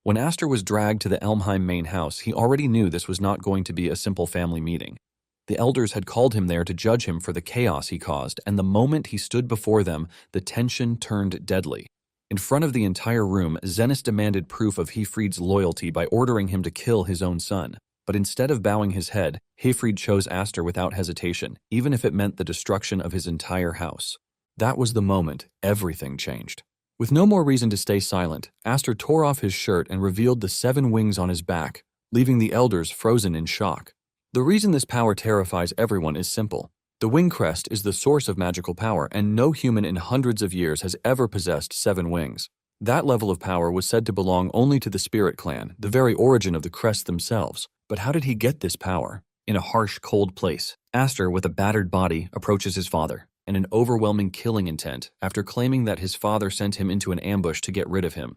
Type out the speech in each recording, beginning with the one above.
When Aster was dragged to the Elmheim main house, he already knew this was not going to be a simple family meeting. The elders had called him there to judge him for the chaos he caused, and the moment he stood before them, the tension turned deadly. In front of the entire room, Zenith demanded proof of Hefried's loyalty by ordering him to kill his own son. But instead of bowing his head, Hefried chose Aster without hesitation, even if it meant the destruction of his entire house. That was the moment everything changed. With no more reason to stay silent, Aster tore off his shirt and revealed the 7 wings on his back, leaving the elders frozen in shock. The reason this power terrifies everyone is simple. The wing crest is the source of magical power, and no human in hundreds of years has ever possessed 7 wings. That level of power was said to belong only to the Spirit Clan, the very origin of the crest themselves. But how did he get this power? In a harsh, cold place, Aster, with a battered body, approaches his father, and an overwhelming killing intent after claiming that his father sent him into an ambush to get rid of him.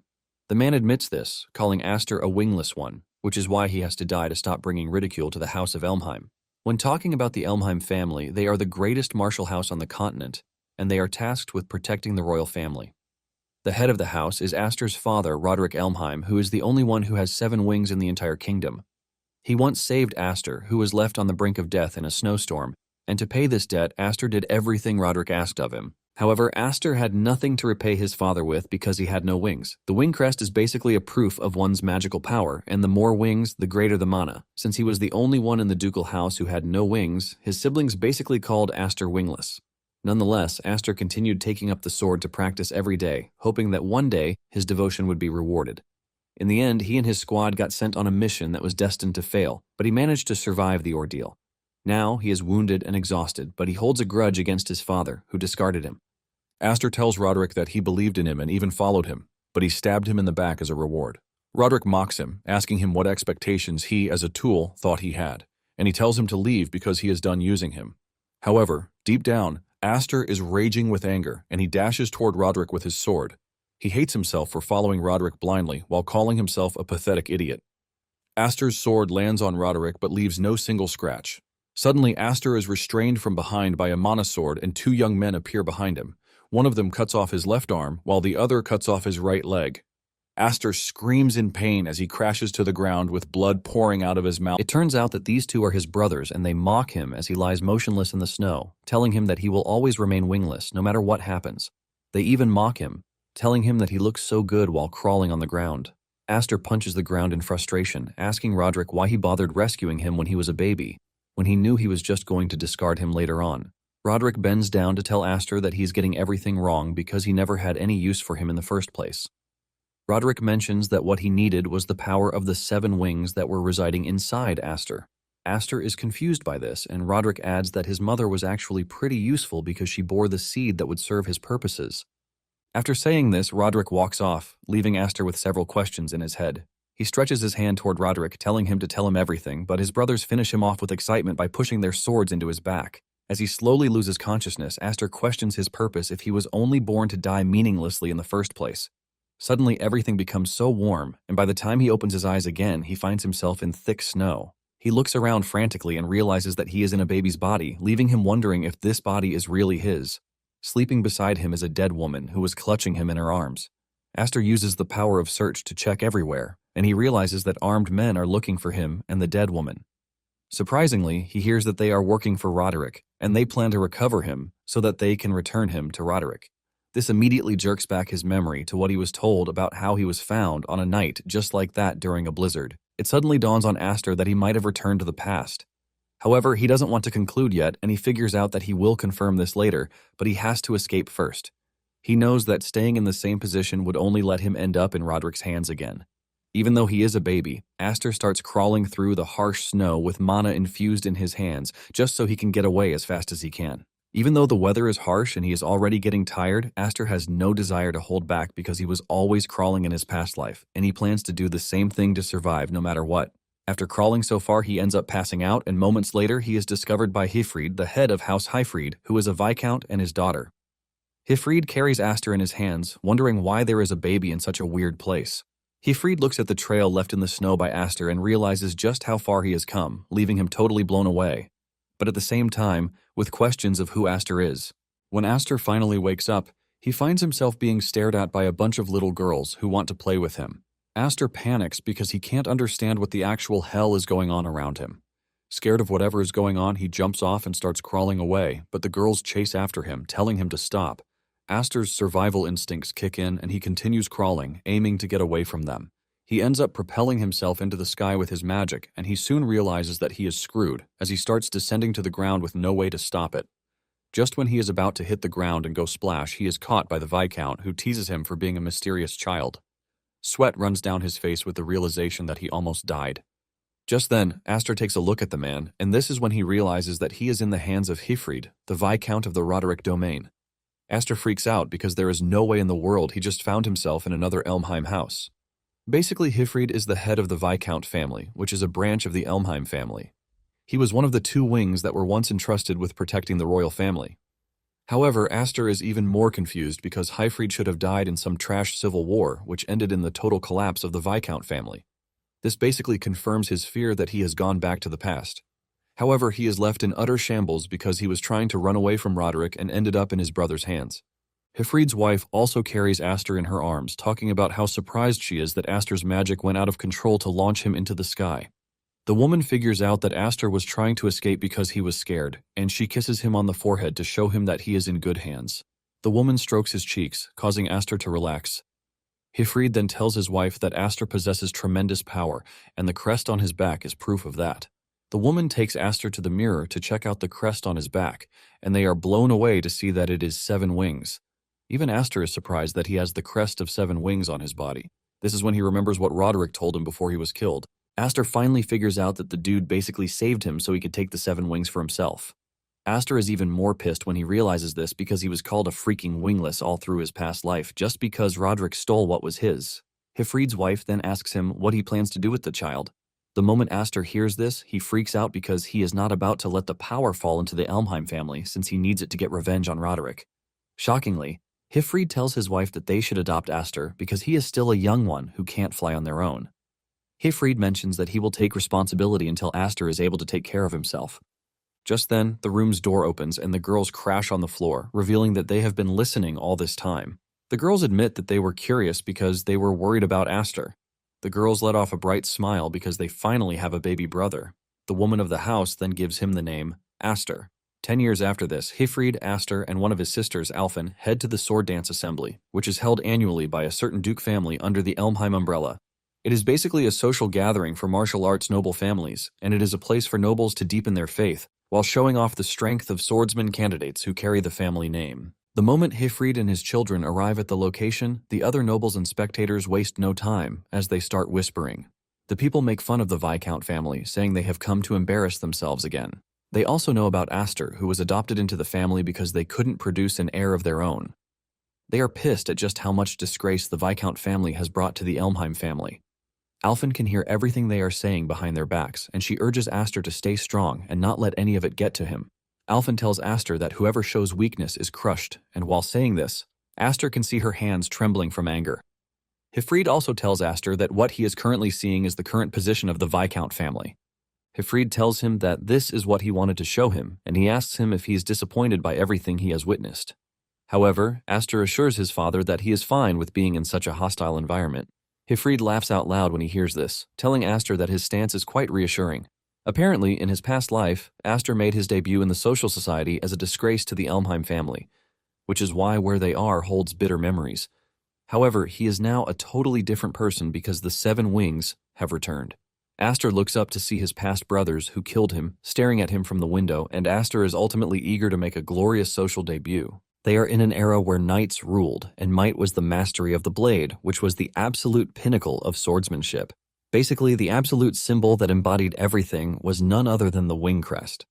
The man admits this, calling Aster a wingless one, which is why he has to die to stop bringing ridicule to the House of Elmheim. When talking about the Elmheim family, they are the greatest martial house on the continent, and they are tasked with protecting the royal family. The head of the house is Aster's father, Roderick Elmheim, who is the only one who has 7 wings in the entire kingdom. He once saved Aster, who was left on the brink of death in a snowstorm, and to pay this debt, Aster did everything Roderick asked of him. However, Aster had nothing to repay his father with because he had no wings. The wing crest is basically a proof of one's magical power, and the more wings, the greater the mana. Since he was the only one in the ducal house who had no wings, his siblings basically called Aster wingless. Nonetheless, Aster continued taking up the sword to practice every day, hoping that one day his devotion would be rewarded. In the end, he and his squad got sent on a mission that was destined to fail, but he managed to survive the ordeal. Now, he is wounded and exhausted, but he holds a grudge against his father, who discarded him. Aster tells Roderick that he believed in him and even followed him, but he stabbed him in the back as a reward. Roderick mocks him, asking him what expectations he, as a tool, thought he had, and he tells him to leave because he is done using him. However, deep down, Aster is raging with anger, and he dashes toward Roderick with his sword. He hates himself for following Roderick blindly while calling himself a pathetic idiot. Aster's sword lands on Roderick but leaves no single scratch. Suddenly, Aster is restrained from behind by a mana sword and 2 young men appear behind him. One of them cuts off his left arm, while the other cuts off his right leg. Aster screams in pain as he crashes to the ground with blood pouring out of his mouth. It turns out that these 2 are his brothers, and they mock him as he lies motionless in the snow, telling him that he will always remain wingless, no matter what happens. They even mock him, telling him that he looks so good while crawling on the ground. Aster punches the ground in frustration, asking Roderick why he bothered rescuing him when he was a baby, when he knew he was just going to discard him later on. Roderick bends down to tell Aster that he's getting everything wrong because he never had any use for him in the first place. Roderick mentions that what he needed was the power of the 7 wings that were residing inside Aster. Aster is confused by this, and Roderick adds that his mother was actually pretty useful because she bore the seed that would serve his purposes. After saying this, Roderick walks off, leaving Aster with several questions in his head. He stretches his hand toward Roderick, telling him to tell him everything, but his brothers finish him off with excitement by pushing their swords into his back. As he slowly loses consciousness, Aster questions his purpose if he was only born to die meaninglessly in the first place. Suddenly, everything becomes so warm, and by the time he opens his eyes again, he finds himself in thick snow. He looks around frantically and realizes that he is in a baby's body, leaving him wondering if this body is really his. Sleeping beside him is a dead woman who was clutching him in her arms. Aster uses the power of search to check everywhere, and he realizes that armed men are looking for him and the dead woman. Surprisingly, he hears that they are working for Roderick, and they plan to recover him so that they can return him to Roderick. This immediately jerks back his memory to what he was told about how he was found on a night just like that during a blizzard. It suddenly dawns on Aster that he might have returned to the past. However, he doesn't want to conclude yet, and he figures out that he will confirm this later, but he has to escape first. He knows that staying in the same position would only let him end up in Roderick's hands again. Even though he is a baby, Aster starts crawling through the harsh snow with mana infused in his hands, just so he can get away as fast as he can. Even though the weather is harsh and he is already getting tired, Aster has no desire to hold back because he was always crawling in his past life, and he plans to do the same thing to survive no matter what. After crawling so far, he ends up passing out, and moments later, he is discovered by Hefried, the head of House Hefried, who is a viscount and his daughter. Hefried carries Aster in his hands, wondering why there is a baby in such a weird place. Hefried looks at the trail left in the snow by Aster and realizes just how far he has come, leaving him totally blown away. But at the same time, with questions of who Aster is. When Aster finally wakes up, he finds himself being stared at by a bunch of little girls who want to play with him. Aster panics because he can't understand what the actual hell is going on around him. Scared of whatever is going on, he jumps off and starts crawling away, but the girls chase after him, telling him to stop. Aster's survival instincts kick in and he continues crawling, aiming to get away from them. He ends up propelling himself into the sky with his magic, and he soon realizes that he is screwed as he starts descending to the ground with no way to stop it. Just when he is about to hit the ground and go splash, he is caught by the Viscount, who teases him for being a mysterious child. Sweat runs down his face with the realization that he almost died. Just then, Aster takes a look at the man, and this is when he realizes that he is in the hands of Hifrid, the Viscount of the Roderick domain. Aster freaks out because there is no way in the world he just found himself in another Elmheim house. Basically, Hifrid is the head of the Viscount family, which is a branch of the Elmheim family. He was one of the two wings that were once entrusted with protecting the royal family. However, Aster is even more confused because Hifrid should have died in some trash civil war, which ended in the total collapse of the Viscount family. This basically confirms his fear that he has gone back to the past. However, he is left in utter shambles because he was trying to run away from Roderick and ended up in his brother's hands. Hifrid's wife also carries Aster in her arms, talking about how surprised she is that Aster's magic went out of control to launch him into the sky. The woman figures out that Aster was trying to escape because he was scared, and she kisses him on the forehead to show him that he is in good hands. The woman strokes his cheeks, causing Aster to relax. Hifrid then tells his wife that Aster possesses tremendous power, and the crest on his back is proof of that. The woman takes Aster to the mirror to check out the crest on his back, and they are blown away to see that it is 7 wings. Even Aster is surprised that he has the crest of 7 wings on his body. This is when he remembers what Roderick told him before he was killed. Aster finally figures out that the dude basically saved him so he could take the 7 wings for himself. Aster is even more pissed when he realizes this because he was called a freaking wingless all through his past life just because Roderick stole what was his. Hifrid's wife then asks him what he plans to do with the child. The moment Aster hears this, he freaks out because he is not about to let the power fall into the Elmheim family since he needs it to get revenge on Roderick. Shockingly, Hifrid tells his wife that they should adopt Aster because he is still a young one who can't fly on their own. Hifrid mentions that he will take responsibility until Aster is able to take care of himself. Just then, the room's door opens and the girls crash on the floor, revealing that they have been listening all this time. The girls admit that they were curious because they were worried about Aster. The girls let off a bright smile because they finally have a baby brother. The woman of the house then gives him the name Aster. 10 years after this, Hifrid, Aster, and one of his sisters, Alfin, head to the sword dance assembly, which is held annually by a certain duke family under the Elmheim umbrella. It is basically a social gathering for martial arts noble families, and it is a place for nobles to deepen their faith, while showing off the strength of swordsman candidates who carry the family name. The moment Hifrid and his children arrive at the location, the other nobles and spectators waste no time as they start whispering. The people make fun of the Viscount family, saying they have come to embarrass themselves again. They also know about Aster, who was adopted into the family because they couldn't produce an heir of their own. They are pissed at just how much disgrace the Viscount family has brought to the Elmheim family. Alfin can hear everything they are saying behind their backs, and she urges Aster to stay strong and not let any of it get to him. Alfin tells Aster that whoever shows weakness is crushed, and while saying this, Aster can see her hands trembling from anger. Hifrid also tells Aster that what he is currently seeing is the current position of the Viscount family. Hifrid tells him that this is what he wanted to show him, and he asks him if he is disappointed by everything he has witnessed. However, Aster assures his father that he is fine with being in such a hostile environment. Hifrid laughs out loud when he hears this, telling Aster that his stance is quite reassuring. Apparently, in his past life, Aster made his debut in the social society as a disgrace to the Elmheim family, which is why where they are holds bitter memories. However, he is now a totally different person because the 7 wings have returned. Aster looks up to see his past brothers who killed him, staring at him from the window, and Aster is ultimately eager to make a glorious social debut. They are in an era where knights ruled, and might was the mastery of the blade, which was the absolute pinnacle of swordsmanship. Basically, the absolute symbol that embodied everything was none other than the wing crest.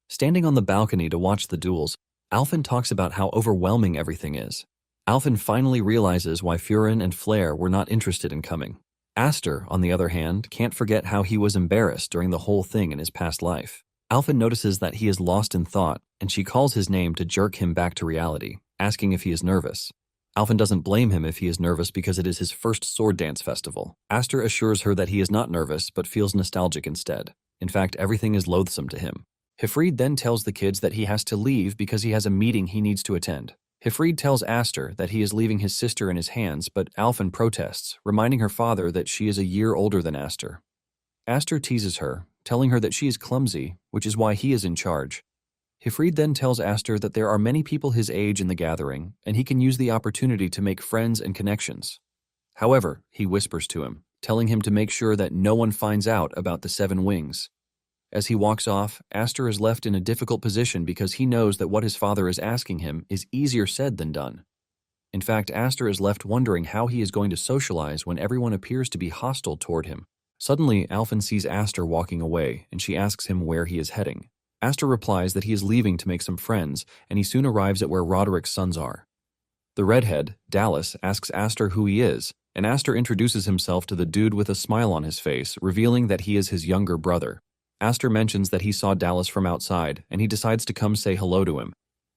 Standing on the balcony to watch the duels, Alfin talks about how overwhelming everything is. Alfin finally realizes why Furin and Flair were not interested in coming. Aster, on the other hand, can't forget how he was embarrassed during the whole thing in his past life. Alfin notices that he is lost in thought, and she calls his name to jerk him back to reality, asking if he is nervous. Alfin doesn't blame him if he is nervous because it is his first sword dance festival. Aster assures her that he is not nervous, but feels nostalgic instead. In fact, everything is loathsome to him. Hifrid then tells the kids that he has to leave because he has a meeting he needs to attend. Hifrid tells Aster that he is leaving his sister in his hands, but Alphen protests, reminding her father that she is a year older than Aster. Aster teases her, telling her that she is clumsy, which is why he is in charge. Hifrid then tells Aster that there are many people his age in the gathering, and he can use the opportunity to make friends and connections. However, he whispers to him, telling him to make sure that no one finds out about the 7 wings. As he walks off, Aster is left in a difficult position because he knows that what his father is asking him is easier said than done. In fact, Aster is left wondering how he is going to socialize when everyone appears to be hostile toward him. Suddenly, Alphen sees Aster walking away, and she asks him where he is heading. Aster replies that he is leaving to make some friends, and he soon arrives at where Roderick's sons are. The redhead, Dallas, asks Aster who he is, and Aster introduces himself to the dude with a smile on his face, revealing that he is his younger brother. Aster mentions that he saw Dallas from outside, and he decides to come say hello to him.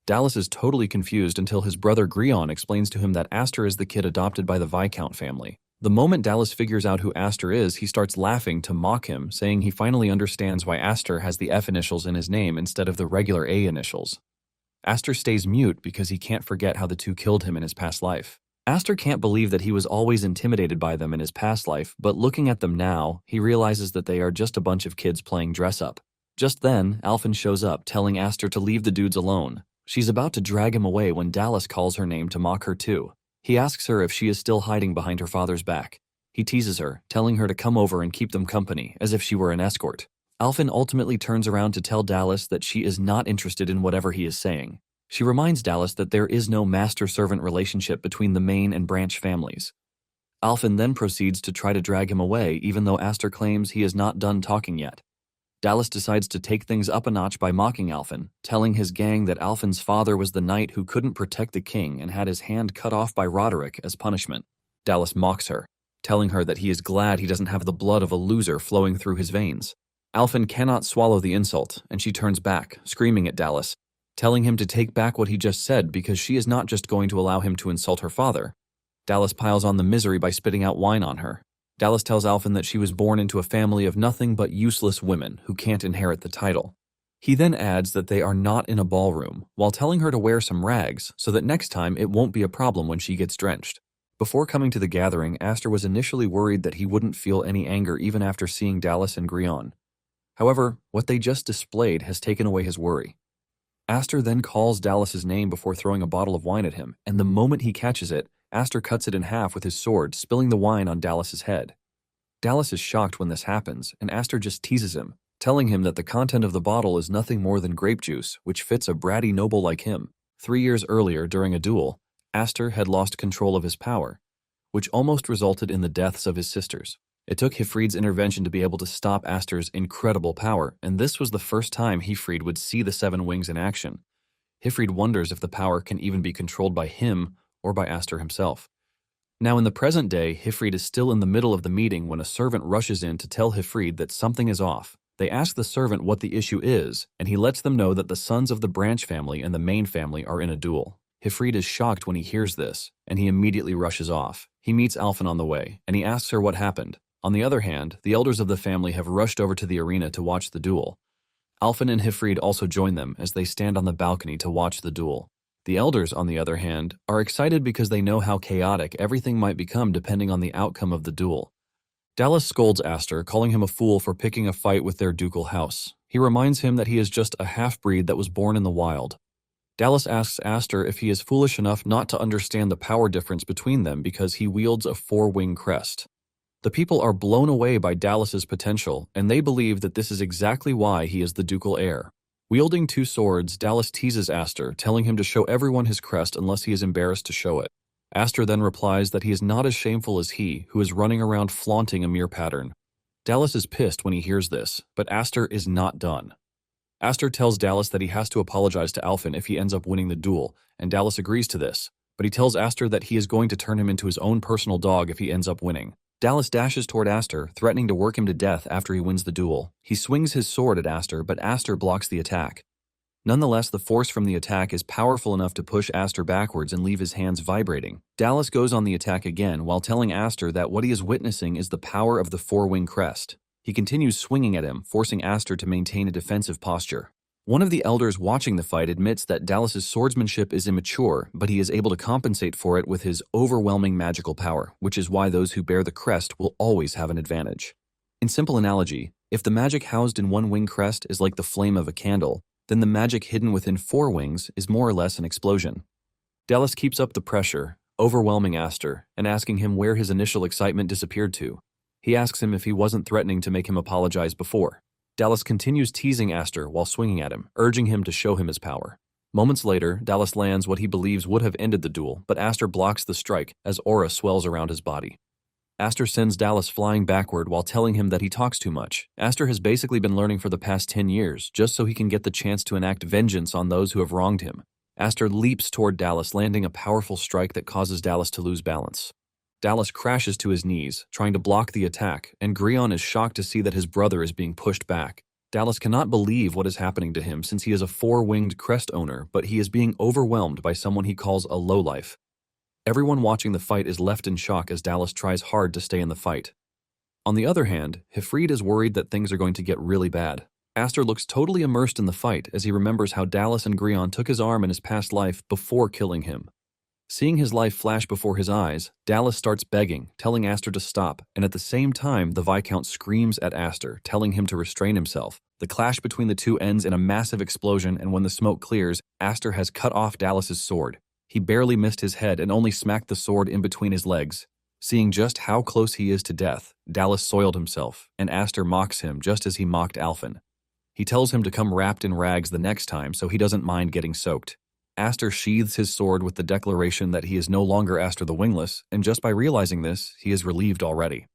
Dallas is totally confused until his brother Grion explains to him that Aster is the kid adopted by the Viscount family. The moment Dallas figures out who Aster is, he starts laughing to mock him, saying he finally understands why Aster has the F initials in his name instead of the regular A initials. Aster stays mute because he can't forget how the two killed him in his past life. Aster can't believe that he was always intimidated by them in his past life, but looking at them now, he realizes that they are just a bunch of kids playing dress-up. Just then, Alphen shows up, telling Aster to leave the dudes alone. She's about to drag him away when Dallas calls her name to mock her too. He asks her if she is still hiding behind her father's back. He teases her, telling her to come over and keep them company, as if she were an escort. Alphen ultimately turns around to tell Dallas that she is not interested in whatever he is saying. She reminds Dallas that there is no master-servant relationship between the main and branch families. Alphen then proceeds to try to drag him away, even though Aster claims he is not done talking yet. Dallas decides to take things up a notch by mocking Alphen, telling his gang that Alphen's father was the knight who couldn't protect the king and had his hand cut off by Roderick as punishment. Dallas mocks her, telling her that he is glad he doesn't have the blood of a loser flowing through his veins. Alphen cannot swallow the insult, and she turns back, screaming at Dallas, telling him to take back what he just said because she is not just going to allow him to insult her father. Dallas piles on the misery by spitting out wine on her. Dallas tells Alphen that she was born into a family of nothing but useless women who can't inherit the title. He then adds that they are not in a ballroom, while telling her to wear some rags so that next time it won't be a problem when she gets drenched. Before coming to the gathering, Aster was initially worried that he wouldn't feel any anger even after seeing Dallas and Grion. However, what they just displayed has taken away his worry. Aster then calls Dallas's name before throwing a bottle of wine at him, and the moment he catches it, Aster cuts it in half with his sword, spilling the wine on Dallas's head. Dallas is shocked when this happens, and Aster just teases him, telling him that the content of the bottle is nothing more than grape juice, which fits a bratty noble like him. 3 years earlier, during a duel, Aster had lost control of his power, which almost resulted in the deaths of his sisters. It took Hifrid's intervention to be able to stop Aster's incredible power, and this was the first time Hifrid would see the 7 wings in action. Hifrid wonders if the power can even be controlled by him or by Aster himself. Now in the present day, Hifrid is still in the middle of the meeting when a servant rushes in to tell Hifrid that something is off. They ask the servant what the issue is, and he lets them know that the sons of the branch family and the main family are in a duel. Hifrid is shocked when he hears this, and he immediately rushes off. He meets Alphen on the way, and he asks her what happened. On the other hand, the elders of the family have rushed over to the arena to watch the duel. Alphen and Hifrid also join them as they stand on the balcony to watch the duel. The elders, on the other hand, are excited because they know how chaotic everything might become depending on the outcome of the duel. Dallas scolds Aster, calling him a fool for picking a fight with their ducal house. He reminds him that he is just a half-breed that was born in the wild. Dallas asks Aster if he is foolish enough not to understand the power difference between them because he wields a 4-wing crest. The people are blown away by Dallas's potential, and they believe that this is exactly why he is the ducal heir. Wielding 2 swords, Dallas teases Aster, telling him to show everyone his crest unless he is embarrassed to show it. Aster then replies that he is not as shameful as he, who is running around flaunting a mere pattern. Dallas is pissed when he hears this, but Aster is not done. Aster tells Dallas that he has to apologize to Alphen if he ends up winning the duel, and Dallas agrees to this, but he tells Aster that he is going to turn him into his own personal dog if he ends up winning. Dallas dashes toward Aster, threatening to work him to death after he wins the duel. He swings his sword at Aster, but Aster blocks the attack. Nonetheless, the force from the attack is powerful enough to push Aster backwards and leave his hands vibrating. Dallas goes on the attack again while telling Aster that what he is witnessing is the power of the 4-wing crest. He continues swinging at him, forcing Aster to maintain a defensive posture. One of the elders watching the fight admits that Dallas's swordsmanship is immature, but he is able to compensate for it with his overwhelming magical power, which is why those who bear the crest will always have an advantage. In simple analogy, if the magic housed in one wing crest is like the flame of a candle, then the magic hidden within 4 wings is more or less an explosion. Dallas keeps up the pressure, overwhelming Aster and asking him where his initial excitement disappeared to. He asks him if he wasn't threatening to make him apologize before. Dallas continues teasing Aster while swinging at him, urging him to show him his power. Moments later, Dallas lands what he believes would have ended the duel, but Aster blocks the strike as aura swells around his body. Aster sends Dallas flying backward while telling him that he talks too much. Aster has basically been learning for the past 10 years, just so he can get the chance to enact vengeance on those who have wronged him. Aster leaps toward Dallas, landing a powerful strike that causes Dallas to lose balance. Dallas crashes to his knees, trying to block the attack, and Grion is shocked to see that his brother is being pushed back. Dallas cannot believe what is happening to him since he is a 4-winged crest owner, but he is being overwhelmed by someone he calls a lowlife. Everyone watching the fight is left in shock as Dallas tries hard to stay in the fight. On the other hand, Hifrid is worried that things are going to get really bad. Aster looks totally immersed in the fight as he remembers how Dallas and Grion took his arm in his past life before killing him. Seeing his life flash before his eyes, Dallas starts begging, telling Aster to stop, and at the same time, the Viscount screams at Aster, telling him to restrain himself. The clash between the two ends in a massive explosion, and when the smoke clears, Aster has cut off Dallas's sword. He barely missed his head and only smacked the sword in between his legs. Seeing just how close he is to death, Dallas soiled himself, and Aster mocks him just as he mocked Alphen. He tells him to come wrapped in rags the next time so he doesn't mind getting soaked. Aster sheathes his sword with the declaration that he is no longer Aster the Wingless, and just by realizing this, he is relieved already.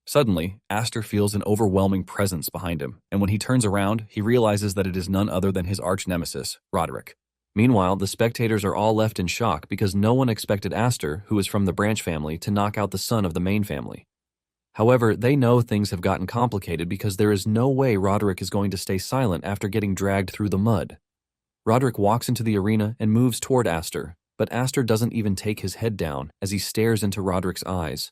Suddenly, Aster feels an overwhelming presence behind him, and when he turns around, he realizes that it is none other than his arch-nemesis, Roderick. Meanwhile, the spectators are all left in shock because no one expected Aster, who is from the Branch family, to knock out the son of the main family. However, they know things have gotten complicated because there is no way Roderick is going to stay silent after getting dragged through the mud. Roderick walks into the arena and moves toward Aster, but Aster doesn't even take his head down as he stares into Roderick's eyes.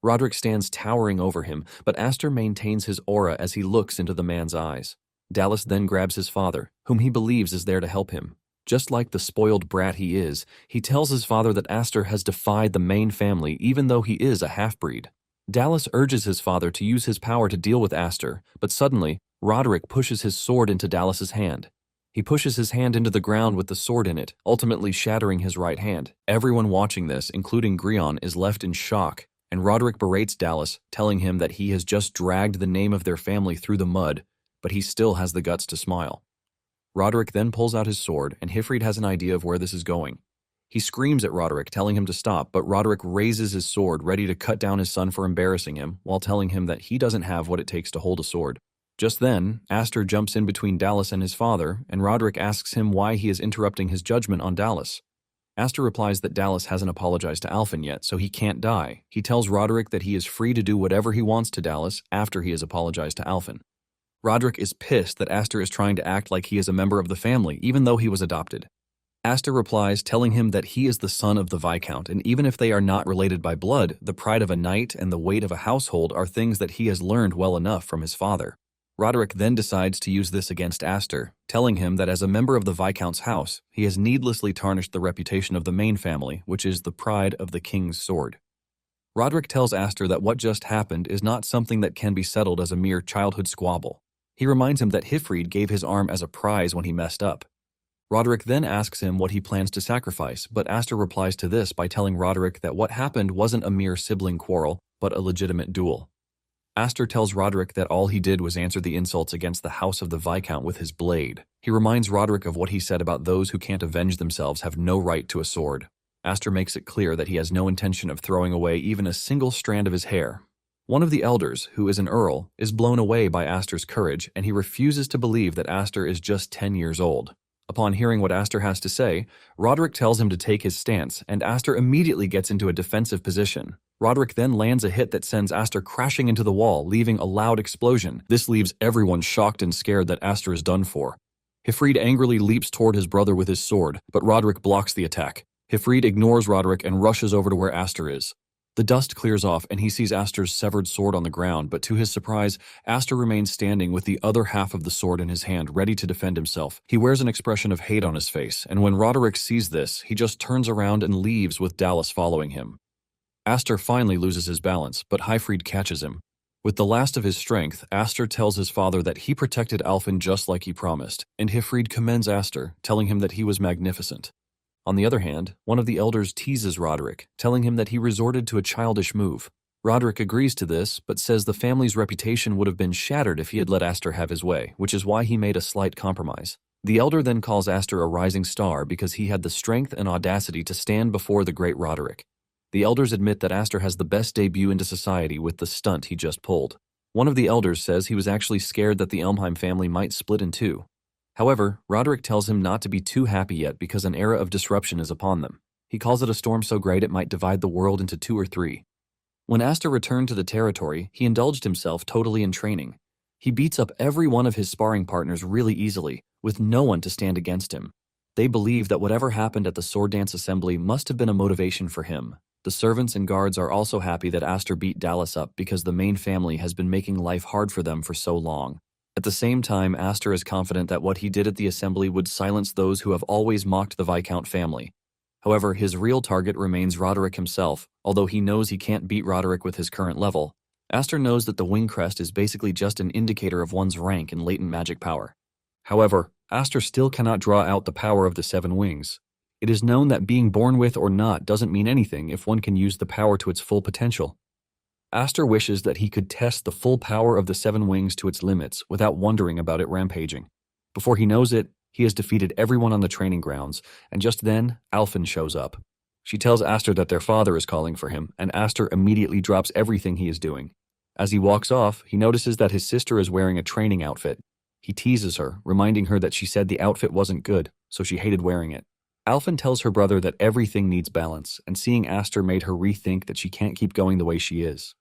Roderick stands towering over him, but Aster maintains his aura as he looks into the man's eyes. Dallas then grabs his father, whom he believes is there to help him. Just like the spoiled brat he is, he tells his father that Aster has defied the main family even though he is a half-breed. Dallas urges his father to use his power to deal with Aster, but suddenly, Roderick pushes his sword into Dallas's hand. He pushes his hand into the ground with the sword in it, ultimately shattering his right hand. Everyone watching this, including Grion, is left in shock, and Roderick berates Dallas, telling him that he has just dragged the name of their family through the mud, but he still has the guts to smile. Roderick then pulls out his sword, and Hifrid has an idea of where this is going. He screams at Roderick, telling him to stop, but Roderick raises his sword, ready to cut down his son for embarrassing him, while telling him that he doesn't have what it takes to hold a sword. Just then, Aster jumps in between Dallas and his father, and Roderick asks him why he is interrupting his judgment on Dallas. Aster replies that Dallas hasn't apologized to Alphen yet, so he can't die. He tells Roderick that he is free to do whatever he wants to Dallas after he has apologized to Alphen. Roderick is pissed that Aster is trying to act like he is a member of the family, even though he was adopted. Aster replies, telling him that he is the son of the Viscount, and even if they are not related by blood, the pride of a knight and the weight of a household are things that he has learned well enough from his father. Roderick then decides to use this against Aster, telling him that as a member of the Viscount's house, he has needlessly tarnished the reputation of the main family, which is the pride of the king's sword. Roderick tells Aster that what just happened is not something that can be settled as a mere childhood squabble. He reminds him that Hifrid gave his arm as a prize when he messed up. Roderick then asks him what he plans to sacrifice, but Aster replies to this by telling Roderick that what happened wasn't a mere sibling quarrel, but a legitimate duel. Aster tells Roderick that all he did was answer the insults against the house of the Viscount with his blade. He reminds Roderick of what he said about those who can't avenge themselves have no right to a sword. Aster makes it clear that he has no intention of throwing away even a single strand of his hair. One of the elders, who is an earl, is blown away by Aster's courage, and he refuses to believe that Aster is just 10 years old. Upon hearing what Aster has to say, Roderick tells him to take his stance, and Aster immediately gets into a defensive position. Roderick then lands a hit that sends Aster crashing into the wall, leaving a loud explosion. This leaves everyone shocked and scared that Aster is done for. Hifrid angrily leaps toward his brother with his sword, but Roderick blocks the attack. Hifrid ignores Roderick and rushes over to where Aster is. The dust clears off and he sees Aster's severed sword on the ground, but to his surprise, Aster remains standing with the other half of the sword in his hand, ready to defend himself. He wears an expression of hate on his face, and when Roderick sees this, he just turns around and leaves with Dallas following him. Aster finally loses his balance, but Hyfried catches him. With the last of his strength, Aster tells his father that he protected Alfin just like he promised, and Hyfried commends Aster, telling him that he was magnificent. On the other hand, one of the elders teases Roderick, telling him that he resorted to a childish move. Roderick agrees to this, but says the family's reputation would have been shattered if he had let Aster have his way, which is why he made a slight compromise. The elder then calls Aster a rising star because he had the strength and audacity to stand before the great Roderick. The elders admit that Aster has the best debut into society with the stunt he just pulled. One of the elders says he was actually scared that the Elmheim family might split in two. However, Roderick tells him not to be too happy yet because an era of disruption is upon them. He calls it a storm so great it might divide the world into 2 or 3. When Aster returned to the territory, he indulged himself totally in training. He beats up every one of his sparring partners really easily, with no one to stand against him. They believe that whatever happened at the sword dance assembly must have been a motivation for him. The servants and guards are also happy that Aster beat Dallas up because the main family has been making life hard for them for so long. At the same time, Aster is confident that what he did at the assembly would silence those who have always mocked the Viscount family. However, his real target remains Roderick himself, although he knows he can't beat Roderick with his current level. Aster knows that the wing crest is basically just an indicator of one's rank and latent magic power. However, Aster still cannot draw out the power of the 7 wings. It is known that being born with or not doesn't mean anything if one can use the power to its full potential. Aster wishes that he could test the full power of the 7 wings to its limits without wondering about it rampaging. Before he knows it, he has defeated everyone on the training grounds, and just then, Alfin shows up. She tells Aster that their father is calling for him, and Aster immediately drops everything he is doing. As he walks off, he notices that his sister is wearing a training outfit. He teases her, reminding her that she said the outfit wasn't good, so she hated wearing it. Alfin tells her brother that everything needs balance, and seeing Aster made her rethink that she can't keep going the way she is.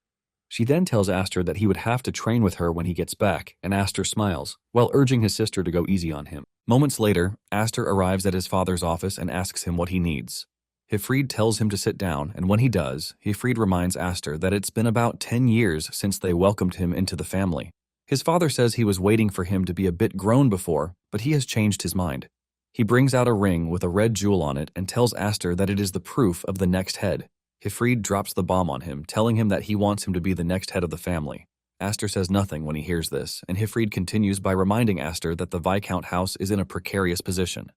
She then tells Aster that he would have to train with her when he gets back, and Aster smiles, while urging his sister to go easy on him. Moments later, Aster arrives at his father's office and asks him what he needs. Hyfried tells him to sit down, and when he does, Hyfried reminds Aster that it's been about 10 years since they welcomed him into the family. His father says he was waiting for him to be a bit grown before, but he has changed his mind. He brings out a ring with a red jewel on it and tells Aster that it is the proof of the next head. Hyfried drops the bomb on him, telling him that he wants him to be the next head of the family. Aster says nothing when he hears this, and Hyfried continues by reminding Aster that the Viscount house is in a precarious position.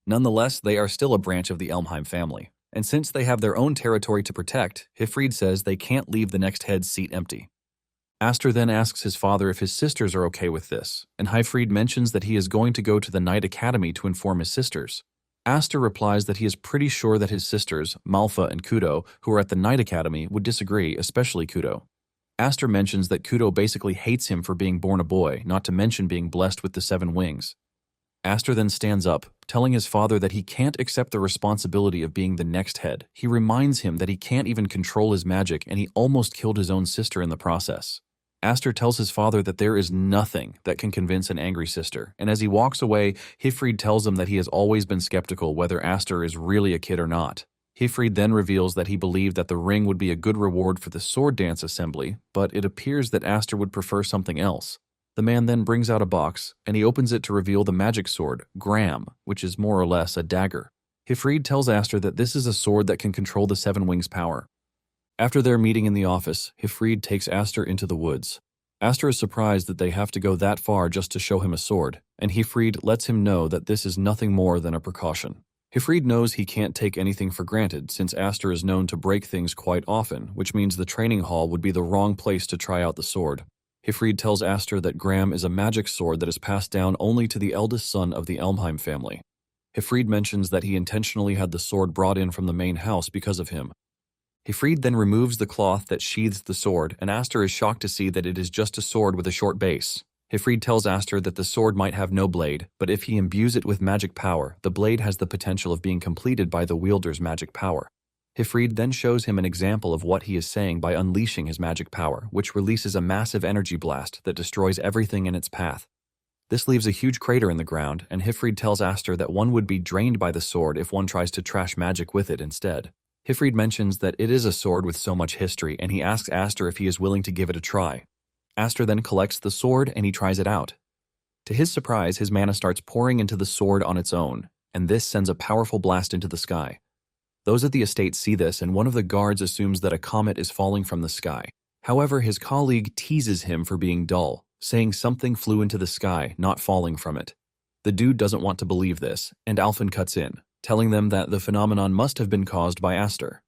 Nonetheless, they are still a branch of the Elmheim family, and since they have their own territory to protect, Hyfried says they can't leave the next head's seat empty. Aster then asks his father if his sisters are okay with this, and Hyfried mentions that he is going to go to the Night Academy to inform his sisters. Aster replies that he is pretty sure that his sisters, Malfa and Kudo, who are at the Night Academy, would disagree, especially Kudo. Aster mentions that Kudo basically hates him for being born a boy, not to mention being blessed with the 7 wings. Aster then stands up, telling his father that he can't accept the responsibility of being the next head. He reminds him that he can't even control his magic, and he almost killed his own sister in the process. Aster tells his father that there is nothing that can convince an angry sister, and as he walks away, Hyfried tells him that he has always been skeptical whether Aster is really a kid or not. Hyfried then reveals that he believed that the ring would be a good reward for the sword dance assembly, but it appears that Aster would prefer something else. The man then brings out a box, and he opens it to reveal the magic sword, Gram, which is more or less a dagger. Hyfried tells Aster that this is a sword that can control the 7 wings' power. After their meeting in the office, Hyfried takes Aster into the woods. Aster is surprised that they have to go that far just to show him a sword, and Hyfried lets him know that this is nothing more than a precaution. Hyfried knows he can't take anything for granted since Aster is known to break things quite often, which means the training hall would be the wrong place to try out the sword. Hyfried tells Aster that Gram is a magic sword that is passed down only to the eldest son of the Elmheim family. Hyfried mentions that he intentionally had the sword brought in from the main house because of him. Hyfried then removes the cloth that sheathes the sword, and Aster is shocked to see that it is just a sword with a short base. Hyfried tells Aster that the sword might have no blade, but if he imbues it with magic power, the blade has the potential of being completed by the wielder's magic power. Hyfried then shows him an example of what he is saying by unleashing his magic power, which releases a massive energy blast that destroys everything in its path. This leaves a huge crater in the ground, and Hyfried tells Aster that one would be drained by the sword if one tries to trash magic with it instead. Hifrid mentions that it is a sword with so much history, and he asks Aster if he is willing to give it a try. Aster then collects the sword and he tries it out. To his surprise, his mana starts pouring into the sword on its own, and this sends a powerful blast into the sky. Those at the estate see this, and one of the guards assumes that a comet is falling from the sky. However, his colleague teases him for being dull, saying something flew into the sky, not falling from it. The dude doesn't want to believe this, and Alphen cuts in, telling them that the phenomenon must have been caused by Aster.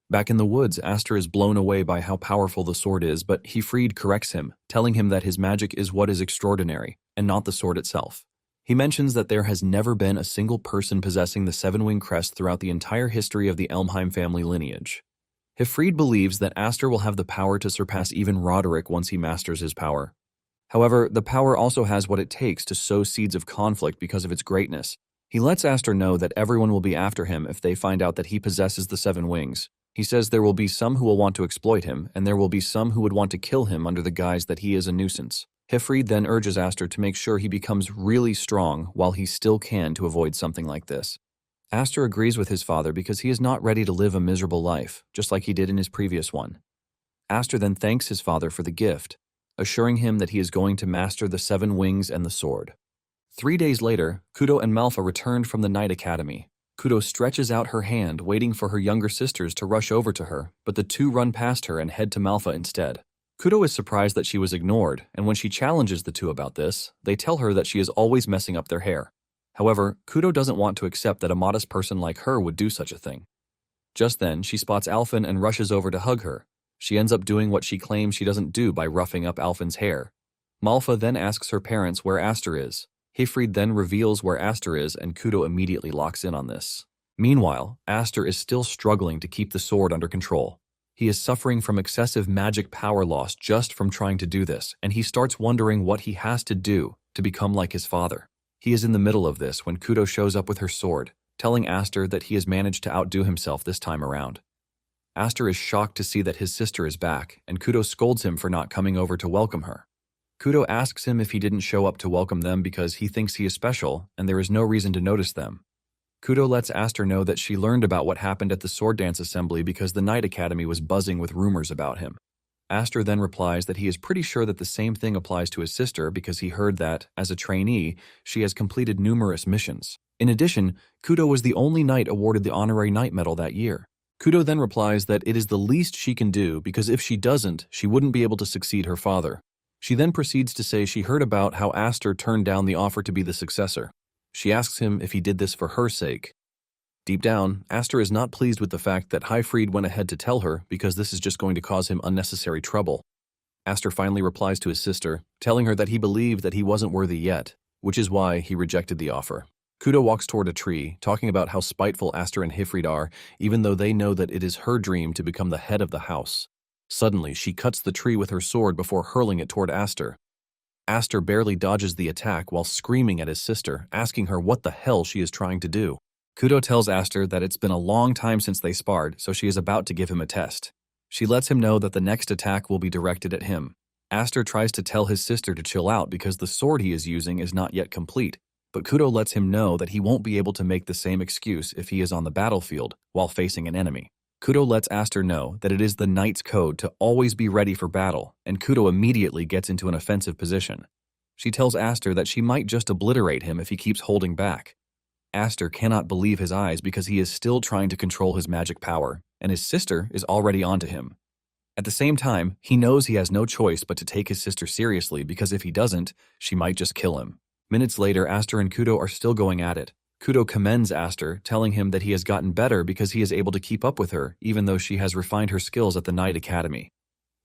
Back in the woods, Aster is blown away by how powerful the sword is, but Hifrid corrects him, telling him that his magic is what is extraordinary, and not the sword itself. He mentions that there has never been a single person possessing the seven-wing crest throughout the entire history of the Elmheim family lineage. Hifrid believes that Aster will have the power to surpass even Roderick once he masters his power. However, the power also has what it takes to sow seeds of conflict because of its greatness. He lets Aster know that everyone will be after him if they find out that he possesses the seven wings. He says there will be some who will want to exploit him, and there will be some who would want to kill him under the guise that he is a nuisance. Hifrid then urges Aster to make sure he becomes really strong while he still can to avoid something like this. Aster agrees with his father because he is not ready to live a miserable life, just like he did in his previous one. Aster then thanks his father for the gift, assuring him that he is going to master the seven wings and the sword. 3 days later, Kudo and Malfa returned from the Night Academy. Kudo stretches out her hand, waiting for her younger sisters to rush over to her, but the two run past her and head to Malfa instead. Kudo is surprised that she was ignored, and when she challenges the two about this, they tell her that she is always messing up their hair. However, Kudo doesn't want to accept that a modest person like her would do such a thing. Just then, she spots Alphen and rushes over to hug her. She ends up doing what she claims she doesn't do by roughing up Alphen's hair. Malfa then asks her parents where Aster is. Hifrid then reveals where Aster is, and Kudo immediately locks in on this. Meanwhile, Aster is still struggling to keep the sword under control. He is suffering from excessive magic power loss just from trying to do this, and he starts wondering what he has to do to become like his father. He is in the middle of this when Kudo shows up with her sword, telling Aster that he has managed to outdo himself this time around. Aster is shocked to see that his sister is back, and Kudo scolds him for not coming over to welcome her. Kudo asks him if he didn't show up to welcome them because he thinks he is special and there is no reason to notice them. Kudo lets Aster know that she learned about what happened at the sword dance assembly because the Night Academy was buzzing with rumors about him. Aster then replies that he is pretty sure that the same thing applies to his sister because he heard that, as a trainee, she has completed numerous missions. In addition, Kudo was the only knight awarded the honorary knight medal that year. Kudo then replies that it is the least she can do because if she doesn't, she wouldn't be able to succeed her father. She then proceeds to say she heard about how Aster turned down the offer to be the successor. She asks him if he did this for her sake. Deep down, Aster is not pleased with the fact that Hifrid went ahead to tell her because this is just going to cause him unnecessary trouble. Aster finally replies to his sister, telling her that he believed that he wasn't worthy yet, which is why he rejected the offer. Kudo walks toward a tree, talking about how spiteful Aster and Hifrid are, even though they know that it is her dream to become the head of the house. Suddenly, she cuts the tree with her sword before hurling it toward Aster. Aster barely dodges the attack while screaming at his sister, asking her what the hell she is trying to do. Kudo tells Aster that it's been a long time since they sparred, so she is about to give him a test. She lets him know that the next attack will be directed at him. Aster tries to tell his sister to chill out because the sword he is using is not yet complete, but Kudo lets him know that he won't be able to make the same excuse if he is on the battlefield while facing an enemy. Kudo lets Aster know that it is the knight's code to always be ready for battle, and Kudo immediately gets into an offensive position. She tells Aster that she might just obliterate him if he keeps holding back. Aster cannot believe his eyes because he is still trying to control his magic power, and his sister is already onto him. At the same time, he knows he has no choice but to take his sister seriously because if he doesn't, she might just kill him. Minutes later, Aster and Kudo are still going at it. Kudo commends Aster, telling him that he has gotten better because he is able to keep up with her, even though she has refined her skills at the Night Academy.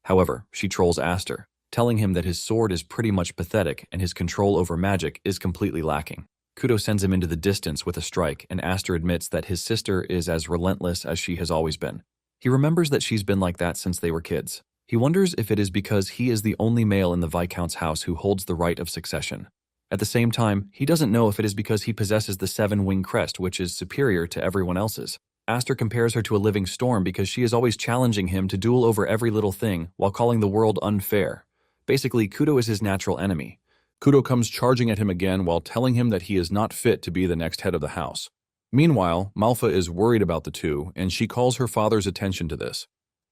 However, she trolls Aster, telling him that his sword is pretty much pathetic and his control over magic is completely lacking. Kudo sends him into the distance with a strike, and Aster admits that his sister is as relentless as she has always been. He remembers that she's been like that since they were kids. He wonders if it is because he is the only male in the Viscount's house who holds the right of succession. At the same time, he doesn't know if it is because he possesses the seven-wing crest, which is superior to everyone else's. Aster compares her to a living storm because she is always challenging him to duel over every little thing while calling the world unfair. Basically, Kudo is his natural enemy. Kudo comes charging at him again while telling him that he is not fit to be the next head of the house. Meanwhile, Malfa is worried about the two, and she calls her father's attention to this.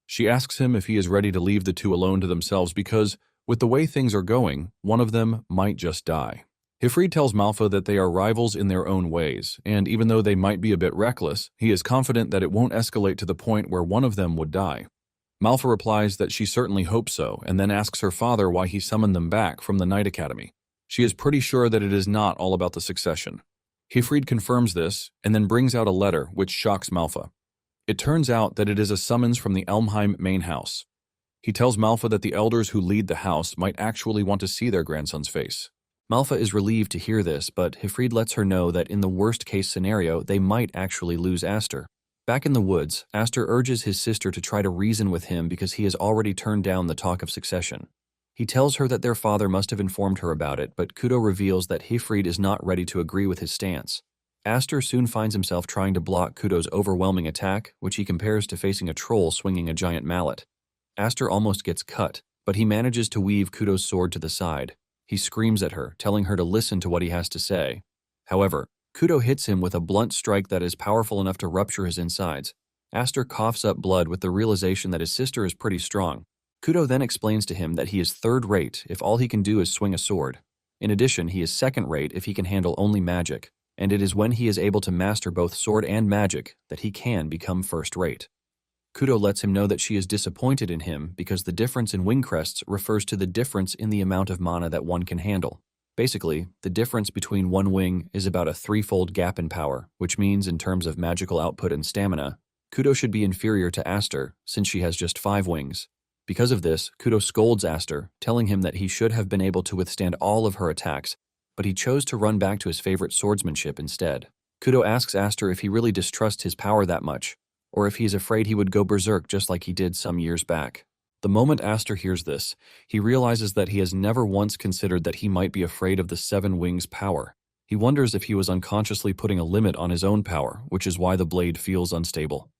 She asks him if he is ready to leave the two alone to themselves because, with the way things are going, one of them might just die. Hifrid tells Malfa that they are rivals in their own ways, and even though they might be a bit reckless, he is confident that it won't escalate to the point where one of them would die. Malfa replies that she certainly hopes so, and then asks her father why he summoned them back from the Night Academy. She is pretty sure that it is not all about the succession. Hifrid confirms this, and then brings out a letter which shocks Malfa. It turns out that it is a summons from the Elmheim main house. He tells Malfa that the elders who lead the house might actually want to see their grandson's face. Malfa is relieved to hear this, but Hifrid lets her know that in the worst-case scenario, they might actually lose Aster. Back in the woods, Aster urges his sister to try to reason with him because he has already turned down the talk of succession. He tells her that their father must have informed her about it, but Kudo reveals that Hifrid is not ready to agree with his stance. Aster soon finds himself trying to block Kudo's overwhelming attack, which he compares to facing a troll swinging a giant mallet. Aster almost gets cut, but he manages to weave Kudo's sword to the side. He screams at her, telling her to listen to what he has to say. However, Kudo hits him with a blunt strike that is powerful enough to rupture his insides. Aster coughs up blood with the realization that his sister is pretty strong. Kudo then explains to him that he is third-rate if all he can do is swing a sword. In addition, he is second-rate if he can handle only magic, and it is when he is able to master both sword and magic that he can become first-rate. Kudo lets him know that she is disappointed in him because the difference in wing crests refers to the difference in the amount of mana that one can handle. Basically, the difference between one wing is about a threefold gap in power, which means in terms of magical output and stamina, Kudo should be inferior to Aster since she has just 5 wings. Because of this, Kudo scolds Aster, telling him that he should have been able to withstand all of her attacks, but he chose to run back to his favorite swordsmanship instead. Kudo asks Aster if he really distrusts his power that much, or if he is afraid he would go berserk just like he did some years back. The moment Aster hears this, he realizes that he has never once considered that he might be afraid of the 7 Wings' power. He wonders if he was unconsciously putting a limit on his own power, which is why the blade feels unstable.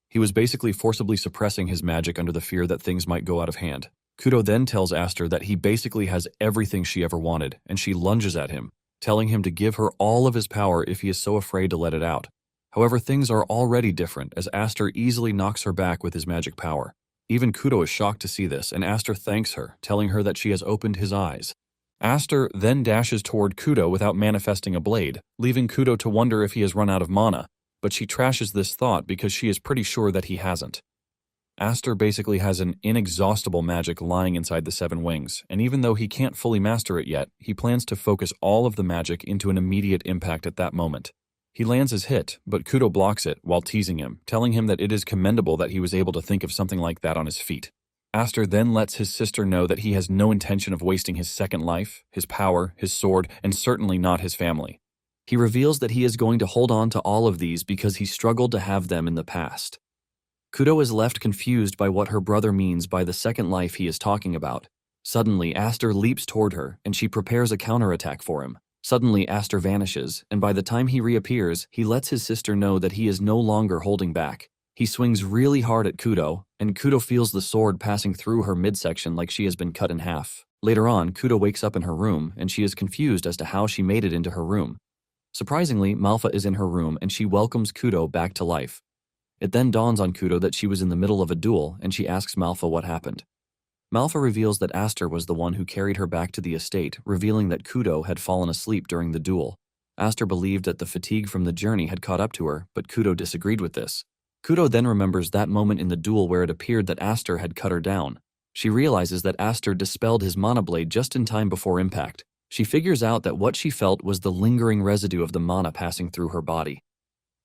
He was basically forcibly suppressing his magic under the fear that things might go out of hand. Kudo then tells Aster that he basically has everything she ever wanted, and she lunges at him, telling him to give her all of his power if he is so afraid to let it out. However, things are already different as Aster easily knocks her back with his magic power. Even Kudo is shocked to see this, and Aster thanks her, telling her that she has opened his eyes. Aster then dashes toward Kudo without manifesting a blade, leaving Kudo to wonder if he has run out of mana, but she trashes this thought because she is pretty sure that he hasn't. Aster basically has an inexhaustible magic lying inside the 7 Wings, and even though he can't fully master it yet, he plans to focus all of the magic into an immediate impact at that moment. He lands his hit, but Kudo blocks it while teasing him, telling him that it is commendable that he was able to think of something like that on his feet. Aster then lets his sister know that he has no intention of wasting his second life, his power, his sword, and certainly not his family. He reveals that he is going to hold on to all of these because he struggled to have them in the past. Kudo is left confused by what her brother means by the second life he is talking about. Suddenly, Aster leaps toward her, and she prepares a counterattack for him. Suddenly, Aster vanishes, and by the time he reappears, he lets his sister know that he is no longer holding back. He swings really hard at Kudo, and Kudo feels the sword passing through her midsection like she has been cut in half. Later on, Kudo wakes up in her room, and she is confused as to how she made it into her room. Surprisingly, Malfa is in her room, and she welcomes Kudo back to life. It then dawns on Kudo that she was in the middle of a duel, and she asks Malfa what happened. Malfa reveals that Aster was the one who carried her back to the estate, revealing that Kudo had fallen asleep during the duel. Aster believed that the fatigue from the journey had caught up to her, but Kudo disagreed with this. Kudo then remembers that moment in the duel where it appeared that Aster had cut her down. She realizes that Aster dispelled his mana blade just in time before impact. She figures out that what she felt was the lingering residue of the mana passing through her body.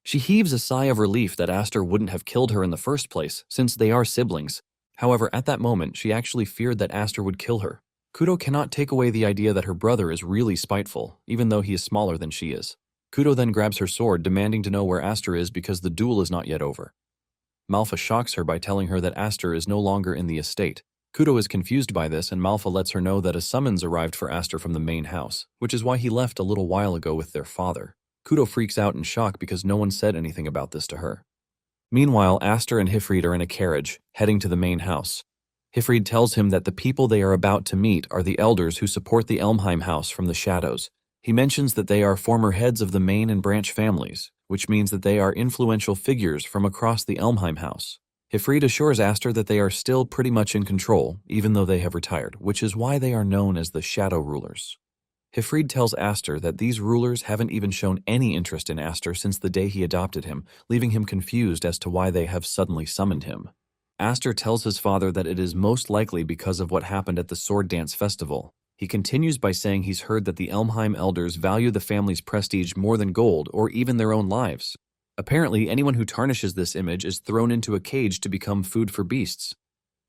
She heaves a sigh of relief that Aster wouldn't have killed her in the first place, since they are siblings. However, at that moment, she actually feared that Aster would kill her. Kudo cannot take away the idea that her brother is really spiteful, even though he is smaller than she is. Kudo then grabs her sword, demanding to know where Aster is because the duel is not yet over. Malfa shocks her by telling her that Aster is no longer in the estate. Kudo is confused by this, and Malfa lets her know that a summons arrived for Aster from the main house, which is why he left a little while ago with their father. Kudo freaks out in shock because no one said anything about this to her. Meanwhile, Aster and Hifrid are in a carriage, heading to the main house. Hifrid tells him that the people they are about to meet are the elders who support the Elmheim house from the shadows. He mentions that they are former heads of the main and branch families, which means that they are influential figures from across the Elmheim house. Hifrid assures Aster that they are still pretty much in control, even though they have retired, which is why they are known as the Shadow Rulers. Hifrid tells Aster that these rulers haven't even shown any interest in Aster since the day he adopted him, leaving him confused as to why they have suddenly summoned him. Aster tells his father that it is most likely because of what happened at the Sword Dance Festival. He continues by saying he's heard that the Elmheim elders value the family's prestige more than gold or even their own lives. Apparently, anyone who tarnishes this image is thrown into a cage to become food for beasts.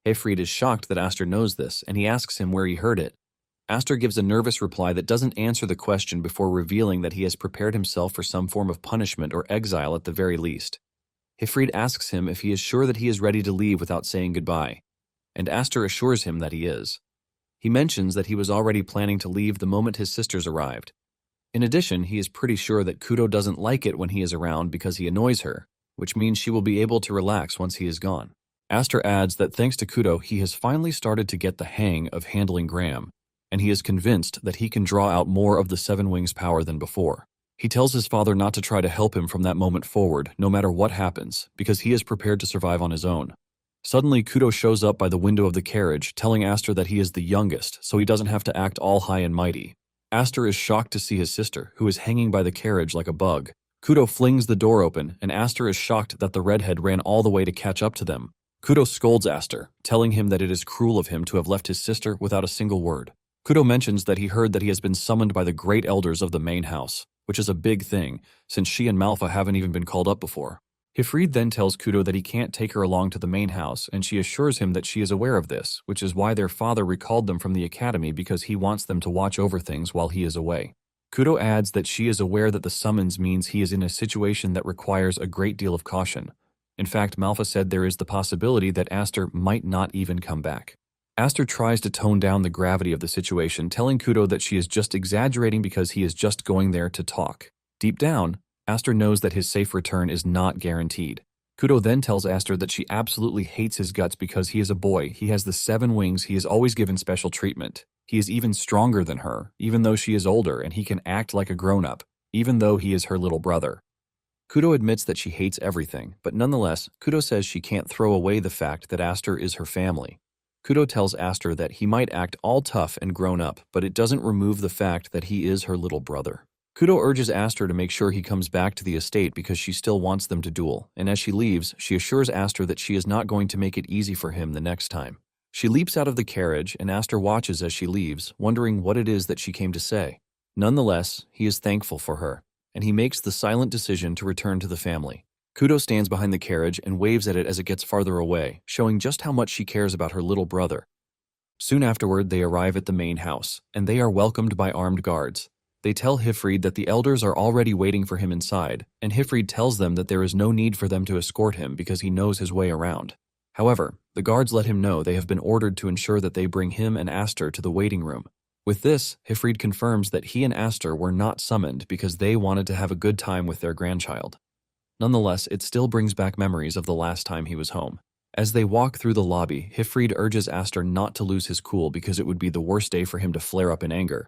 Hifrid is shocked that Aster knows this, and he asks him where he heard it. Aster gives a nervous reply that doesn't answer the question before revealing that he has prepared himself for some form of punishment or exile at the very least. Hifrid asks him if he is sure that he is ready to leave without saying goodbye, and Aster assures him that he is. He mentions that he was already planning to leave the moment his sisters arrived. In addition, he is pretty sure that Kudo doesn't like it when he is around because he annoys her, which means she will be able to relax once he is gone. Aster adds that thanks to Kudo, he has finally started to get the hang of handling Graham, and he is convinced that he can draw out more of the Seven Wings power than before. He tells his father not to try to help him from that moment forward, no matter what happens, because he is prepared to survive on his own. Suddenly, Kudo shows up by the window of the carriage, telling Aster that he is the youngest, so he doesn't have to act all high and mighty. Aster is shocked to see his sister, who is hanging by the carriage like a bug. Kudo flings the door open, and Aster is shocked that the redhead ran all the way to catch up to them. Kudo scolds Aster, telling him that it is cruel of him to have left his sister without a single word. Kudo mentions that he heard that he has been summoned by the great elders of the main house, which is a big thing, since she and Malfa haven't even been called up before. Hifrid then tells Kudo that he can't take her along to the main house, and she assures him that she is aware of this, which is why their father recalled them from the academy because he wants them to watch over things while he is away. Kudo adds that she is aware that the summons means he is in a situation that requires a great deal of caution. In fact, Malfa said there is the possibility that Aster might not even come back. Aster tries to tone down the gravity of the situation, telling Kudo that she is just exaggerating because he is just going there to talk. Deep down, Aster knows that his safe return is not guaranteed. Kudo then tells Aster that she absolutely hates his guts because he is a boy, he has the 7 wings, he is always given special treatment. He is even stronger than her, even though she is older, and he can act like a grown-up, even though he is her little brother. Kudo admits that she hates everything, but nonetheless, Kudo says she can't throw away the fact that Aster is her family. Kudo tells Aster that he might act all tough and grown up, but it doesn't remove the fact that he is her little brother. Kudo urges Aster to make sure he comes back to the estate because she still wants them to duel, and as she leaves, she assures Aster that she is not going to make it easy for him the next time. She leaps out of the carriage, and Aster watches as she leaves, wondering what it is that she came to say. Nonetheless, he is thankful for her, and he makes the silent decision to return to the family. Kudo stands behind the carriage and waves at it as it gets farther away, showing just how much she cares about her little brother. Soon afterward, they arrive at the main house, and they are welcomed by armed guards. They tell Hifrid that the elders are already waiting for him inside, and Hifrid tells them that there is no need for them to escort him because he knows his way around. However, the guards let him know they have been ordered to ensure that they bring him and Aster to the waiting room. With this, Hifrid confirms that he and Aster were not summoned because they wanted to have a good time with their grandchild. Nonetheless, it still brings back memories of the last time he was home. As they walk through the lobby, Hifrid urges Aster not to lose his cool because it would be the worst day for him to flare up in anger.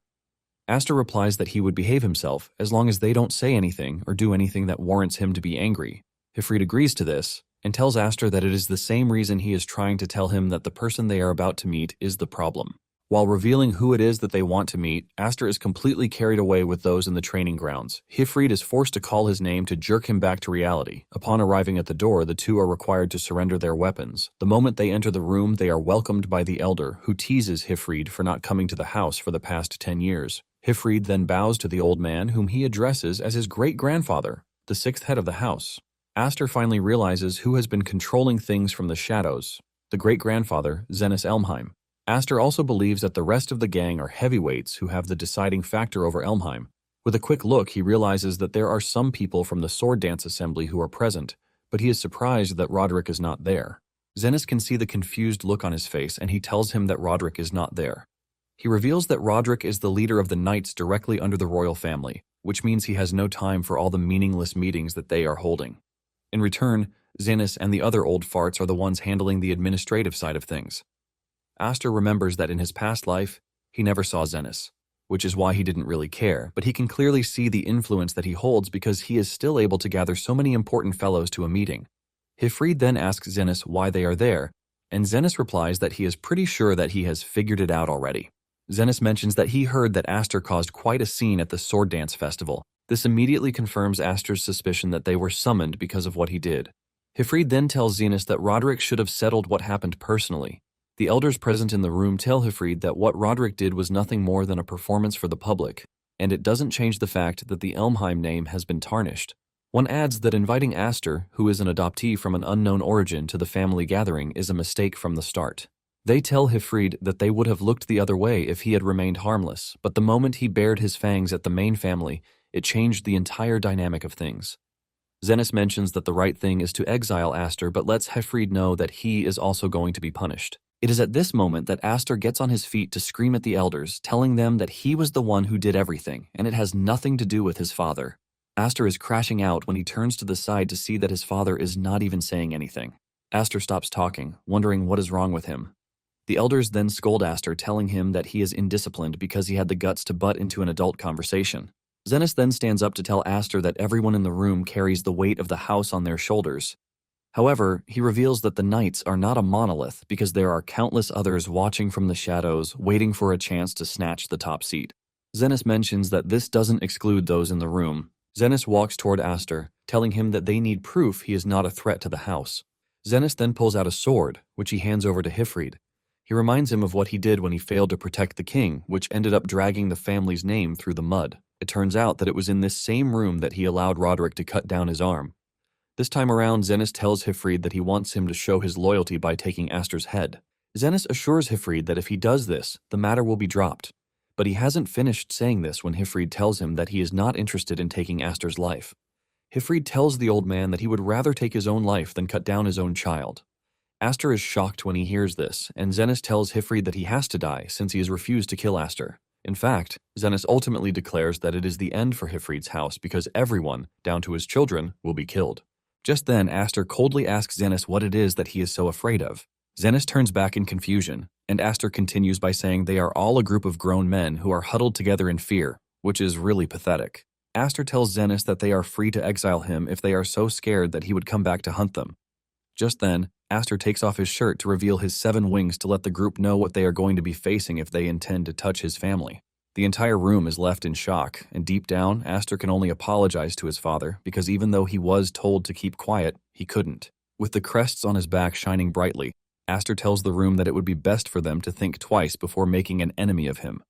Aster replies that he would behave himself as long as they don't say anything or do anything that warrants him to be angry. Hifrid agrees to this and tells Aster that it is the same reason he is trying to tell him that the person they are about to meet is the problem. While revealing who it is that they want to meet, Aster is completely carried away with those in the training grounds. Hifrid is forced to call his name to jerk him back to reality. Upon arriving at the door, the two are required to surrender their weapons. The moment they enter the room, they are welcomed by the elder, who teases Hifrid for not coming to the house for the past 10 years. Hifrid then bows to the old man, whom he addresses as his great-grandfather, the 6th head of the house. Aster finally realizes who has been controlling things from the shadows, the great-grandfather, Zennis Elmheim. Aster also believes that the rest of the gang are heavyweights who have the deciding factor over Elmheim. With a quick look, he realizes that there are some people from the Sword Dance Assembly who are present, but he is surprised that Roderick is not there. Zennis can see the confused look on his face, and he tells him that Roderick is not there. He reveals that Roderick is the leader of the knights directly under the royal family, which means he has no time for all the meaningless meetings that they are holding. In return, Zennis and the other old farts are the ones handling the administrative side of things. Aster remembers that in his past life, he never saw Zennis. which is why he didn't really care, but he can clearly see the influence that he holds because he is still able to gather so many important fellows to a meeting. Hifrid then asks Zenith why they are there, and Zenith replies that he is pretty sure that he has figured it out already. Zenith mentions that he heard that Aster caused quite a scene at the sword dance festival. This immediately confirms Aster's suspicion that they were summoned because of what he did. Hifrid then tells Zenith that Roderick should have settled what happened personally. The elders present in the room tell Hifrid that what Roderick did was nothing more than a performance for the public, and it doesn't change the fact that the Elmheim name has been tarnished. One adds that inviting Aster, who is an adoptee from an unknown origin, to the family gathering is a mistake from the start. They tell Hifrid that they would have looked the other way if he had remained harmless, but the moment he bared his fangs at the main family, it changed the entire dynamic of things. Zenith mentions that the right thing is to exile Aster, but lets Hifrid know that he is also going to be punished. It is at this moment that Aster gets on his feet to scream at the elders, telling them that he was the one who did everything, and it has nothing to do with his father. Aster is crashing out when he turns to the side to see that his father is not even saying anything. Aster stops talking, wondering what is wrong with him. The elders then scold Aster, telling him that he is indisciplined because he had the guts to butt into an adult conversation. Zenith then stands up to tell Aster that everyone in the room carries the weight of the house on their shoulders. However, he reveals that the knights are not a monolith because there are countless others watching from the shadows, waiting for a chance to snatch the top seat. Zenith mentions that this doesn't exclude those in the room. Zenith walks toward Aster, telling him that they need proof he is not a threat to the house. Zenith then pulls out a sword, which he hands over to Hifrid. He reminds him of what he did when he failed to protect the king, which ended up dragging the family's name through the mud. It turns out that it was in this same room that he allowed Roderick to cut down his arm. This time around, Zenith tells Hifrid that he wants him to show his loyalty by taking Aster's head. Zenith assures Hifrid that if he does this, the matter will be dropped. But he hasn't finished saying this when Hifrid tells him that he is not interested in taking Aster's life. Hifrid tells the old man that he would rather take his own life than cut down his own child. Aster is shocked when he hears this, and Zenith tells Hifrid that he has to die since he has refused to kill Aster. In fact, Zenith ultimately declares that it is the end for Hifrid's house because everyone, down to his children, will be killed. Just then, Aster coldly asks Zenith what it is that he is so afraid of. Zenith turns back in confusion, and Aster continues by saying they are all a group of grown men who are huddled together in fear, which is really pathetic. Aster tells Zenith that they are free to exile him if they are so scared that he would come back to hunt them. Just then, Aster takes off his shirt to reveal his 7 wings to let the group know what they are going to be facing if they intend to touch his family. The entire room is left in shock, and deep down, Aster can only apologize to his father because even though he was told to keep quiet, he couldn't. With the crests on his back shining brightly, Aster tells the room that it would be best for them to think twice before making an enemy of him.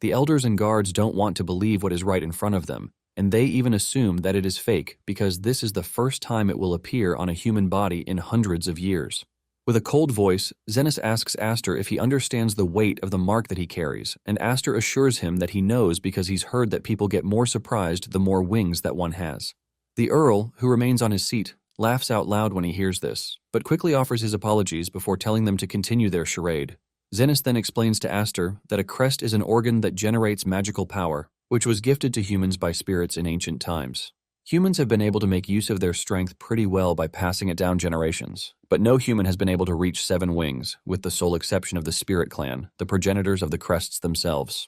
The elders and guards don't want to believe what is right in front of them, and they even assume that it is fake because this is the first time it will appear on a human body in hundreds of years. With a cold voice, Zenith asks Aster if he understands the weight of the mark that he carries, and Aster assures him that he knows because he's heard that people get more surprised the more wings that one has. The Earl, who remains on his seat, laughs out loud when he hears this, but quickly offers his apologies before telling them to continue their charade. Zenith then explains to Aster that a crest is an organ that generates magical power, which was gifted to humans by spirits in ancient times. Humans have been able to make use of their strength pretty well by passing it down generations, but no human has been able to reach 7 wings, with the sole exception of the Spirit Clan, the progenitors of the crests themselves.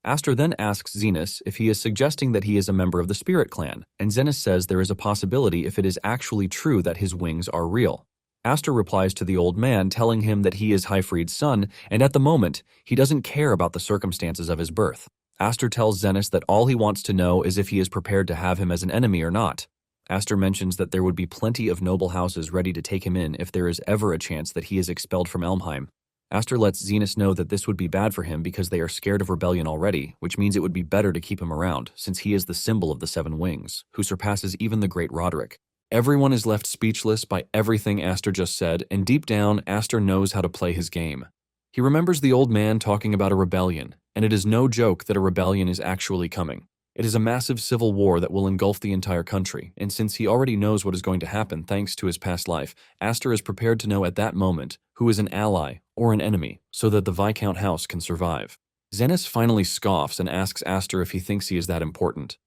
Aster then asks Zenith if he is suggesting that he is a member of the Spirit Clan, and Zenith says there is a possibility if it is actually true that his wings are real. Aster replies to the old man, telling him that he is Hifrid's son, and at the moment, he doesn't care about the circumstances of his birth. Aster tells Zenith that all he wants to know is if he is prepared to have him as an enemy or not. Aster mentions that there would be plenty of noble houses ready to take him in if there is ever a chance that he is expelled from Elmheim. Aster lets Zenith know that this would be bad for him because they are scared of rebellion already, which means it would be better to keep him around, since he is the symbol of the 7 wings, who surpasses even the great Roderick. Everyone is left speechless by everything Aster just said, and deep down, Aster knows how to play his game. He remembers the old man talking about a rebellion, and it is no joke that a rebellion is actually coming. It is a massive civil war that will engulf the entire country, and since he already knows what is going to happen thanks to his past life, Aster is prepared to know at that moment who is an ally or an enemy so that the Viscount house can survive. Zenith finally scoffs and asks Aster if he thinks he is that important.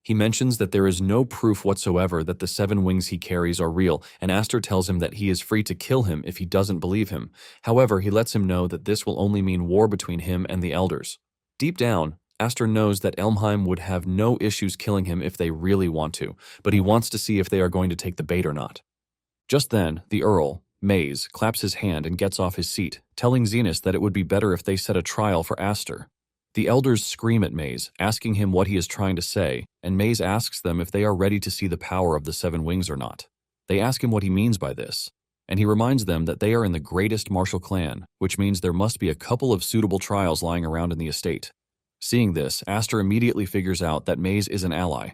He mentions that there is no proof whatsoever that the 7 wings he carries are real, and Aster tells him that he is free to kill him if he doesn't believe him. However, he lets him know that this will only mean war between him and the elders. Deep down, Aster knows that Elmheim would have no issues killing him if they really want to, but he wants to see if they are going to take the bait or not. Just then, the Earl, Maze, claps his hand and gets off his seat, telling Zenas that it would be better if they set a trial for Aster. The elders scream at Maze, asking him what he is trying to say, and Maze asks them if they are ready to see the power of the seven wings or not. They ask him what he means by this, and he reminds them that they are in the greatest martial clan, which means there must be a couple of suitable trials lying around in the estate. Seeing this, Aster immediately figures out that Maze is an ally.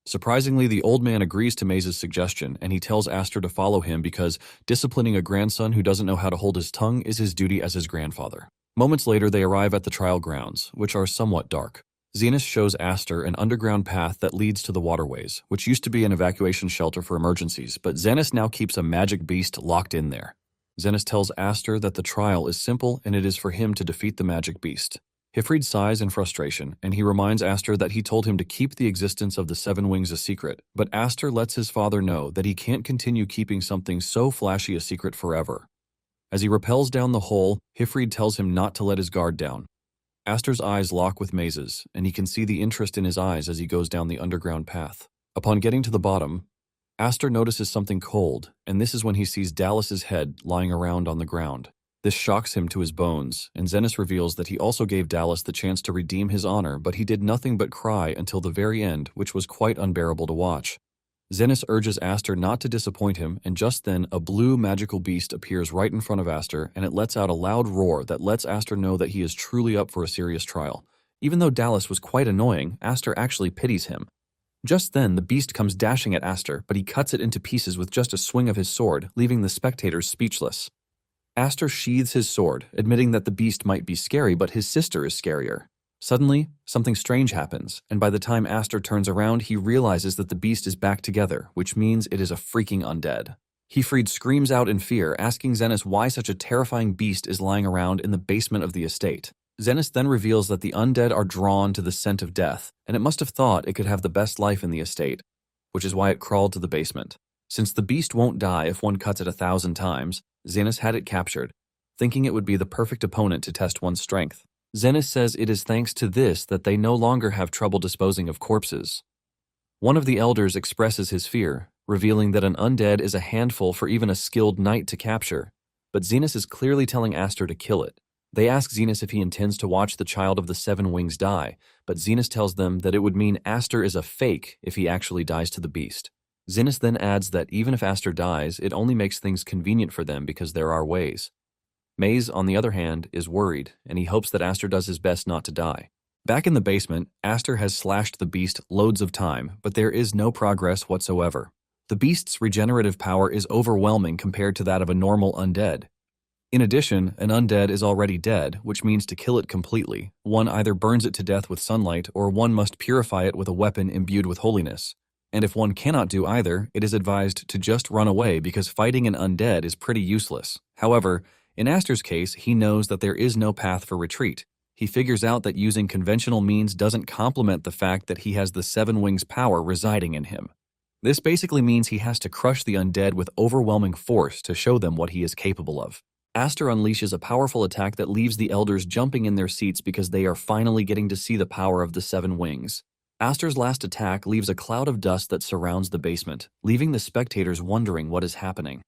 Surprisingly, the old man agrees to Maze's suggestion, and he tells Aster to follow him because disciplining a grandson who doesn't know how to hold his tongue is his duty as his grandfather. Moments later, they arrive at the trial grounds, which are somewhat dark. Zenas shows Aster an underground path that leads to the waterways, which used to be an evacuation shelter for emergencies, but Zenas now keeps a magic beast locked in there. Zenas tells Aster that the trial is simple and it is for him to defeat the magic beast. Hifrid sighs in frustration, and he reminds Aster that he told him to keep the existence of the seven wings a secret, but Aster lets his father know that he can't continue keeping something so flashy a secret forever. As he rappels down the hole, Hifrid tells him not to let his guard down. Aster's eyes lock with Maze's, and he can see the interest in his eyes as he goes down the underground path. Upon getting to the bottom, Aster notices something cold, and this is when he sees Dallas's head lying around on the ground. This shocks him to his bones, and Zenas reveals that he also gave Dallas the chance to redeem his honor, but he did nothing but cry until the very end, which was quite unbearable to watch. Zenas urges Aster not to disappoint him, and just then a blue magical beast appears right in front of Aster, and it lets out a loud roar that lets Aster know that he is truly up for a serious trial. Even though Dallas was quite annoying, Aster actually pities him. Just then, the beast comes dashing at Aster, but he cuts it into pieces with just a swing of his sword, leaving the spectators speechless. Aster sheathes his sword, admitting that the beast might be scary, but his sister is scarier. Suddenly, something strange happens, and by the time Aster turns around, he realizes that the beast is back together, which means it is a freaking undead. Hifrid screams out in fear, asking Zenas why such a terrifying beast is lying around in the basement of the estate. Zenas then reveals that the undead are drawn to the scent of death, and it must have thought it could have the best life in the estate, which is why it crawled to the basement. Since the beast won't die if one cuts it 1,000 times, Zenas had it captured, thinking it would be the perfect opponent to test one's strength. Zenas says it is thanks to this that they no longer have trouble disposing of corpses. One of the elders expresses his fear, revealing that an undead is a handful for even a skilled knight to capture, but Zenas is clearly telling Aster to kill it. They ask Zenas if he intends to watch the child of the seven wings die, but Zenas tells them that it would mean Aster is a fake if he actually dies to the beast. Zenas then adds that even if Aster dies, it only makes things convenient for them because there are ways. Maze, on the other hand, is worried, and he hopes that Aster does his best not to die. Back in the basement, Aster has slashed the beast loads of time, but there is no progress whatsoever. The beast's regenerative power is overwhelming compared to that of a normal undead. In addition, an undead is already dead, which means to kill it completely, one either burns it to death with sunlight or one must purify it with a weapon imbued with holiness. And if one cannot do either, it is advised to just run away because fighting an undead is pretty useless. However, in Aster's case, he knows that there is no path for retreat. He figures out that using conventional means doesn't complement the fact that he has the seven wings power residing in him. This basically means he has to crush the undead with overwhelming force to show them what he is capable of. Aster unleashes a powerful attack that leaves the elders jumping in their seats because they are finally getting to see the power of the seven wings. Aster's last attack leaves a cloud of dust that surrounds the basement, leaving the spectators wondering what is happening.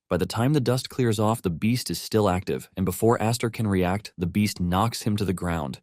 By the time the dust clears off, the beast is still active, and before Aster can react, the beast knocks him to the ground.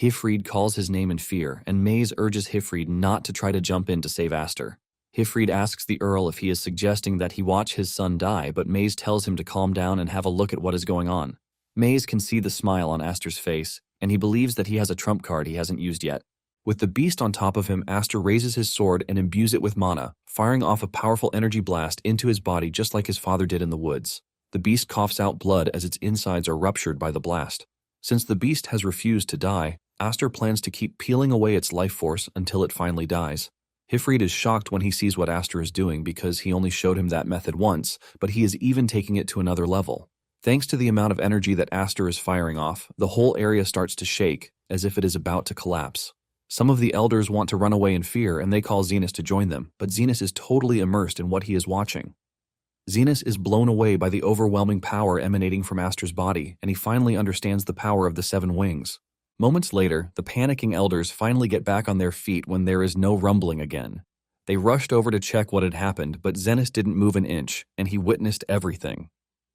Hifrid calls his name in fear, and Maze urges Hifrid not to try to jump in to save Aster. Hifrid asks the Earl if he is suggesting that he watch his son die, but Maze tells him to calm down and have a look at what is going on. Maze can see the smile on Aster's face, and he believes that he has a trump card he hasn't used yet. With the beast on top of him, Aster raises his sword and imbues it with mana, firing off a powerful energy blast into his body just like his father did in the woods. The beast coughs out blood as its insides are ruptured by the blast. Since the beast has refused to die, Aster plans to keep peeling away its life force until it finally dies. Hifrid is shocked when he sees what Aster is doing because he only showed him that method once, but he is even taking it to another level. Thanks to the amount of energy that Aster is firing off, the whole area starts to shake, as if it is about to collapse. Some of the elders want to run away in fear and they call Zenas to join them, but Zenas is totally immersed in what he is watching. Zenas is blown away by the overwhelming power emanating from Aster's body, and he finally understands the power of the seven wings. Moments later, the panicking elders finally get back on their feet when there is no rumbling again. They rushed over to check what had happened, but Zenith didn't move an inch, and he witnessed everything.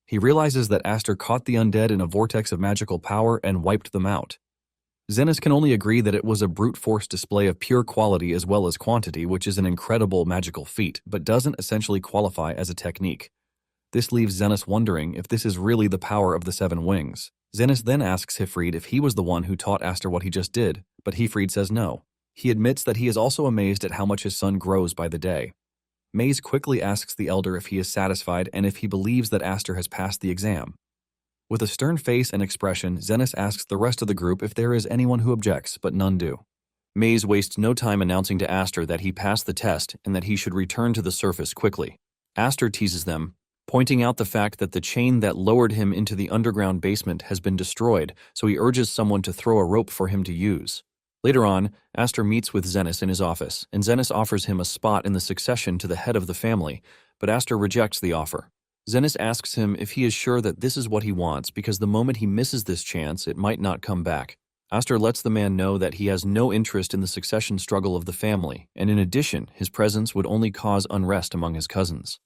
He realizes that Aster caught the undead in a vortex of magical power and wiped them out. Zenith can only agree that it was a brute force display of pure quality as well as quantity, which is an incredible magical feat, but doesn't essentially qualify as a technique. This leaves Zenith wondering if this is really the power of the seven wings. Zenith then asks Hifrid if he was the one who taught Aster what he just did, but Hifrid says no. He admits that he is also amazed at how much his son grows by the day. Maze quickly asks the elder if he is satisfied and if he believes that Aster has passed the exam. With a stern face and expression, Zenith asks the rest of the group if there is anyone who objects, but none do. Maze wastes no time announcing to Aster that he passed the test and that he should return to the surface quickly. Aster teases them, pointing out the fact that the chain that lowered him into the underground basement has been destroyed, so he urges someone to throw a rope for him to use. Later on, Aster meets with Zenith in his office, and Zenith offers him a spot in the succession to the head of the family, but Aster rejects the offer. Zenith asks him if he is sure that this is what he wants because the moment he misses this chance, it might not come back. Aster lets the man know that he has no interest in the succession struggle of the family, and in addition, his presence would only cause unrest among his cousins.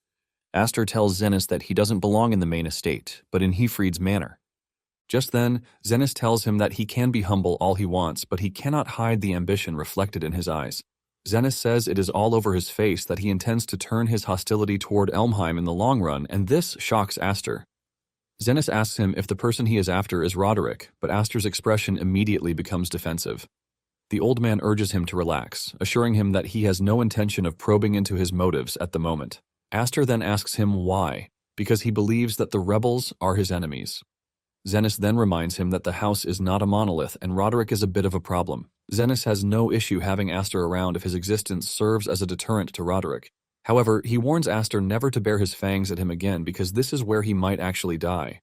Aster tells Zenith that he doesn't belong in the main estate, but in Hifrid's manor. Just then, Zenith tells him that he can be humble all he wants, but he cannot hide the ambition reflected in his eyes. Zenith says it is all over his face that he intends to turn his hostility toward Elmheim in the long run, and this shocks Aster. Zenith asks him if the person he is after is Roderick, but Aster's expression immediately becomes defensive. The old man urges him to relax, assuring him that he has no intention of probing into his motives at the moment. Aster then asks him why, because he believes that the rebels are his enemies. Zenith then reminds him that the house is not a monolith and Roderick is a bit of a problem. Zenith has no issue having Aster around if his existence serves as a deterrent to Roderick. However, he warns Aster never to bare his fangs at him again because this is where he might actually die.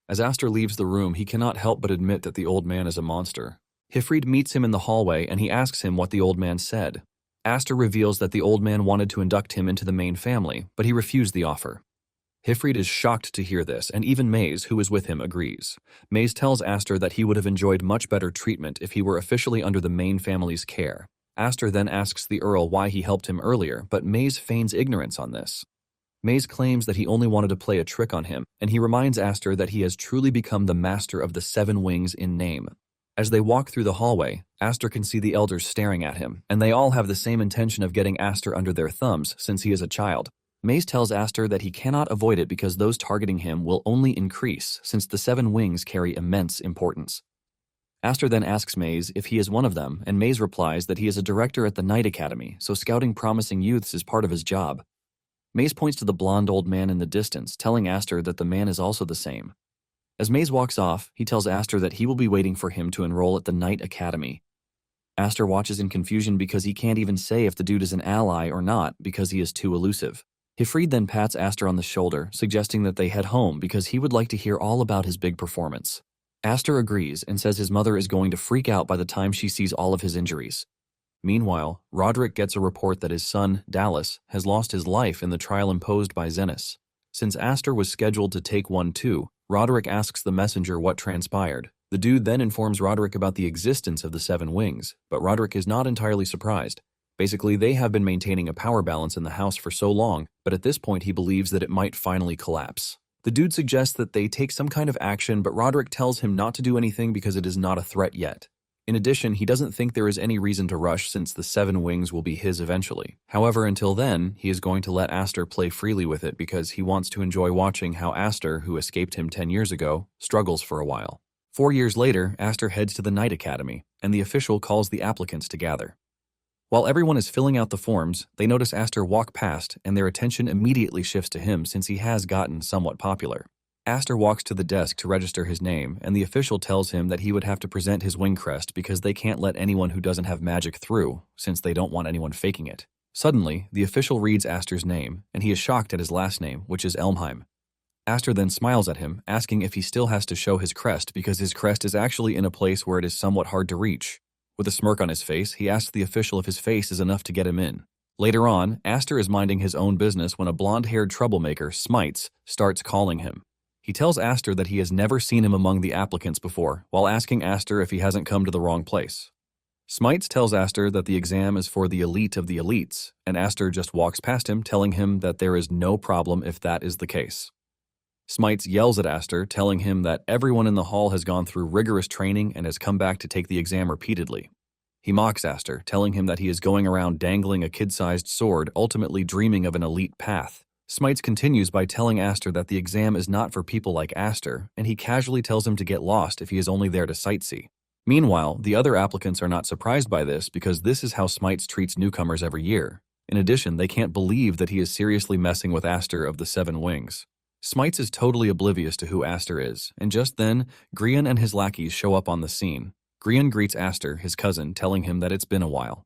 As Aster leaves the room, he cannot help but admit that the old man is a monster. Hifrid meets him in the hallway and he asks him what the old man said. Aster reveals that the old man wanted to induct him into the main family, but he refused the offer. Hifrid is shocked to hear this, and even Maze, who is with him, agrees. Maze tells Aster that he would have enjoyed much better treatment if he were officially under the main family's care. Aster then asks the Earl why he helped him earlier, but Maze feigns ignorance on this. Maze claims that he only wanted to play a trick on him, and he reminds Aster that he has truly become the master of the seven wings in name. As they walk through the hallway, Aster can see the elders staring at him, and they all have the same intention of getting Aster under their thumbs since he is a child. Maze tells Aster that he cannot avoid it because those targeting him will only increase since the seven wings carry immense importance. Aster then asks Maze if he is one of them, and Maze replies that he is a director at the Night Academy, so scouting promising youths is part of his job. Maze points to the blonde old man in the distance, telling Aster that the man is also the same. As Maze walks off, he tells Aster that he will be waiting for him to enroll at the Night Academy. Aster watches in confusion because he can't even say if the dude is an ally or not because he is too elusive. Hifrid then pats Aster on the shoulder, suggesting that they head home because he would like to hear all about his big performance. Aster agrees and says his mother is going to freak out by the time she sees all of his injuries. Meanwhile, Roderick gets a report that his son, Dallas, has lost his life in the trial imposed by Zenith. Since Aster was scheduled to take one too, Roderick asks the messenger what transpired. The dude then informs Roderick about the existence of the seven wings, but Roderick is not entirely surprised. Basically, they have been maintaining a power balance in the house for so long, but at this point he believes that it might finally collapse. The dude suggests that they take some kind of action, but Roderick tells him not to do anything because it is not a threat yet. In addition, he doesn't think there is any reason to rush since the seven wings will be his eventually. However, until then, he is going to let Aster play freely with it because he wants to enjoy watching how Aster, who escaped him 10 years ago, struggles for a while. 4 years later, Aster heads to the Night Academy, and the official calls the applicants to gather. While everyone is filling out the forms, they notice Aster walk past, and their attention immediately shifts to him since he has gotten somewhat popular. Aster walks to the desk to register his name, and the official tells him that he would have to present his wing crest because they can't let anyone who doesn't have magic through, since they don't want anyone faking it. Suddenly, the official reads Aster's name, and he is shocked at his last name, which is Elmheim. Aster then smiles at him, asking if he still has to show his crest because his crest is actually in a place where it is somewhat hard to reach. With a smirk on his face, he asks the official if his face is enough to get him in. Later on, Aster is minding his own business when a blonde-haired troublemaker, Smites, starts calling him. He tells Aster that he has never seen him among the applicants before, while asking Aster if he hasn't come to the wrong place. Smites tells Aster that the exam is for the elite of the elites, and Aster just walks past him, telling him that there is no problem if that is the case. Smites yells at Aster, telling him that everyone in the hall has gone through rigorous training and has come back to take the exam repeatedly. He mocks Aster, telling him that he is going around dangling a kid-sized sword, ultimately dreaming of an elite path. Smites continues by telling Aster that the exam is not for people like Aster, and he casually tells him to get lost if he is only there to sightsee. Meanwhile, the other applicants are not surprised by this because this is how Smites treats newcomers every year. In addition, they can't believe that he is seriously messing with Aster of the Seven Wings. Smites is totally oblivious to who Aster is, and just then, Grian and his lackeys show up on the scene. Grian greets Aster, his cousin, telling him that it's been a while.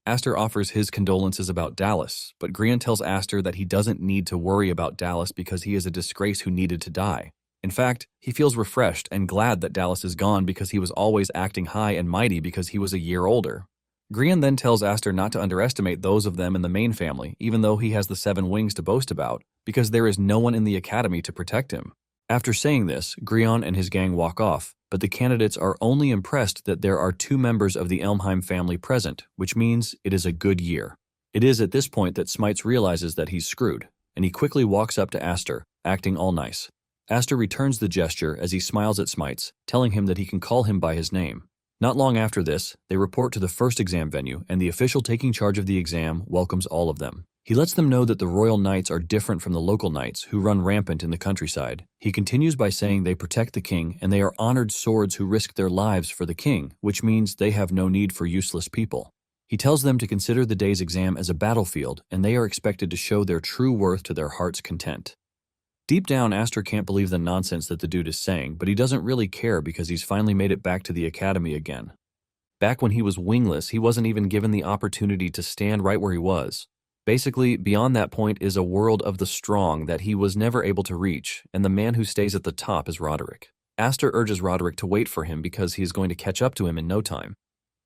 Aster offers his condolences about Dallas, but Grian tells Aster that he doesn't need to worry about Dallas because he is a disgrace who needed to die. In fact, he feels refreshed and glad that Dallas is gone because he was always acting high and mighty because he was a year older. Grian then tells Aster not to underestimate those of them in the main family, even though he has the Seven Wings to boast about, because there is no one in the academy to protect him. After saying this, Grian and his gang walk off, but the candidates are only impressed that there are 2 members of the Elmheim family present, which means it is a good year. It is at this point that Smites realizes that he's screwed, and he quickly walks up to Aster, acting all nice. Aster returns the gesture as he smiles at Smites, telling him that he can call him by his name. Not long after this, they report to the first exam venue, and the official taking charge of the exam welcomes all of them. He lets them know that the royal knights are different from the local knights who run rampant in the countryside. He continues by saying they protect the king and they are honored swords who risk their lives for the king, which means they have no need for useless people. He tells them to consider the day's exam as a battlefield and they are expected to show their true worth to their heart's content. Deep down, Aster can't believe the nonsense that the dude is saying, but he doesn't really care because he's finally made it back to the academy again. Back when he was wingless, he wasn't even given the opportunity to stand right where he was. Basically, beyond that point is a world of the strong that he was never able to reach, and the man who stays at the top is Roderick. Aster urges Roderick to wait for him because he is going to catch up to him in no time.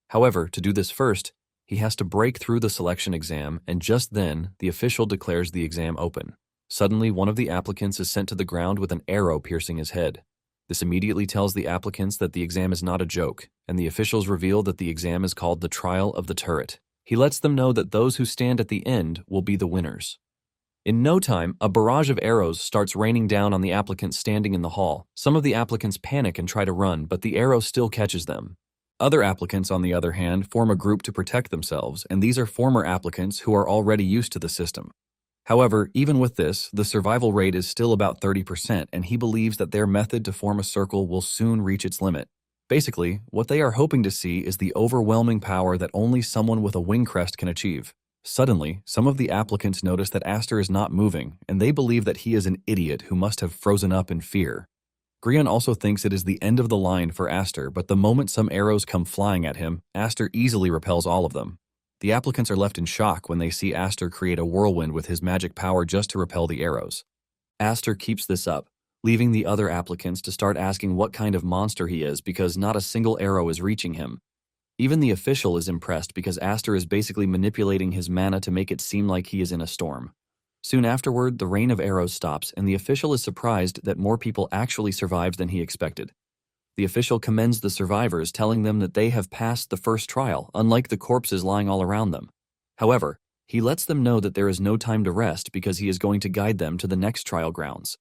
However, to do this first, he has to break through the selection exam, and just then, the official declares the exam open. Suddenly, one of the applicants is sent to the ground with an arrow piercing his head. This immediately tells the applicants that the exam is not a joke, and the officials reveal that the exam is called the Trial of the Turret. He lets them know that those who stand at the end will be the winners. In no time, a barrage of arrows starts raining down on the applicants standing in the hall. Some of the applicants panic and try to run, but the arrow still catches them. Other applicants, on the other hand, form a group to protect themselves, and these are former applicants who are already used to the system. However, even with this, the survival rate is still about 30%, and he believes that their method to form a circle will soon reach its limit. Basically, what they are hoping to see is the overwhelming power that only someone with a wing crest can achieve. Suddenly, some of the applicants notice that Aster is not moving, and they believe that he is an idiot who must have frozen up in fear. Grian also thinks it is the end of the line for Aster, but the moment some arrows come flying at him, Aster easily repels all of them. The applicants are left in shock when they see Aster create a whirlwind with his magic power just to repel the arrows. Aster keeps this up, leaving the other applicants to start asking what kind of monster he is because not a single arrow is reaching him. Even the official is impressed because Aster is basically manipulating his mana to make it seem like he is in a storm. Soon afterward, the rain of arrows stops, and the official is surprised that more people actually survived than he expected. The official commends the survivors, telling them that they have passed the first trial, unlike the corpses lying all around them. However, he lets them know that there is no time to rest because he is going to guide them to the next trial grounds.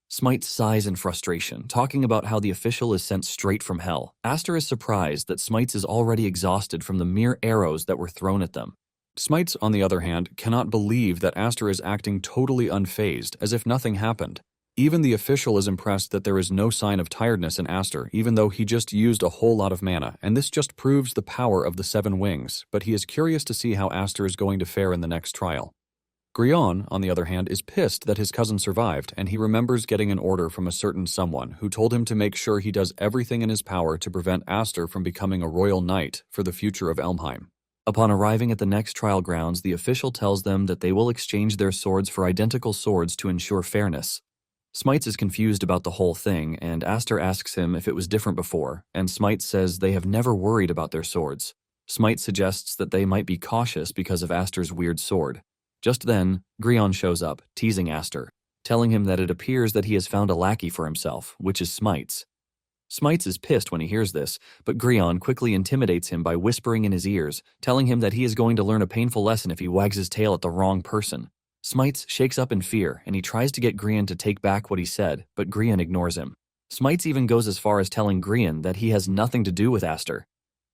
Smites sighs in frustration, talking about how the official is sent straight from hell. Aster is surprised that Smites is already exhausted from the mere arrows that were thrown at them. Smites, on the other hand, cannot believe that Aster is acting totally unfazed, as if nothing happened. Even the official is impressed that there is no sign of tiredness in Aster, even though he just used a whole lot of mana, and this just proves the power of the Seven Wings, but he is curious to see how Aster is going to fare in the next trial. Grian, on the other hand, is pissed that his cousin survived, and he remembers getting an order from a certain someone who told him to make sure he does everything in his power to prevent Aster from becoming a royal knight for the future of Elmheim. Upon arriving at the next trial grounds, the official tells them that they will exchange their swords for identical swords to ensure fairness. Smites is confused about the whole thing, and Aster asks him if it was different before, and Smites says they have never worried about their swords. Smite suggests that they might be cautious because of Aster's weird sword. Just then, Grian shows up, teasing Aster, telling him that it appears that he has found a lackey for himself, which is Smites. Smites is pissed when he hears this, but Grion quickly intimidates him by whispering in his ears, telling him that he is going to learn a painful lesson if he wags his tail at the wrong person. Smites shakes up in fear, and he tries to get Grion to take back what he said, but Grion ignores him. Smites even goes as far as telling Grion that he has nothing to do with Aster.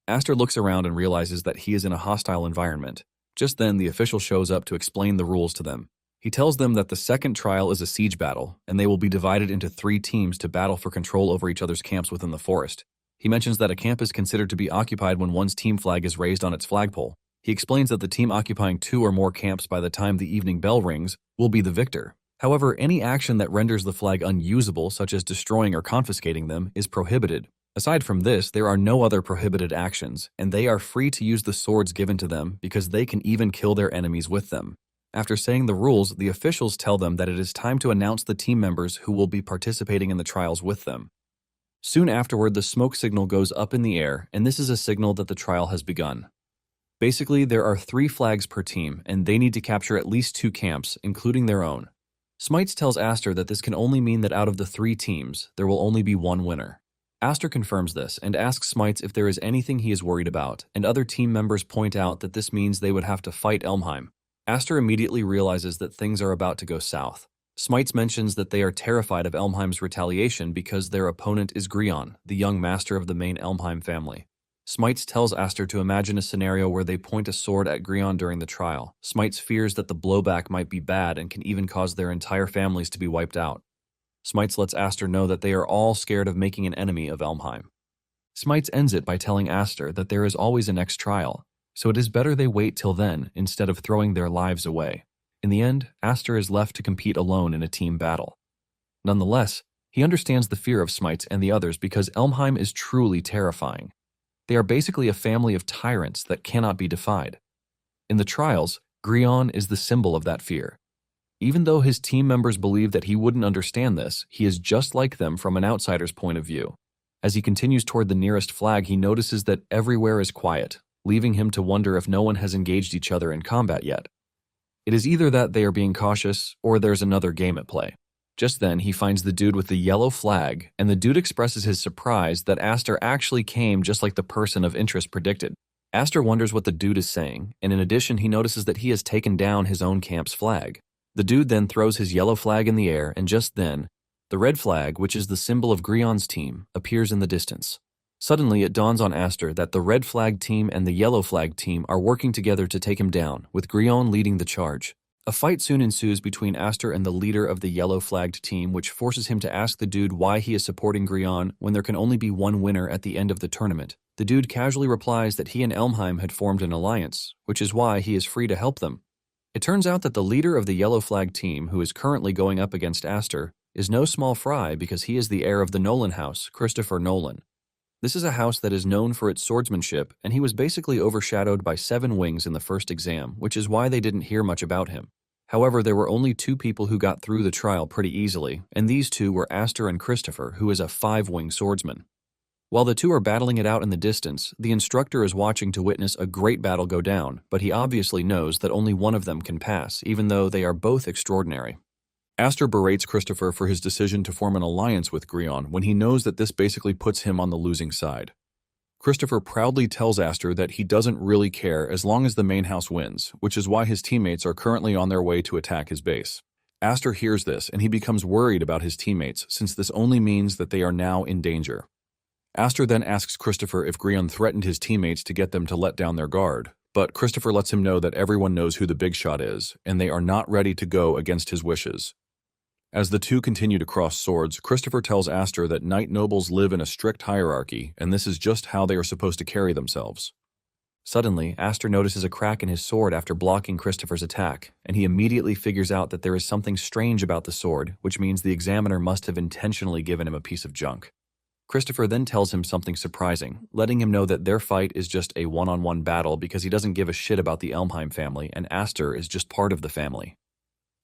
Aster looks around and realizes that he is in a hostile environment. Just then, the official shows up to explain the rules to them. He tells them that the second trial is a siege battle, and they will be divided into 3 teams to battle for control over each other's camps within the forest. He mentions that a camp is considered to be occupied when one's team flag is raised on its flagpole. He explains that the team occupying 2 or more camps by the time the evening bell rings will be the victor. However, any action that renders the flag unusable, such as destroying or confiscating them, is prohibited. Aside from this, there are no other prohibited actions, and they are free to use the swords given to them because they can even kill their enemies with them. After saying the rules, the officials tell them that it is time to announce the team members who will be participating in the trials with them. Soon afterward, the smoke signal goes up in the air, and this is a signal that the trial has begun. Basically, there are 3 flags per team, and they need to capture at least 2 camps, including their own. Smites tells Aster that this can only mean that out of the 3 teams, there will only be 1 winner. Aster confirms this and asks Smites if there is anything he is worried about, and other team members point out that this means they would have to fight Elmheim. Aster immediately realizes that things are about to go south. Smites mentions that they are terrified of Elmheim's retaliation because their opponent is Grion, the young master of the main Elmheim family. Smites tells Aster to imagine a scenario where they point a sword at Grion during the trial. Smites fears that the blowback might be bad and can even cause their entire families to be wiped out. Smites lets Aster know that they are all scared of making an enemy of Elmheim. Smites ends it by telling Aster that there is always a next trial, so it is better they wait till then instead of throwing their lives away. In the end, Aster is left to compete alone in a team battle. Nonetheless, he understands the fear of Smites and the others because Elmheim is truly terrifying. They are basically a family of tyrants that cannot be defied. In the trials, Grion is the symbol of that fear. Even though his team members believe that he wouldn't understand this, he is just like them from an outsider's point of view. As he continues toward the nearest flag, he notices that everywhere is quiet, leaving him to wonder if no one has engaged each other in combat yet. It is either that they are being cautious, or there's another game at play. Just then, he finds the dude with the yellow flag, and the dude expresses his surprise that Aster actually came just like the person of interest predicted. Aster wonders what the dude is saying, and in addition, he notices that he has taken down his own camp's flag. The dude then throws his yellow flag in the air, and just then, the red flag, which is the symbol of Grion's team, appears in the distance. Suddenly, it dawns on Aster that the red flag team and the yellow flag team are working together to take him down, with Grion leading the charge. A fight soon ensues between Aster and the leader of the yellow-flagged team, which forces him to ask the dude why he is supporting Grion when there can only be one winner at the end of the tournament. The dude casually replies that he and Elmheim had formed an alliance, which is why he is free to help them. It turns out that the leader of the yellow-flagged team, who is currently going up against Aster, is no small fry because he is the heir of the Nolan house, Christopher Nolan. This is a house that is known for its swordsmanship, and he was basically overshadowed by 7 wings in the first exam, which is why they didn't hear much about him. However, there were only 2 people who got through the trial pretty easily, and these 2 were Aster and Christopher, who is a 5-wing swordsman. While the 2 are battling it out in the distance, the instructor is watching to witness a great battle go down, but he obviously knows that only one of them can pass, even though they are both extraordinary. Aster berates Christopher for his decision to form an alliance with Grion when he knows that this basically puts him on the losing side. Christopher proudly tells Aster that he doesn't really care as long as the main house wins, which is why his teammates are currently on their way to attack his base. Aster hears this and he becomes worried about his teammates since this only means that they are now in danger. Aster then asks Christopher if Grion threatened his teammates to get them to let down their guard, but Christopher lets him know that everyone knows who the big shot is, and they are not ready to go against his wishes. As the 2 continue to cross swords, Christopher tells Aster that knight nobles live in a strict hierarchy, and this is just how they are supposed to carry themselves. Suddenly, Aster notices a crack in his sword after blocking Christopher's attack, and he immediately figures out that there is something strange about the sword, which means the examiner must have intentionally given him a piece of junk. Christopher then tells him something surprising, letting him know that their fight is just a one-on-one battle because he doesn't give a shit about the Elmheim family, and Aster is just part of the family.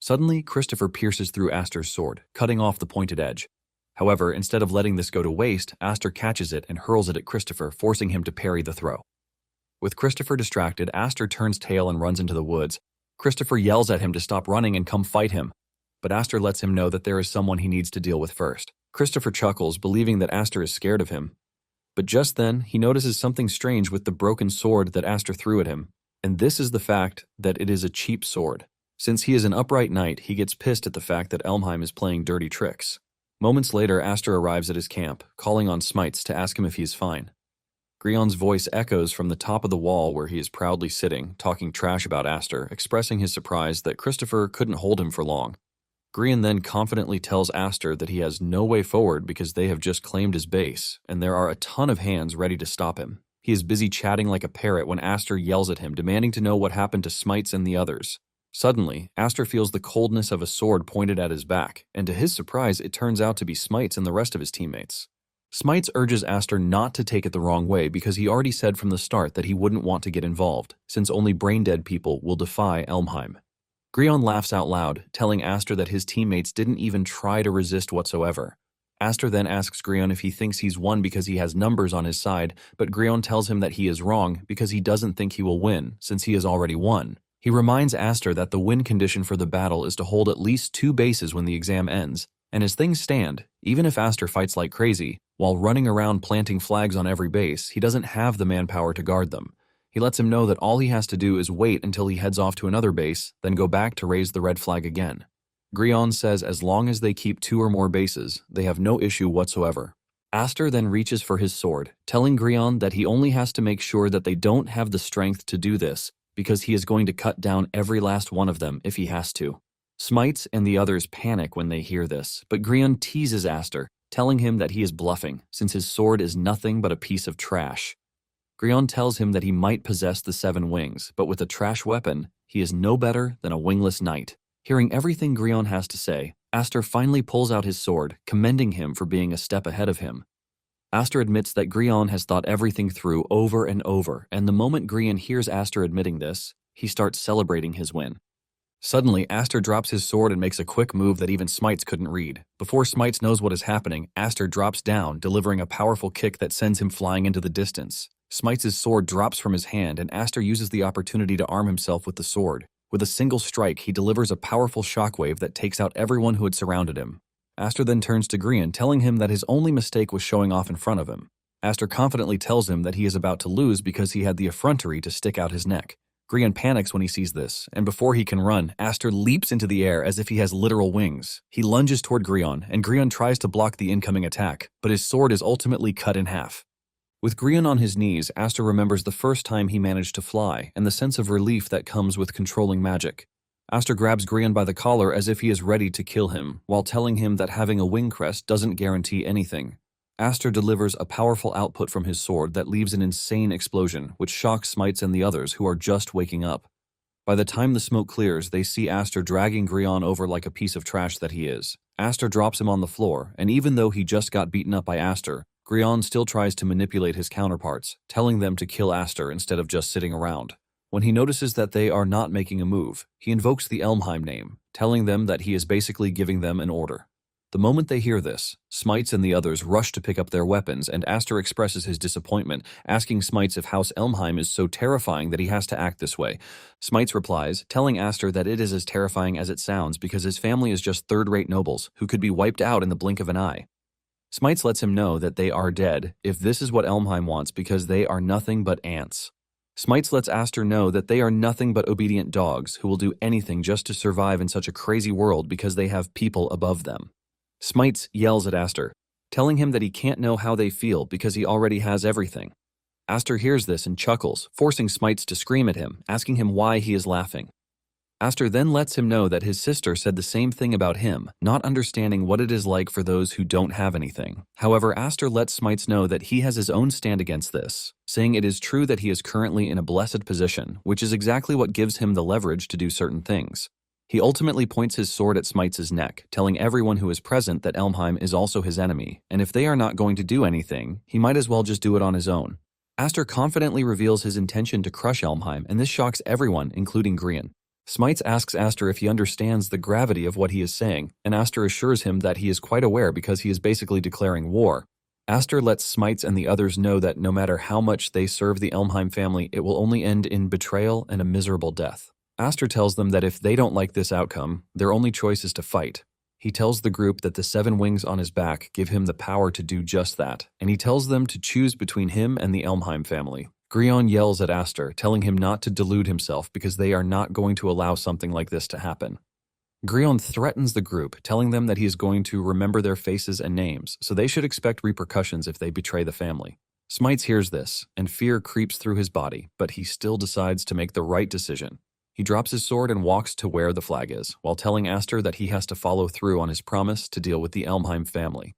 Suddenly, Christopher pierces through Aster's sword, cutting off the pointed edge. However, instead of letting this go to waste, Aster catches it and hurls it at Christopher, forcing him to parry the throw. With Christopher distracted, Aster turns tail and runs into the woods. Christopher yells at him to stop running and come fight him. but Aster lets him know that there is someone he needs to deal with first. Christopher chuckles, believing that Aster is scared of him. But just then, he notices something strange with the broken sword that Aster threw at him, and this is the fact that it is a cheap sword. Since he is an upright knight, he gets pissed at the fact that Elmheim is playing dirty tricks. Moments later, Aster arrives at his camp, calling on Smites to ask him if he is fine. Grion's voice echoes from the top of the wall where he is proudly sitting, talking trash about Aster, expressing his surprise that Christopher couldn't hold him for long. Grion then confidently tells Aster that he has no way forward because they have just claimed his base, and there are a ton of hands ready to stop him. He is busy chatting like a parrot when Aster yells at him, demanding to know what happened to Smites and the others. Suddenly, Aster feels the coldness of a sword pointed at his back, and to his surprise, it turns out to be Smites and the rest of his teammates. Smites urges Aster not to take it the wrong way because he already said from the start that he wouldn't want to get involved, since only brain-dead people will defy Elmheim. Grion laughs out loud, telling Aster that his teammates didn't even try to resist whatsoever. Aster then asks Grion if he thinks he's won because he has numbers on his side, but Grion tells him that he is wrong because he doesn't think he will win, since he has already won. He reminds Aster that the win condition for the battle is to hold at least 2 bases when the exam ends, and as things stand, even if Aster fights like crazy, while running around planting flags on every base, he doesn't have the manpower to guard them. He lets him know that all he has to do is wait until he heads off to another base, then go back to raise the red flag again. Grion says as long as they keep 2 or more bases, they have no issue whatsoever. Aster then reaches for his sword, telling Grion that he only has to make sure that they don't have the strength to do this, because he is going to cut down every last one of them if he has to. Smites and the others panic when they hear this, but Grion teases Aster, telling him that he is bluffing, since his sword is nothing but a piece of trash. Grion tells him that he might possess the 7 wings, but with a trash weapon, he is no better than a wingless knight. Hearing everything Grion has to say, Aster finally pulls out his sword, commending him for being a step ahead of him. Aster admits that Grion has thought everything through over and over, and the moment Grion hears Aster admitting this, he starts celebrating his win. Suddenly, Aster drops his sword and makes a quick move that even Smites couldn't read. Before Smites knows what is happening, Aster drops down, delivering a powerful kick that sends him flying into the distance. Smites' sword drops from his hand, and Aster uses the opportunity to arm himself with the sword. With a single strike, he delivers a powerful shockwave that takes out everyone who had surrounded him. Aster then turns to Grion, telling him that his only mistake was showing off in front of him. Aster confidently tells him that he is about to lose because he had the effrontery to stick out his neck. Grion panics when he sees this, and before he can run, Aster leaps into the air as if he has literal wings. He lunges toward Grion, and Grion tries to block the incoming attack, but his sword is ultimately cut in half. With Grion on his knees, Aster remembers the first time he managed to fly, and the sense of relief that comes with controlling magic. Aster grabs Grion by the collar as if he is ready to kill him, while telling him that having a wing crest doesn't guarantee anything. Aster delivers a powerful output from his sword that leaves an insane explosion, which shocks Smites and the others who are just waking up. By the time the smoke clears, they see Aster dragging Grion over like a piece of trash that he is. Aster drops him on the floor, and even though he just got beaten up by Aster, Grion still tries to manipulate his counterparts, telling them to kill Aster instead of just sitting around. When he notices that they are not making a move, he invokes the Elmheim name, telling them that he is basically giving them an order. The moment they hear this, Smites and the others rush to pick up their weapons, and Aster expresses his disappointment, asking Smites if House Elmheim is so terrifying that he has to act this way. Smites replies, telling Aster that it is as terrifying as it sounds because his family is just third-rate nobles who could be wiped out in the blink of an eye. Smites lets him know that they are dead if this is what Elmheim wants because they are nothing but ants. Smites lets Aster know that they are nothing but obedient dogs who will do anything just to survive in such a crazy world because they have people above them. Smites yells at Aster, telling him that he can't know how they feel because he already has everything. Aster hears this and chuckles, forcing Smites to scream at him, asking him why he is laughing. Aster then lets him know that his sister said the same thing about him, not understanding what it is like for those who don't have anything. However, Aster lets Smites know that he has his own stand against this, saying it is true that he is currently in a blessed position, which is exactly what gives him the leverage to do certain things. He ultimately points his sword at Smites' neck, telling everyone who is present that Elmheim is also his enemy, and if they are not going to do anything, he might as well just do it on his own. Aster confidently reveals his intention to crush Elmheim, and this shocks everyone, including Grion. Smites asks Aster if he understands the gravity of what he is saying, and Aster assures him that he is quite aware because he is basically declaring war. Aster lets Smites and the others know that no matter how much they serve the Elmheim family, it will only end in betrayal and a miserable death. Aster tells them that if they don't like this outcome, their only choice is to fight. He tells the group that the 7 wings on his back give him the power to do just that, and he tells them to choose between him and the Elmheim family. Grion yells at Aster, telling him not to delude himself because they are not going to allow something like this to happen. Grion threatens the group, telling them that he is going to remember their faces and names, so they should expect repercussions if they betray the family. Smites hears this, and fear creeps through his body, but he still decides to make the right decision. He drops his sword and walks to where the flag is, while telling Aster that he has to follow through on his promise to deal with the Elmheim family.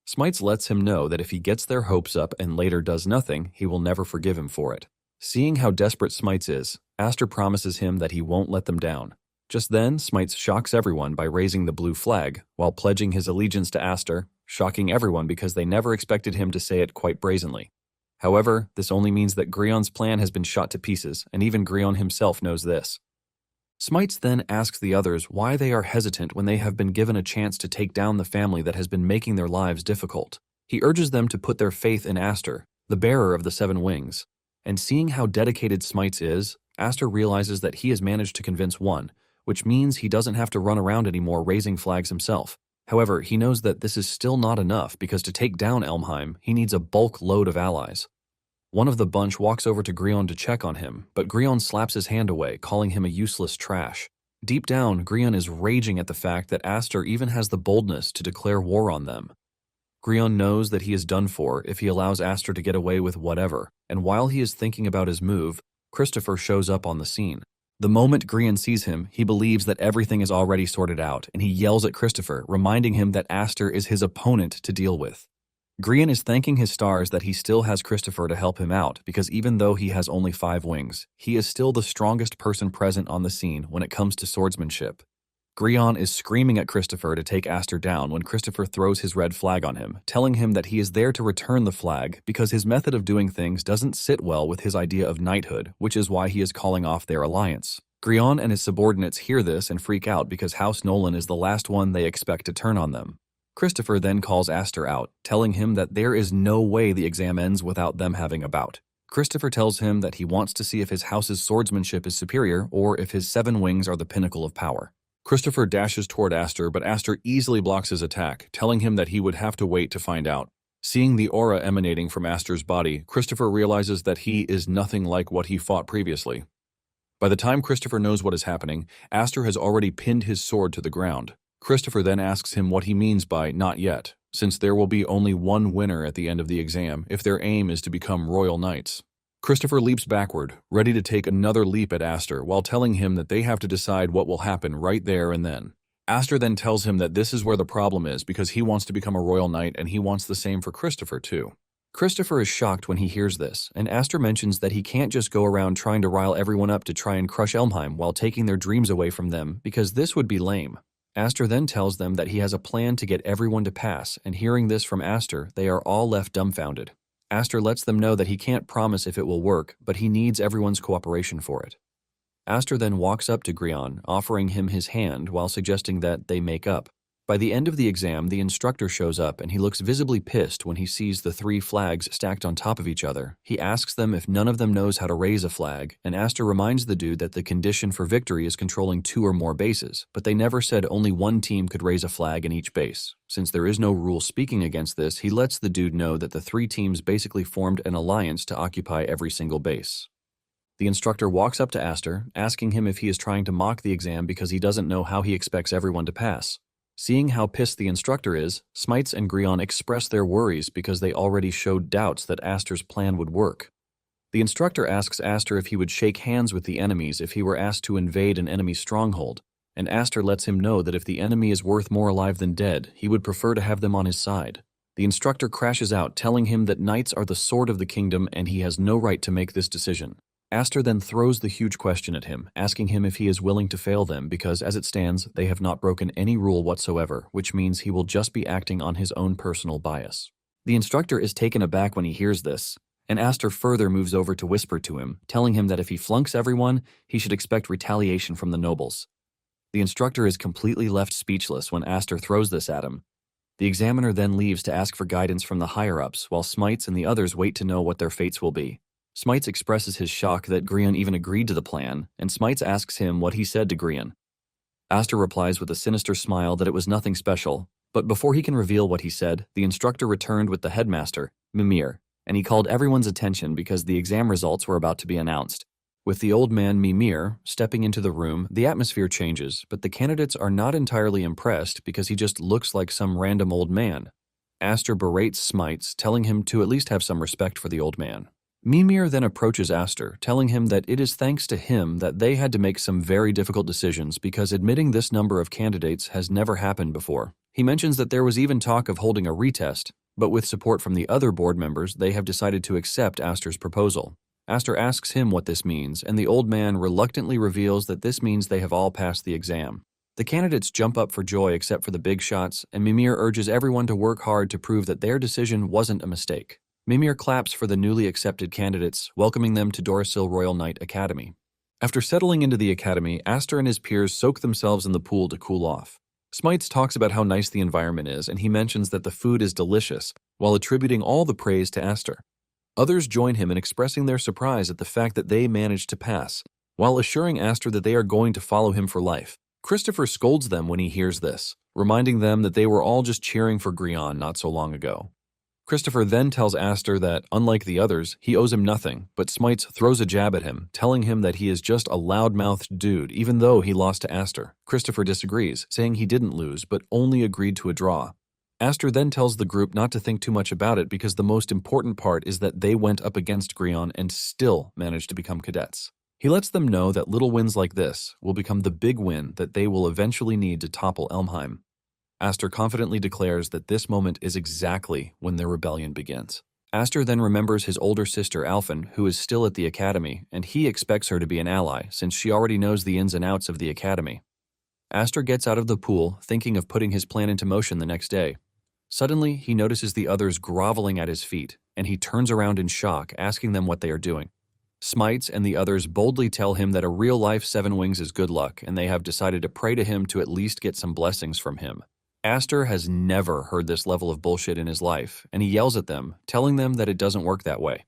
Smites lets him know that if he gets their hopes up and later does nothing, he will never forgive him for it. Seeing how desperate Smites is, Aster promises him that he won't let them down. Just then, Smites shocks everyone by raising the blue flag, while pledging his allegiance to Aster, shocking everyone because they never expected him to say it quite brazenly. However, this only means that Grion's plan has been shot to pieces, and even Grion himself knows this. Smites then asks the others why they are hesitant when they have been given a chance to take down the family that has been making their lives difficult. He urges them to put their faith in Aster, the bearer of the 7 wings. And seeing how dedicated Smites is, Aster realizes that he has managed to convince one, which means he doesn't have to run around anymore raising flags himself. However, he knows that this is still not enough because to take down Elmheim, he needs a bulk load of allies. One of the bunch walks over to Grion to check on him, but Grion slaps his hand away, calling him a useless trash. Deep down, Grion is raging at the fact that Aster even has the boldness to declare war on them. Grion knows that he is done for if he allows Aster to get away with whatever, and while he is thinking about his move, Christopher shows up on the scene. The moment Grion sees him, he believes that everything is already sorted out, and he yells at Christopher, reminding him that Aster is his opponent to deal with. Grion is thanking his stars that he still has Christopher to help him out, because even though he has only 5 wings, he is still the strongest person present on the scene when it comes to swordsmanship. Grion is screaming at Christopher to take Aster down when Christopher throws his red flag on him, telling him that he is there to return the flag because his method of doing things doesn't sit well with his idea of knighthood, which is why he is calling off their alliance. Grion and his subordinates hear this and freak out because House Nolan is the last one they expect to turn on them. Christopher then calls Aster out, telling him that there is no way the exam ends without them having a bout. Christopher tells him that he wants to see if his house's swordsmanship is superior or if his 7 wings are the pinnacle of power. Christopher dashes toward Aster, but Aster easily blocks his attack, telling him that he would have to wait to find out. Seeing the aura emanating from Aster's body, Christopher realizes that he is nothing like what he fought previously. By the time Christopher knows what is happening, Aster has already pinned his sword to the ground. Christopher then asks him what he means by "not yet," since there will be only one winner at the end of the exam if their aim is to become royal knights. Christopher leaps backward, ready to take another leap at Aster, while telling him that they have to decide what will happen right there and then. Aster then tells him that this is where the problem is because he wants to become a royal knight and he wants the same for Christopher too. Christopher is shocked when he hears this, and Aster mentions that he can't just go around trying to rile everyone up to try and crush Elmheim while taking their dreams away from them because this would be lame. Aster then tells them that he has a plan to get everyone to pass, and hearing this from Aster, they are all left dumbfounded. Aster lets them know that he can't promise if it will work, but he needs everyone's cooperation for it. Aster then walks up to Grion, offering him his hand while suggesting that they make up. By the end of the exam, the instructor shows up and he looks visibly pissed when he sees the 3 flags stacked on top of each other. He asks them if none of them knows how to raise a flag, and Aster reminds the dude that the condition for victory is controlling 2 or more bases, but they never said only one team could raise a flag in each base. Since there is no rule speaking against this, he lets the dude know that the 3 teams basically formed an alliance to occupy every single base. The instructor walks up to Aster, asking him if he is trying to mock the exam because he doesn't know how he expects everyone to pass. Seeing how pissed the instructor is, Smites and Grion express their worries because they already showed doubts that Aster's plan would work. The instructor asks Aster if he would shake hands with the enemies if he were asked to invade an enemy stronghold, and Aster lets him know that if the enemy is worth more alive than dead, he would prefer to have them on his side. The instructor crashes out, telling him that knights are the sword of the kingdom and he has no right to make this decision. Aster then throws the huge question at him, asking him if he is willing to fail them because, as it stands, they have not broken any rule whatsoever, which means he will just be acting on his own personal bias. The instructor is taken aback when he hears this, and Aster further moves over to whisper to him, telling him that if he flunks everyone, he should expect retaliation from the nobles. The instructor is completely left speechless when Aster throws this at him. The examiner then leaves to ask for guidance from the higher-ups, while Smites and the others wait to know what their fates will be. Smites expresses his shock that Grian even agreed to the plan, and Smites asks him what he said to Grian. Aster replies with a sinister smile that it was nothing special, but before he can reveal what he said, the instructor returned with the headmaster, Mimir, and he called everyone's attention because the exam results were about to be announced. With the old man Mimir stepping into the room, the atmosphere changes, but the candidates are not entirely impressed because he just looks like some random old man. Aster berates Smites, telling him to at least have some respect for the old man. Mimir then approaches Aster, telling him that it is thanks to him that they had to make some very difficult decisions because admitting this number of candidates has never happened before. He mentions that there was even talk of holding a retest, but with support from the other board members, they have decided to accept Aster's proposal. Aster asks him what this means, and the old man reluctantly reveals that this means they have all passed the exam. The candidates jump up for joy except for the big shots, and Mimir urges everyone to work hard to prove that their decision wasn't a mistake. Mimir claps for the newly accepted candidates, welcoming them to Dorasil Royal Knight Academy. After settling into the academy, Aster and his peers soak themselves in the pool to cool off. Smites talks about how nice the environment is, and he mentions that the food is delicious, while attributing all the praise to Aster. Others join him in expressing their surprise at the fact that they managed to pass, while assuring Aster that they are going to follow him for life. Christopher scolds them when he hears this, reminding them that they were all just cheering for Grian not so long ago. Christopher then tells Aster that, unlike the others, he owes him nothing, but Smites throws a jab at him, telling him that he is just a loud-mouthed dude, even though he lost to Aster. Christopher disagrees, saying he didn't lose, but only agreed to a draw. Aster then tells the group not to think too much about it because the most important part is that they went up against Grian and still managed to become cadets. He lets them know that little wins like this will become the big win that they will eventually need to topple Elmheim. Aster confidently declares that this moment is exactly when their rebellion begins. Aster then remembers his older sister Alphen, who is still at the academy, and he expects her to be an ally since she already knows the ins and outs of the academy. Aster gets out of the pool, thinking of putting his plan into motion the next day. Suddenly, he notices the others groveling at his feet, and he turns around in shock, asking them what they are doing. Smites and the others boldly tell him that a real-life Seven Wings is good luck, and they have decided to pray to him to at least get some blessings from him. Aster has never heard this level of bullshit in his life, and he yells at them, telling them that it doesn't work that way.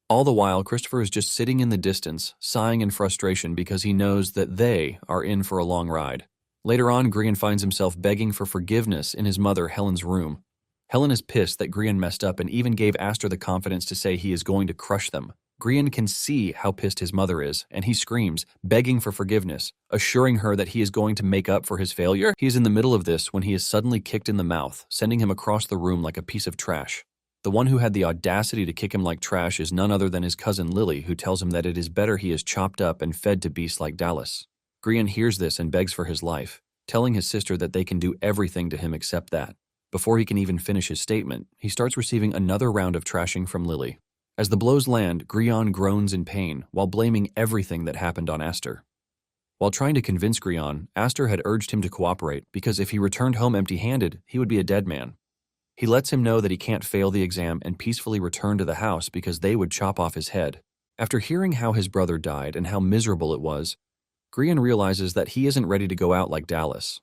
All the while, Christopher is just sitting in the distance, sighing in frustration because he knows that they are in for a long ride. Later on, Grian finds himself begging for forgiveness in his mother, Helen's room. Helen is pissed that Grian messed up and even gave Aster the confidence to say he is going to crush them. Grian can see how pissed his mother is, and he screams, begging for forgiveness, assuring her that he is going to make up for his failure. He is in the middle of this when he is suddenly kicked in the mouth, sending him across the room like a piece of trash. The one who had the audacity to kick him like trash is none other than his cousin Lily, who tells him that it is better he is chopped up and fed to beasts like Dallas. Grian hears this and begs for his life, telling his sister that they can do everything to him except that. Before he can even finish his statement, he starts receiving another round of trashing from Lily. As the blows land, Grian groans in pain while blaming everything that happened on Aster. While trying to convince Grian, Aster had urged him to cooperate because if he returned home empty-handed, he would be a dead man. He lets him know that he can't fail the exam and peacefully return to the house because they would chop off his head. After hearing how his brother died and how miserable it was, Grian realizes that he isn't ready to go out like Dallas.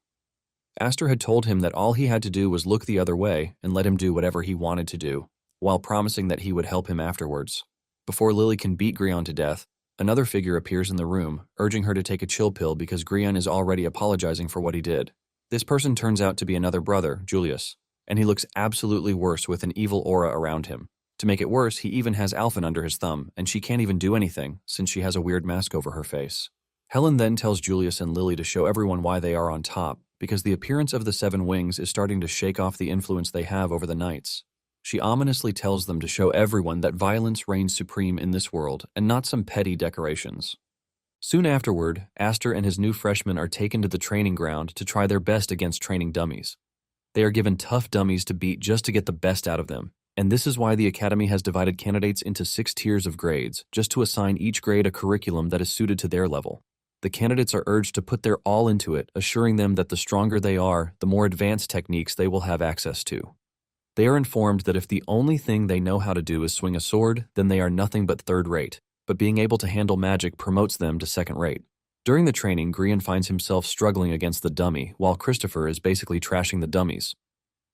Aster had told him that all he had to do was look the other way and let him do whatever he wanted to do, while promising that he would help him afterwards. Before Lily can beat Grian to death, another figure appears in the room, urging her to take a chill pill because Grian is already apologizing for what he did. This person turns out to be another brother, Julius, and he looks absolutely worse with an evil aura around him. To make it worse, he even has Alphen under his thumb, and she can't even do anything since she has a weird mask over her face. Helen then tells Julius and Lily to show everyone why they are on top, because the appearance of the Seven Wings is starting to shake off the influence they have over the Knights. She ominously tells them to show everyone that violence reigns supreme in this world and not some petty decorations. Soon afterward, Aster and his new freshmen are taken to the training ground to try their best against training dummies. They are given tough dummies to beat just to get the best out of them, and this is why the Academy has divided candidates into 6 tiers of grades, just to assign each grade a curriculum that is suited to their level. The candidates are urged to put their all into it, assuring them that the stronger they are, the more advanced techniques they will have access to. They are informed that if the only thing they know how to do is swing a sword, then they are nothing but third-rate, but being able to handle magic promotes them to second-rate. During the training, Grian finds himself struggling against the dummy, while Christopher is basically trashing the dummies.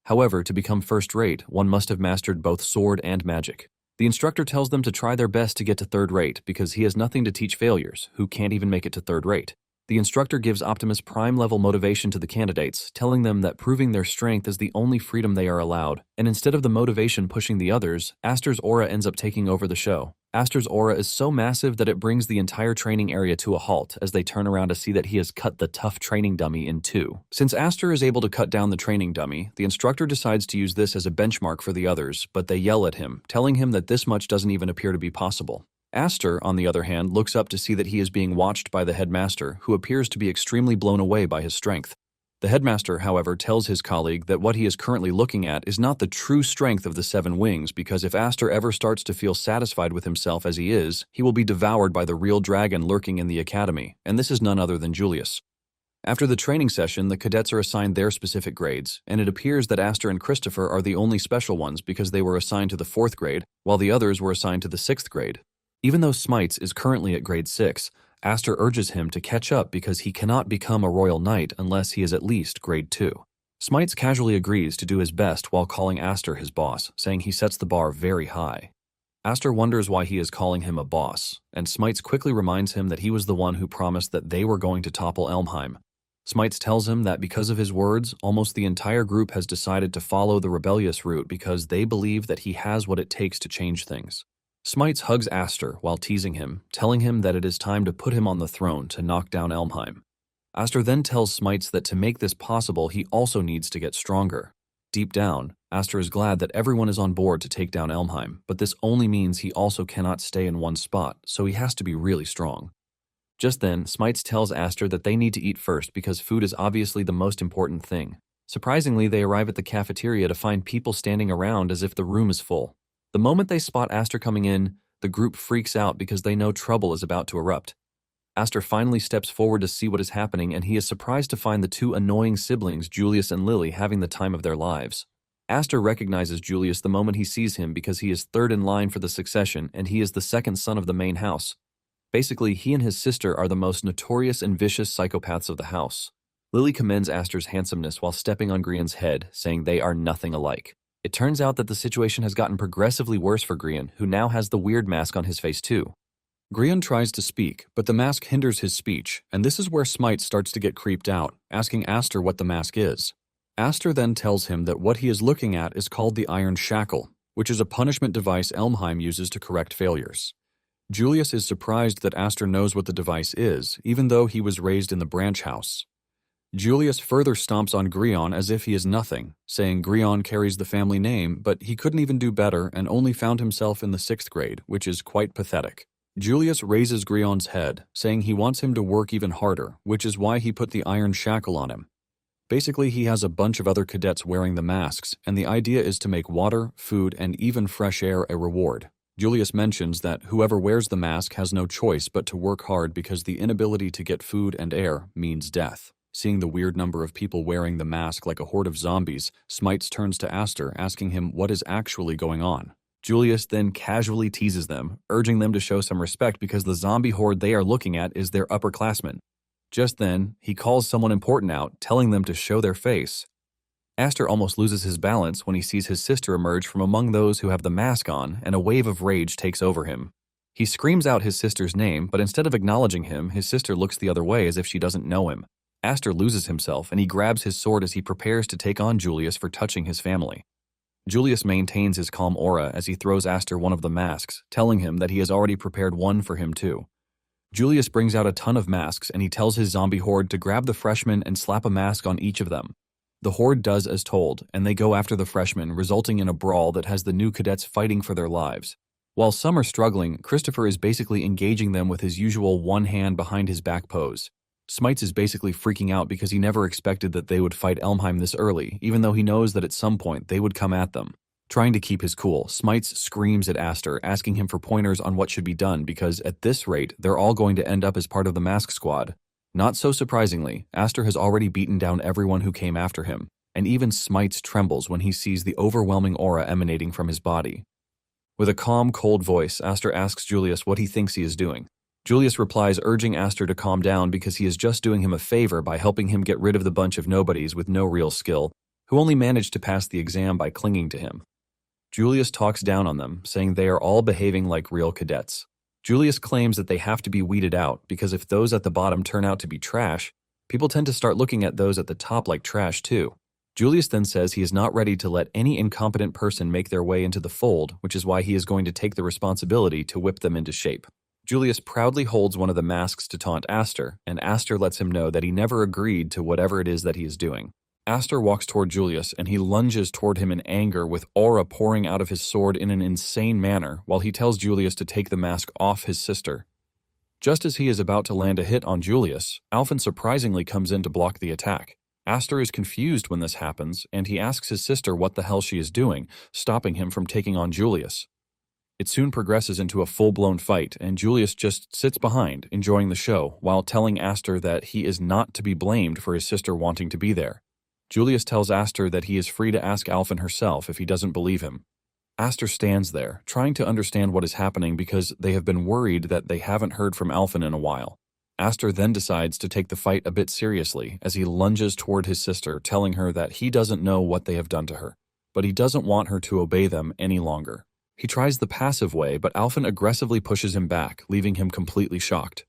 However, to become first-rate, one must have mastered both sword and magic. The instructor tells them to try their best to get to third rate because he has nothing to teach failures who can't even make it to third rate. The instructor gives Optimus Prime-level motivation to the candidates, telling them that proving their strength is the only freedom they are allowed, and instead of the motivation pushing the others, Aster's aura ends up taking over the show. Aster's aura is so massive that it brings the entire training area to a halt as they turn around to see that he has cut the tough training dummy in two. Since Aster is able to cut down the training dummy, the instructor decides to use this as a benchmark for the others, but they yell at him, telling him that this much doesn't even appear to be possible. Aster, on the other hand, looks up to see that he is being watched by the headmaster, who appears to be extremely blown away by his strength. The headmaster, however, tells his colleague that what he is currently looking at is not the true strength of the 7 wings, because if Aster ever starts to feel satisfied with himself as he is, he will be devoured by the real dragon lurking in the academy, and this is none other than Julius. After the training session, the cadets are assigned their specific grades, and it appears that Aster and Christopher are the only special ones because they were assigned to the 4th grade, while the others were assigned to the 6th grade. Even though Smites is currently at grade 6, Aster urges him to catch up because he cannot become a royal knight unless he is at least grade 2. Smites casually agrees to do his best while calling Aster his boss, saying he sets the bar very high. Aster wonders why he is calling him a boss, and Smites quickly reminds him that he was the one who promised that they were going to topple Elmheim. Smites tells him that because of his words, almost the entire group has decided to follow the rebellious route because they believe that he has what it takes to change things. Smites hugs Aster while teasing him, telling him that it is time to put him on the throne to knock down Elmheim. Aster then tells Smites that to make this possible, he also needs to get stronger. Deep down, Aster is glad that everyone is on board to take down Elmheim, but this only means he also cannot stay in one spot, so he has to be really strong. Just then, Smites tells Aster that they need to eat first because food is obviously the most important thing. Surprisingly, they arrive at the cafeteria to find people standing around as if the room is full. The moment they spot Aster coming in, the group freaks out because they know trouble is about to erupt. Aster finally steps forward to see what is happening, and he is surprised to find the 2 annoying siblings, Julius and Lily, having the time of their lives. Aster recognizes Julius the moment he sees him because he is 3rd in line for the succession, and he is the 2nd son of the main house. Basically, he and his sister are the most notorious and vicious psychopaths of the house. Lily commends Aster's handsomeness while stepping on Grian's head, saying they are nothing alike. It turns out that the situation has gotten progressively worse for Grian, who now has the weird mask on his face too. Grian tries to speak, but the mask hinders his speech, and this is where Smite starts to get creeped out, asking Aster what the mask is. Aster then tells him that what he is looking at is called the Iron Shackle, which is a punishment device Elmheim uses to correct failures. Julius is surprised that Aster knows what the device is, even though he was raised in the branch house. Julius further stomps on Grian as if he is nothing, saying Grian carries the family name, but he couldn't even do better and only found himself in the 6th grade, which is quite pathetic. Julius raises Grian's head, saying he wants him to work even harder, which is why he put the iron shackle on him. Basically, he has a bunch of other cadets wearing the masks, and the idea is to make water, food, and even fresh air a reward. Julius mentions that whoever wears the mask has no choice but to work hard because the inability to get food and air means death. Seeing the weird number of people wearing the mask like a horde of zombies, Smites turns to Aster, asking him what is actually going on. Julius then casually teases them, urging them to show some respect because the zombie horde they are looking at is their upperclassmen. Just then, he calls someone important out, telling them to show their face. Aster almost loses his balance when he sees his sister emerge from among those who have the mask on, and a wave of rage takes over him. He screams out his sister's name, but instead of acknowledging him, his sister looks the other way as if she doesn't know him. Aster loses himself, and he grabs his sword as he prepares to take on Julius for touching his family. Julius maintains his calm aura as he throws Aster one of the masks, telling him that he has already prepared one for him too. Julius brings out a ton of masks, and he tells his zombie horde to grab the freshmen and slap a mask on each of them. The horde does as told, and they go after the freshmen, resulting in a brawl that has the new cadets fighting for their lives. While some are struggling, Christopher is basically engaging them with his usual one hand behind his back pose. Smites is basically freaking out because he never expected that they would fight Elmheim this early, even though he knows that at some point they would come at them. Trying to keep his cool, Smites screams at Aster, asking him for pointers on what should be done because at this rate, they're all going to end up as part of the mask squad. Not so surprisingly, Aster has already beaten down everyone who came after him, and even Smites trembles when he sees the overwhelming aura emanating from his body. With a calm, cold voice, Aster asks Julius what he thinks he is doing. Julius replies, urging Aster to calm down because he is just doing him a favor by helping him get rid of the bunch of nobodies with no real skill, who only managed to pass the exam by clinging to him. Julius talks down on them, saying they are all behaving like real cadets. Julius claims that they have to be weeded out because if those at the bottom turn out to be trash, people tend to start looking at those at the top like trash too. Julius then says he is not ready to let any incompetent person make their way into the fold, which is why he is going to take the responsibility to whip them into shape. Julius proudly holds one of the masks to taunt Aster, and Aster lets him know that he never agreed to whatever it is that he is doing. Aster walks toward Julius and he lunges toward him in anger with aura pouring out of his sword in an insane manner while he tells Julius to take the mask off his sister. Just as he is about to land a hit on Julius, Alphen surprisingly comes in to block the attack. Aster is confused when this happens, and he asks his sister what the hell she is doing, stopping him from taking on Julius. It soon progresses into a full-blown fight, and Julius just sits behind, enjoying the show, while telling Aster that he is not to be blamed for his sister wanting to be there. Julius tells Aster that he is free to ask Alphen herself if he doesn't believe him. Aster stands there, trying to understand what is happening because they have been worried that they haven't heard from Alphen in a while. Aster then decides to take the fight a bit seriously as he lunges toward his sister, telling her that he doesn't know what they have done to her, but he doesn't want her to obey them any longer. He tries the passive way, but Alphen aggressively pushes him back, leaving him completely shocked.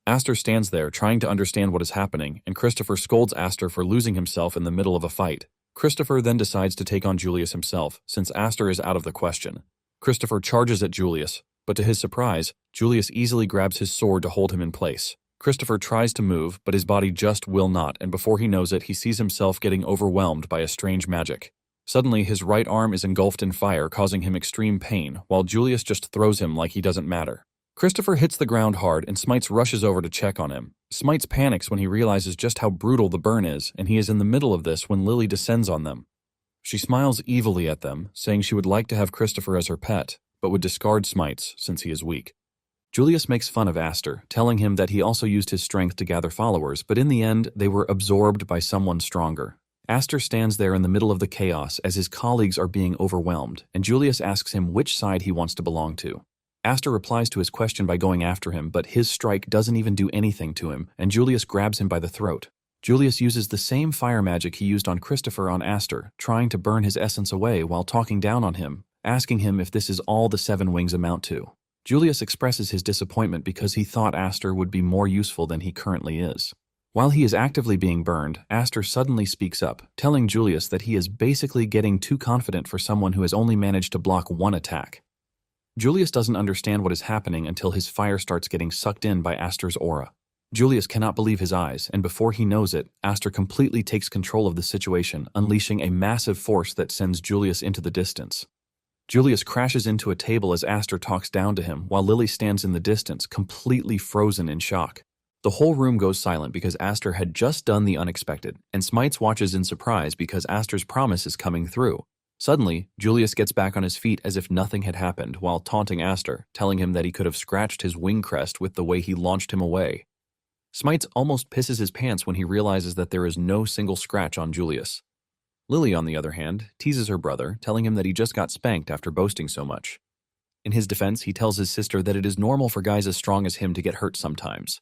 Aster stands there, trying to understand what is happening, and Christopher scolds Aster for losing himself in the middle of a fight. Christopher then decides to take on Julius himself, since Aster is out of the question. Christopher charges at Julius, but to his surprise, Julius easily grabs his sword to hold him in place. Christopher tries to move, but his body just will not, and before he knows it, he sees himself getting overwhelmed by a strange magic. Suddenly, his right arm is engulfed in fire, causing him extreme pain, while Julius just throws him like he doesn't matter. Christopher hits the ground hard, and Smites rushes over to check on him. Smites panics when he realizes just how brutal the burn is, and he is in the middle of this when Lily descends on them. She smiles evilly at them, saying she would like to have Christopher as her pet, but would discard Smites since he is weak. Julius makes fun of Aster, telling him that he also used his strength to gather followers, but in the end, they were absorbed by someone stronger. Aster stands there in the middle of the chaos as his colleagues are being overwhelmed, and Julius asks him which side he wants to belong to. Aster replies to his question by going after him, but his strike doesn't even do anything to him, and Julius grabs him by the throat. Julius uses the same fire magic he used on Christopher on Aster, trying to burn his essence away while talking down on him, asking him if this is all the 7 wings amount to. Julius expresses his disappointment because he thought Aster would be more useful than he currently is. While he is actively being burned, Aster suddenly speaks up, telling Julius that he is basically getting too confident for someone who has only managed to block 1 attack. Julius doesn't understand what is happening until his fire starts getting sucked in by Aster's aura. Julius cannot believe his eyes, and before he knows it, Aster completely takes control of the situation, unleashing a massive force that sends Julius into the distance. Julius crashes into a table as Aster talks down to him, while Lily stands in the distance, completely frozen in shock. The whole room goes silent because Aster had just done the unexpected, and Smites watches in surprise because Aster's promise is coming through. Suddenly, Julius gets back on his feet as if nothing had happened while taunting Aster, telling him that he could have scratched his wing crest with the way he launched him away. Smites almost pisses his pants when he realizes that there is no single scratch on Julius. Lily, on the other hand, teases her brother, telling him that he just got spanked after boasting so much. In his defense, he tells his sister that it is normal for guys as strong as him to get hurt sometimes.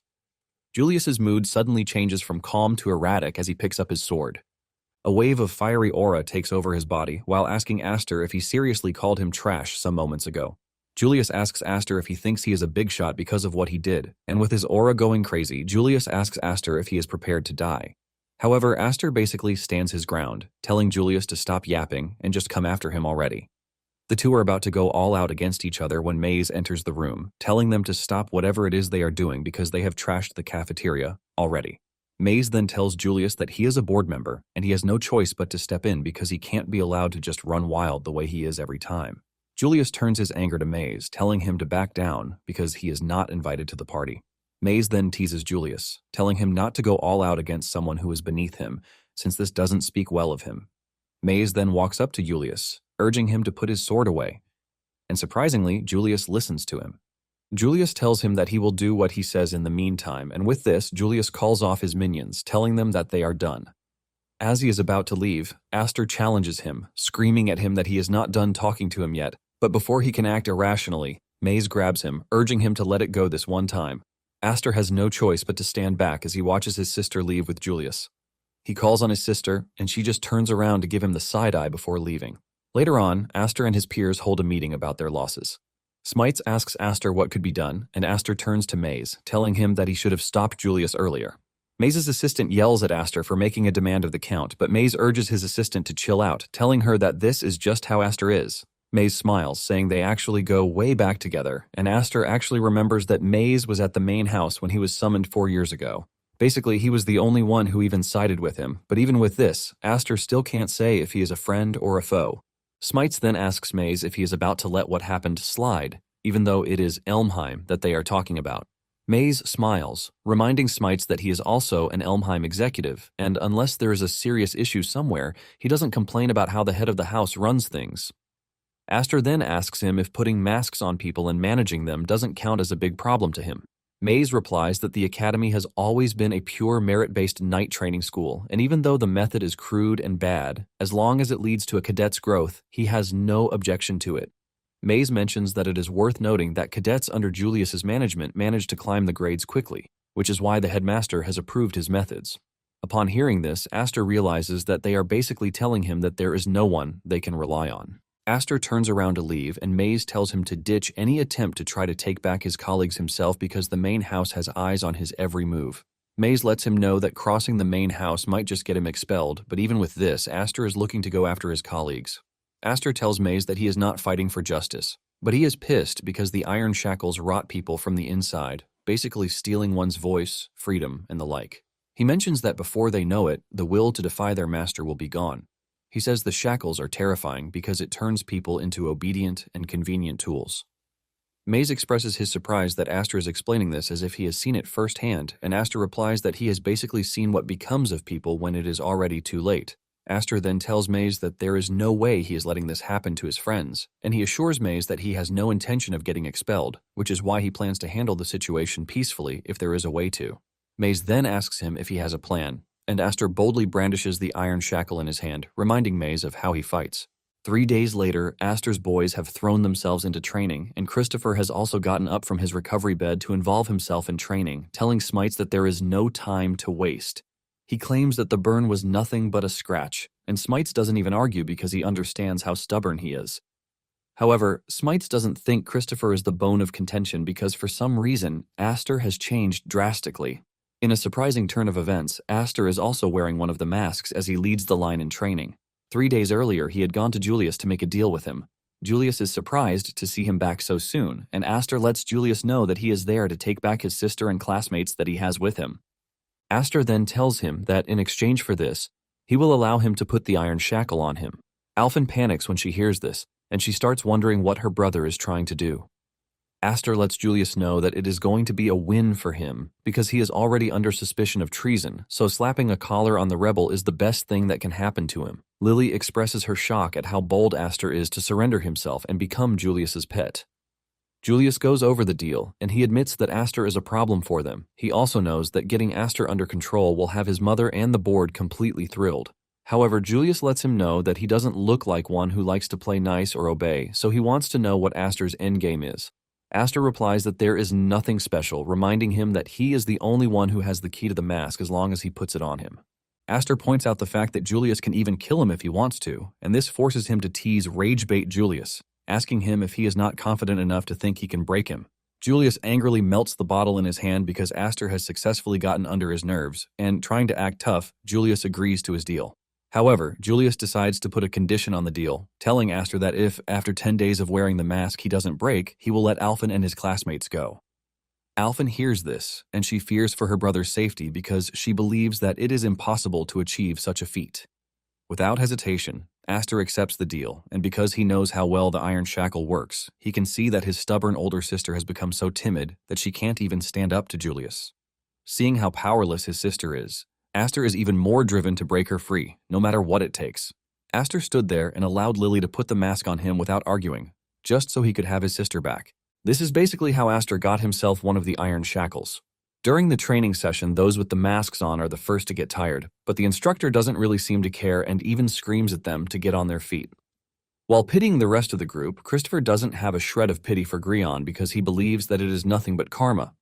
Julius's mood suddenly changes from calm to erratic as he picks up his sword. A wave of fiery aura takes over his body while asking Aster if he seriously called him trash some moments ago. Julius asks Aster if he thinks he is a big shot because of what he did, and with his aura going crazy, Julius asks Aster if he is prepared to die. However, Aster basically stands his ground, telling Julius to stop yapping and just come after him already. The two are about to go all out against each other when Maze enters the room, telling them to stop whatever it is they are doing because they have trashed the cafeteria already. Maze then tells Julius that he is a board member, and he has no choice but to step in because he can't be allowed to just run wild the way he is every time. Julius turns his anger to Maze, telling him to back down because he is not invited to the party. Maze then teases Julius, telling him not to go all out against someone who is beneath him, since this doesn't speak well of him. Maze then walks up to Julius, urging him to put his sword away, and surprisingly, Julius listens to him. Julius tells him that he will do what he says in the meantime, and with this, Julius calls off his minions, telling them that they are done. As he is about to leave, Aster challenges him, screaming at him that he is not done talking to him yet, but before he can act irrationally, Maze grabs him, urging him to let it go this one time. Aster has no choice but to stand back as he watches his sister leave with Julius. He calls on his sister, and she just turns around to give him the side-eye before leaving. Later on, Aster and his peers hold a meeting about their losses. Smites asks Aster what could be done, and Aster turns to Maze, telling him that he should have stopped Julius earlier. Maze's assistant yells at Aster for making a demand of the Count, but Maze urges his assistant to chill out, telling her that this is just how Aster is. Maze smiles, saying they actually go way back together, and Aster actually remembers that Maze was at the main house when he was summoned 4 years ago. Basically, he was the only one who even sided with him, but even with this, Aster still can't say if he is a friend or a foe. Smites then asks Maze if he is about to let what happened slide, even though it is Elmheim that they are talking about. Maze smiles, reminding Smites that he is also an Elmheim executive, and unless there is a serious issue somewhere, he doesn't complain about how the head of the house runs things. Aster then asks him if putting masks on people and managing them doesn't count as a big problem to him. Maze replies that the academy has always been a pure merit-based knight training school, and even though the method is crude and bad, as long as it leads to a cadet's growth, he has no objection to it. Maze mentions that it is worth noting that cadets under Julius's management managed to climb the grades quickly, which is why the headmaster has approved his methods. Upon hearing this, Aster realizes that they are basically telling him that there is no one they can rely on. Aster turns around to leave, and Maze tells him to ditch any attempt to try to take back his colleagues himself because the main house has eyes on his every move. Maze lets him know that crossing the main house might just get him expelled, but even with this, Aster is looking to go after his colleagues. Aster tells Maze that he is not fighting for justice, but he is pissed because the iron shackles rot people from the inside, basically stealing one's voice, freedom, and the like. He mentions that before they know it, the will to defy their master will be gone. He says the shackles are terrifying because it turns people into obedient and convenient tools. Maze expresses his surprise that Aster is explaining this as if he has seen it firsthand, and Aster replies that he has basically seen what becomes of people when it is already too late. Aster then tells Maze that there is no way he is letting this happen to his friends, and he assures Maze that he has no intention of getting expelled, which is why he plans to handle the situation peacefully if there is a way to. Maze then asks him if he has a plan, and Aster boldly brandishes the iron shackle in his hand, reminding Maze of how he fights. 3 days later, Aster's boys have thrown themselves into training, and Christopher has also gotten up from his recovery bed to involve himself in training, telling Smites that there is no time to waste. He claims that the burn was nothing but a scratch, and Smites doesn't even argue because he understands how stubborn he is. However, Smites doesn't think Christopher is the bone of contention because for some reason, Aster has changed drastically. In a surprising turn of events, Aster is also wearing one of the masks as he leads the line in training. 3 days earlier, he had gone to Julius to make a deal with him. Julius is surprised to see him back so soon, and Aster lets Julius know that he is there to take back his sister and classmates that he has with him. Aster then tells him that in exchange for this, he will allow him to put the iron shackle on him. Alphen panics when she hears this, and she starts wondering what her brother is trying to do. Aster lets Julius know that it is going to be a win for him because he is already under suspicion of treason, so slapping a collar on the rebel is the best thing that can happen to him. Lily expresses her shock at how bold Aster is to surrender himself and become Julius's pet. Julius goes over the deal, and he admits that Aster is a problem for them. He also knows that getting Aster under control will have his mother and the board completely thrilled. However, Julius lets him know that he doesn't look like one who likes to play nice or obey, so he wants to know what Aster's endgame is. Aster replies that there is nothing special, reminding him that he is the only one who has the key to the mask as long as he puts it on him. Aster points out the fact that Julius can even kill him if he wants to, and this forces him to tease rage-bait Julius, asking him if he is not confident enough to think he can break him. Julius angrily melts the bottle in his hand because Aster has successfully gotten under his nerves, and trying to act tough, Julius agrees to his deal. However, Julius decides to put a condition on the deal, telling Aster that if, after 10 days of wearing the mask, he doesn't break, he will let Alphen and his classmates go. Alphen hears this, and she fears for her brother's safety because she believes that it is impossible to achieve such a feat. Without hesitation, Aster accepts the deal, and because he knows how well the iron shackle works, he can see that his stubborn older sister has become so timid that she can't even stand up to Julius. Seeing how powerless his sister is, Aster is even more driven to break her free, no matter what it takes. Aster stood there and allowed Lily to put the mask on him without arguing, just so he could have his sister back. This is basically how Aster got himself one of the iron shackles. During the training session, those with the masks on are the first to get tired, but the instructor doesn't really seem to care and even screams at them to get on their feet. While pitying the rest of the group, Christopher doesn't have a shred of pity for Grion because he believes that it is nothing but karma.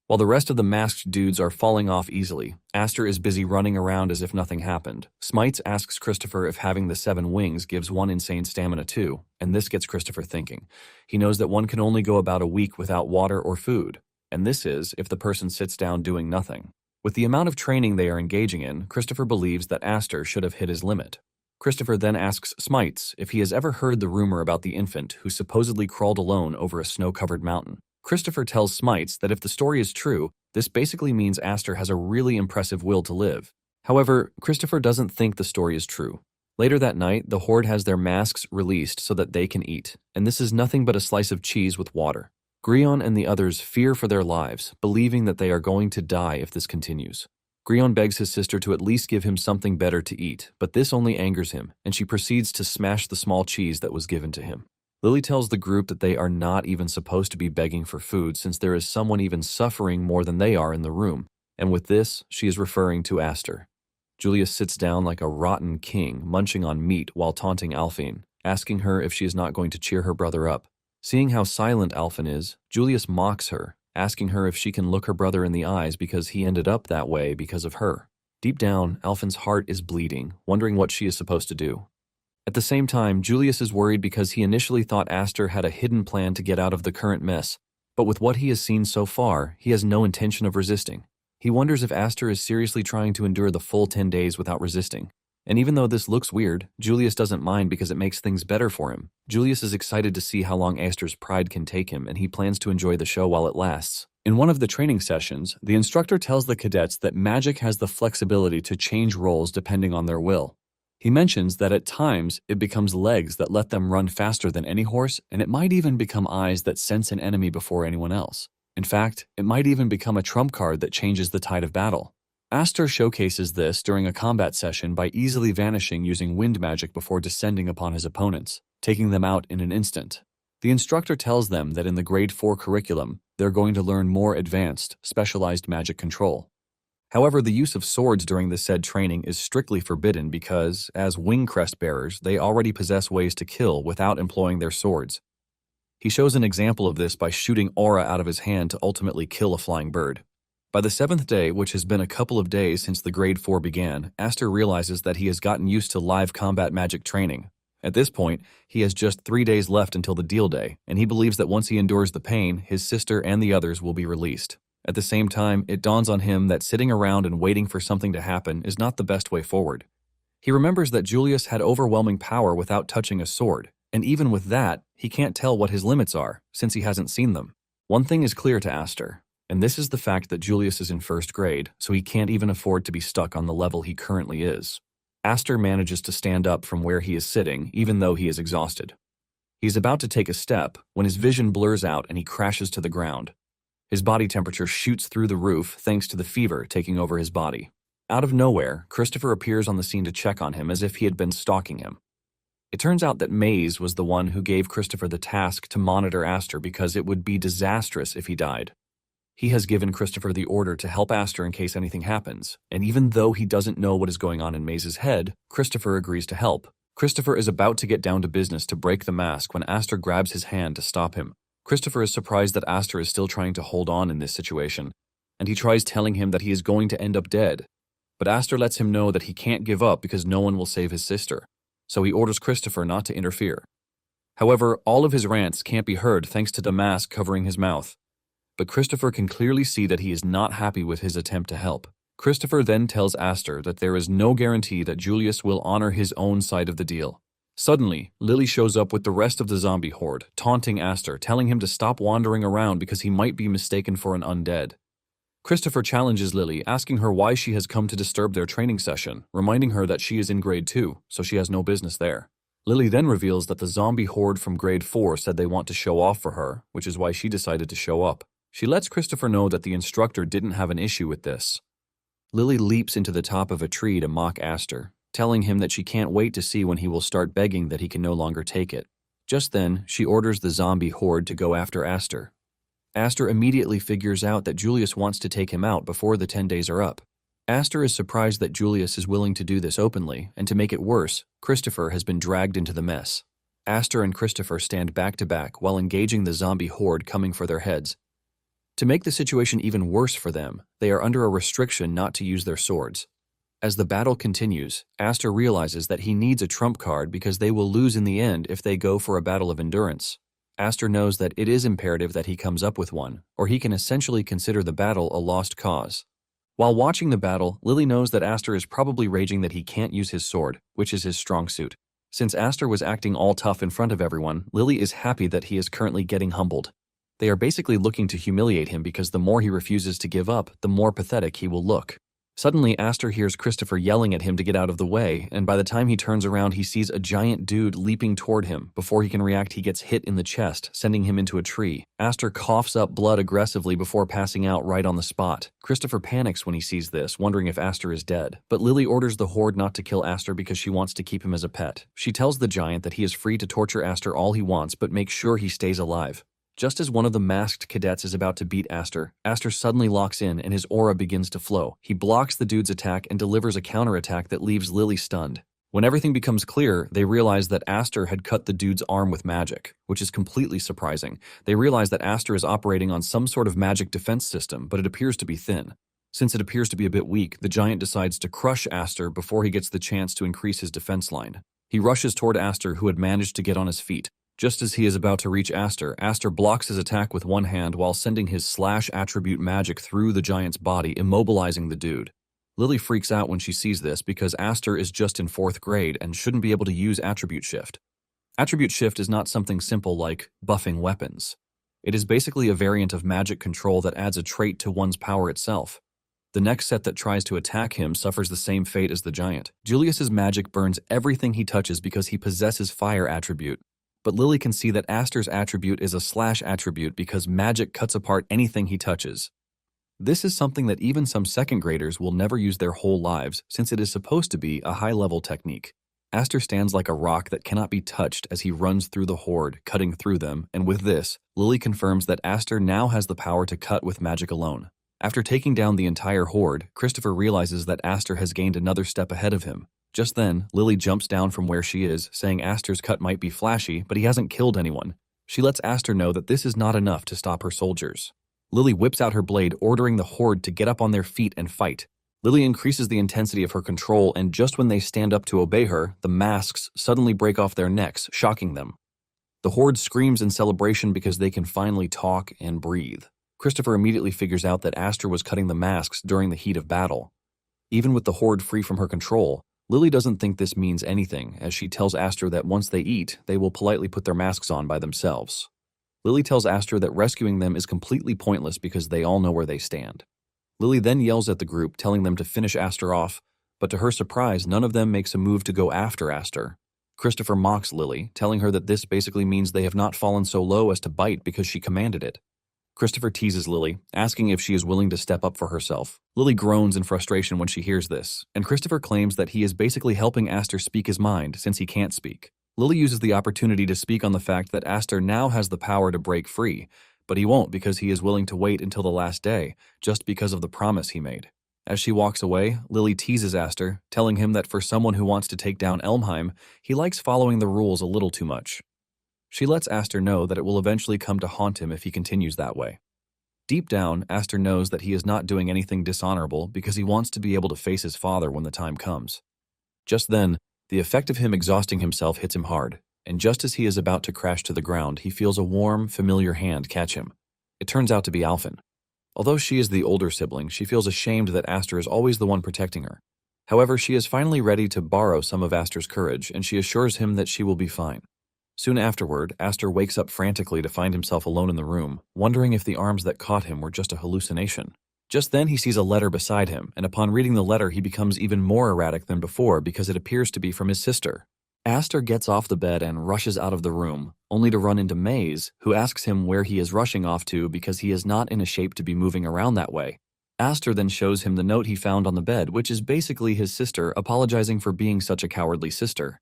While the rest of the masked dudes are falling off easily, Aster is busy running around as if nothing happened. Smites asks Christopher if having the 7 wings gives one insane stamina too, and this gets Christopher thinking. He knows that one can only go about a week without water or food, and this is if the person sits down doing nothing. With the amount of training they are engaging in, Christopher believes that Aster should have hit his limit. Christopher then asks Smites if he has ever heard the rumor about the infant who supposedly crawled alone over a snow-covered mountain. Christopher tells Smites that if the story is true, this basically means Aster has a really impressive will to live. However, Christopher doesn't think the story is true. Later that night, the Horde has their masks released so that they can eat, and this is nothing but a slice of cheese with water. Grion and the others fear for their lives, believing that they are going to die if this continues. Grion begs his sister to at least give him something better to eat, but this only angers him, and she proceeds to smash the small cheese that was given to him. Lily tells the group that they are not even supposed to be begging for food since there is someone even suffering more than they are in the room, and with this, she is referring to Aster. Julius sits down like a rotten king, munching on meat while taunting Alphine, asking her if she is not going to cheer her brother up. Seeing how silent Alphine is, Julius mocks her, asking her if she can look her brother in the eyes because he ended up that way because of her. Deep down, Alphine's heart is bleeding, wondering what she is supposed to do. At the same time, Julius is worried because he initially thought Aster had a hidden plan to get out of the current mess, but with what he has seen so far, he has no intention of resisting. He wonders if Aster is seriously trying to endure the full 10 days without resisting. And even though this looks weird, Julius doesn't mind because it makes things better for him. Julius is excited to see how long Aster's pride can take him, and he plans to enjoy the show while it lasts. In one of the training sessions, the instructor tells the cadets that magic has the flexibility to change roles depending on their will. He mentions that at times it becomes legs that let them run faster than any horse, and it might even become eyes that sense an enemy before anyone else. In fact, it might even become a trump card that changes the tide of battle. Aster showcases this during a combat session by easily vanishing using wind magic before descending upon his opponents, taking them out in an instant. The instructor tells them that in the Grade 4 curriculum, they're going to learn more advanced, specialized magic control. However, the use of swords during the said training is strictly forbidden because, as wing crest bearers, they already possess ways to kill without employing their swords. He shows an example of this by shooting aura out of his hand to ultimately kill a flying bird. By the 7th day, which has been a couple of days since the Grade 4 began, Aster realizes that he has gotten used to live combat magic training. At this point, he has just 3 days left until the deal day, and he believes that once he endures the pain, his sister and the others will be released. At the same time, it dawns on him that sitting around and waiting for something to happen is not the best way forward. He remembers that Julius had overwhelming power without touching a sword, and even with that, he can't tell what his limits are, since he hasn't seen them. One thing is clear to Aster, and this is the fact that Julius is in 1st grade, so he can't even afford to be stuck on the level he currently is. Aster manages to stand up from where he is sitting, even though he is exhausted. He's about to take a step when his vision blurs out and he crashes to the ground. His body temperature shoots through the roof thanks to the fever taking over his body. Out of nowhere, Christopher appears on the scene to check on him as if he had been stalking him. It turns out that Maze was the one who gave Christopher the task to monitor Aster because it would be disastrous if he died. He has given Christopher the order to help Aster in case anything happens, and even though he doesn't know what is going on in Maze's head, Christopher agrees to help. Christopher is about to get down to business to break the mask when Aster grabs his hand to stop him. Christopher is surprised that Aster is still trying to hold on in this situation, and he tries telling him that he is going to end up dead. But Aster lets him know that he can't give up because no one will save his sister, so he orders Christopher not to interfere. However, all of his rants can't be heard thanks to the mask covering his mouth. But Christopher can clearly see that he is not happy with his attempt to help. Christopher then tells Aster that there is no guarantee that Julius will honor his own side of the deal. Suddenly, Lily shows up with the rest of the zombie horde, taunting Aster, telling him to stop wandering around because he might be mistaken for an undead. Christopher challenges Lily, asking her why she has come to disturb their training session, reminding her that she is in Grade 2, so she has no business there. Lily then reveals that the zombie horde from Grade 4 said they want to show off for her, which is why she decided to show up. She lets Christopher know that the instructor didn't have an issue with this. Lily leaps into the top of a tree to mock Aster, telling him that she can't wait to see when he will start begging that he can no longer take it. Just then, she orders the zombie horde to go after Aster. Aster immediately figures out that Julius wants to take him out before the 10 days are up. Aster is surprised that Julius is willing to do this openly, and to make it worse, Christopher has been dragged into the mess. Aster and Christopher stand back to back while engaging the zombie horde coming for their heads. To make the situation even worse for them, they are under a restriction not to use their swords. As the battle continues, Aster realizes that he needs a trump card because they will lose in the end if they go for a battle of endurance. Aster knows that it is imperative that he comes up with one, or he can essentially consider the battle a lost cause. While watching the battle, Lily knows that Aster is probably raging that he can't use his sword, which is his strong suit. Since Aster was acting all tough in front of everyone, Lily is happy that he is currently getting humbled. They are basically looking to humiliate him because the more he refuses to give up, the more pathetic he will look. Suddenly, Aster hears Christopher yelling at him to get out of the way, and by the time he turns around, he sees a giant dude leaping toward him. Before he can react, he gets hit in the chest, sending him into a tree. Aster coughs up blood aggressively before passing out right on the spot. Christopher panics when he sees this, wondering if Aster is dead. But Lily orders the Horde not to kill Aster because she wants to keep him as a pet. She tells the giant that he is free to torture Aster all he wants, but make sure he stays alive. Just as one of the masked cadets is about to beat Aster, Aster suddenly locks in and his aura begins to flow. He blocks the dude's attack and delivers a counterattack that leaves Lily stunned. When everything becomes clear, they realize that Aster had cut the dude's arm with magic, which is completely surprising. They realize that Aster is operating on some sort of magic defense system, but it appears to be thin. Since it appears to be a bit weak, the giant decides to crush Aster before he gets the chance to increase his defense line. He rushes toward Aster, who had managed to get on his feet. Just as he is about to reach Aster, Aster blocks his attack with one hand while sending his slash attribute magic through the giant's body, immobilizing the dude. Lily freaks out when she sees this because Aster is just in 4th grade and shouldn't be able to use attribute shift. Attribute shift is not something simple like buffing weapons. It is basically a variant of magic control that adds a trait to one's power itself. The next set that tries to attack him suffers the same fate as the giant. Julius's magic burns everything he touches because he possesses fire attribute. But Lily can see that Aster's attribute is a slash attribute because magic cuts apart anything he touches. This is something that even some 2nd graders will never use their whole lives since it is supposed to be a high-level technique. Aster stands like a rock that cannot be touched as he runs through the Horde, cutting through them, and with this, Lily confirms that Aster now has the power to cut with magic alone. After taking down the entire Horde, Christopher realizes that Aster has gained another step ahead of him. Just then, Lily jumps down from where she is, saying Aster's cut might be flashy, but he hasn't killed anyone. She lets Aster know that this is not enough to stop her soldiers. Lily whips out her blade, ordering the Horde to get up on their feet and fight. Lily increases the intensity of her control, and just when they stand up to obey her, the masks suddenly break off their necks, shocking them. The Horde screams in celebration because they can finally talk and breathe. Christopher immediately figures out that Aster was cutting the masks during the heat of battle. Even with the Horde free from her control, Lily doesn't think this means anything, as she tells Aster that once they eat, they will politely put their masks on by themselves. Lily tells Aster that rescuing them is completely pointless because they all know where they stand. Lily then yells at the group, telling them to finish Aster off, but to her surprise, none of them makes a move to go after Aster. Christopher mocks Lily, telling her that this basically means they have not fallen so low as to bite because she commanded it. Christopher teases Lily, asking if she is willing to step up for herself. Lily groans in frustration when she hears this, and Christopher claims that he is basically helping Aster speak his mind since he can't speak. Lily uses the opportunity to speak on the fact that Aster now has the power to break free, but he won't because he is willing to wait until the last day, just because of the promise he made. As she walks away, Lily teases Aster, telling him that for someone who wants to take down Elmheim, he likes following the rules a little too much. She lets Aster know that it will eventually come to haunt him if he continues that way. Deep down, Aster knows that he is not doing anything dishonorable because he wants to be able to face his father when the time comes. Just then, the effect of him exhausting himself hits him hard, and just as he is about to crash to the ground, he feels a warm, familiar hand catch him. It turns out to be Alphen. Although she is the older sibling, she feels ashamed that Aster is always the one protecting her. However, she is finally ready to borrow some of Aster's courage, and she assures him that she will be fine. Soon afterward, Aster wakes up frantically to find himself alone in the room, wondering if the arms that caught him were just a hallucination. Just then he sees a letter beside him, and upon reading the letter he becomes even more erratic than before because it appears to be from his sister. Aster gets off the bed and rushes out of the room, only to run into Maze, who asks him where he is rushing off to because he is not in a shape to be moving around that way. Aster then shows him the note he found on the bed, which is basically his sister apologizing for being such a cowardly sister.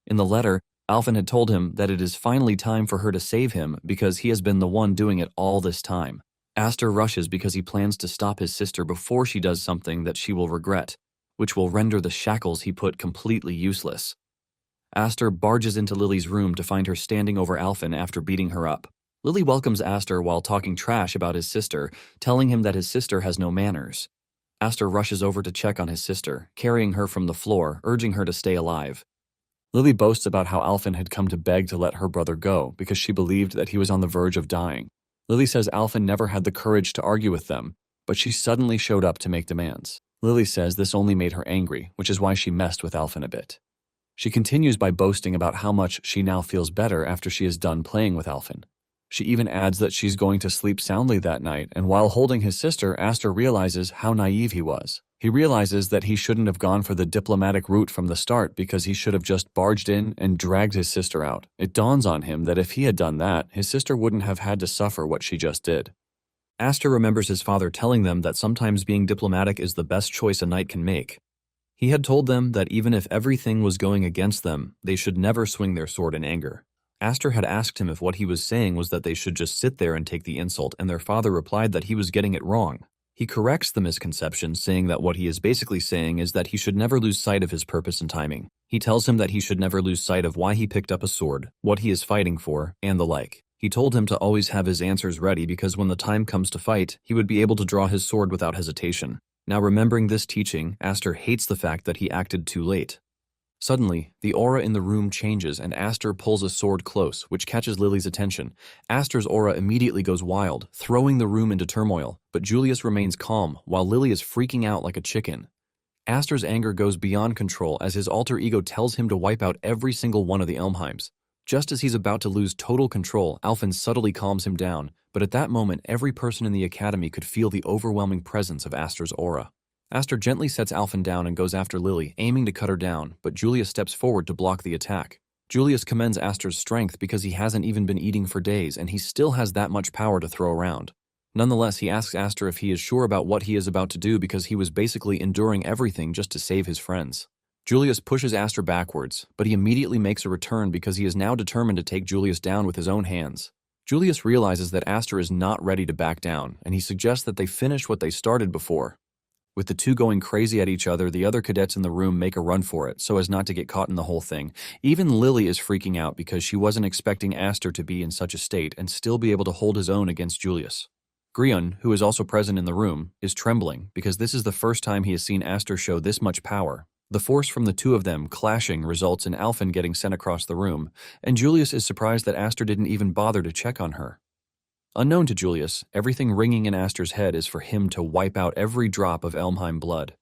In the letter, Alphen had told him that it is finally time for her to save him because he has been the one doing it all this time. Aster rushes because he plans to stop his sister before she does something that she will regret, which will render the shackles he put completely useless. Aster barges into Lily's room to find her standing over Alphen after beating her up. Lily welcomes Aster while talking trash about his sister, telling him that his sister has no manners. Aster rushes over to check on his sister, carrying her from the floor, urging her to stay alive. Lily boasts about how Alphen had come to beg to let her brother go because she believed that he was on the verge of dying. Lily says Alphen never had the courage to argue with them, but she suddenly showed up to make demands. Lily says this only made her angry, which is why she messed with Alphen a bit. She continues by boasting about how much she now feels better after she is done playing with Alphen. She even adds that she's going to sleep soundly that night, and while holding his sister, Aster realizes how naive he was. He realizes that he shouldn't have gone for the diplomatic route from the start because he should have just barged in and dragged his sister out. It dawns on him that if he had done that, his sister wouldn't have had to suffer what she just did. Aster remembers his father telling them that sometimes being diplomatic is the best choice a knight can make. He had told them that even if everything was going against them, they should never swing their sword in anger. Aster had asked him if what he was saying was that they should just sit there and take the insult, and their father replied that he was getting it wrong. He corrects the misconception, saying that what he is basically saying is that he should never lose sight of his purpose and timing. He tells him that he should never lose sight of why he picked up a sword, what he is fighting for, and the like. He told him to always have his answers ready because when the time comes to fight, he would be able to draw his sword without hesitation. Now remembering this teaching, Aster hates the fact that he acted too late. Suddenly, the aura in the room changes and Aster pulls a sword close, which catches Lily's attention. Aster's aura immediately goes wild, throwing the room into turmoil, but Julius remains calm while Lily is freaking out like a chicken. Aster's anger goes beyond control as his alter ego tells him to wipe out every single one of the Elmheims. Just as he's about to lose total control, Alphen subtly calms him down, but at that moment every person in the academy could feel the overwhelming presence of Aster's aura. Aster gently sets Alphen down and goes after Lily, aiming to cut her down, but Julius steps forward to block the attack. Julius commends Aster's strength because he hasn't even been eating for days and he still has that much power to throw around. Nonetheless, he asks Aster if he is sure about what he is about to do because he was basically enduring everything just to save his friends. Julius pushes Aster backwards, but he immediately makes a return because he is now determined to take Julius down with his own hands. Julius realizes that Aster is not ready to back down, and he suggests that they finish what they started before. With the two going crazy at each other, the other cadets in the room make a run for it so as not to get caught in the whole thing. Even Lily is freaking out because she wasn't expecting Aster to be in such a state and still be able to hold his own against Julius. Grion, who is also present in the room, is trembling because this is the first time he has seen Aster show this much power. The force from the two of them clashing results in Alphen getting sent across the room, and Julius is surprised that Aster didn't even bother to check on her. Unknown to Julius, everything ringing in Aster's head is for him to wipe out every drop of Elmheim blood.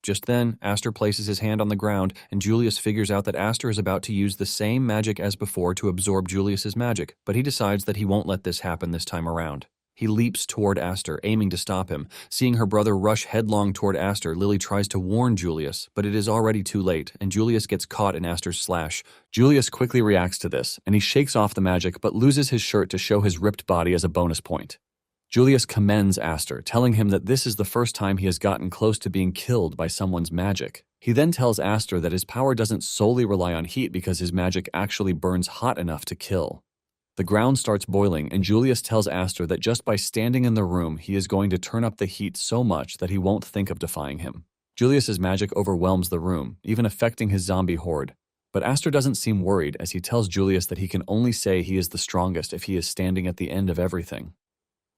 Just then, Aster places his hand on the ground, and Julius figures out that Aster is about to use the same magic as before to absorb Julius's magic, but he decides that he won't let this happen this time around. He leaps toward Aster, aiming to stop him. Seeing her brother rush headlong toward Aster, Lily tries to warn Julius, but it is already too late, and Julius gets caught in Aster's slash. Julius quickly reacts to this, and he shakes off the magic but loses his shirt to show his ripped body as a bonus point. Julius commends Aster, telling him that this is the first time he has gotten close to being killed by someone's magic. He then tells Aster that his power doesn't solely rely on heat because his magic actually burns hot enough to kill. The ground starts boiling, and Julius tells Aster that just by standing in the room, he is going to turn up the heat so much that he won't think of defying him. Julius's magic overwhelms the room, even affecting his zombie horde. But Aster doesn't seem worried as he tells Julius that he can only say he is the strongest if he is standing at the end of everything.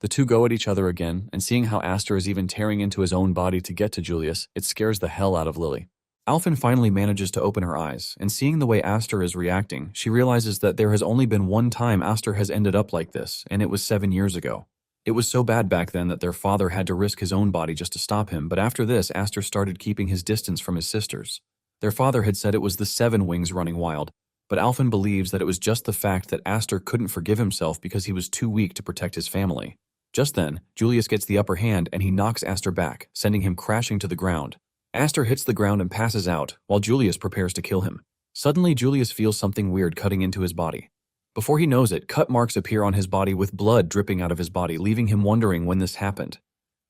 The two go at each other again, and seeing how Aster is even tearing into his own body to get to Julius, it scares the hell out of Lily. Alphen finally manages to open her eyes, and seeing the way Aster is reacting, she realizes that there has only been one time Aster has ended up like this, and it was 7 years ago. It was so bad back then that their father had to risk his own body just to stop him, but after this, Aster started keeping his distance from his sisters. Their father had said it was the 7 wings running wild, but Alphen believes that it was just the fact that Aster couldn't forgive himself because he was too weak to protect his family. Just then, Julius gets the upper hand and he knocks Aster back, sending him crashing to the ground. Aster hits the ground and passes out, while Julius prepares to kill him. Suddenly, Julius feels something weird cutting into his body. Before he knows it, cut marks appear on his body with blood dripping out of his body, leaving him wondering when this happened.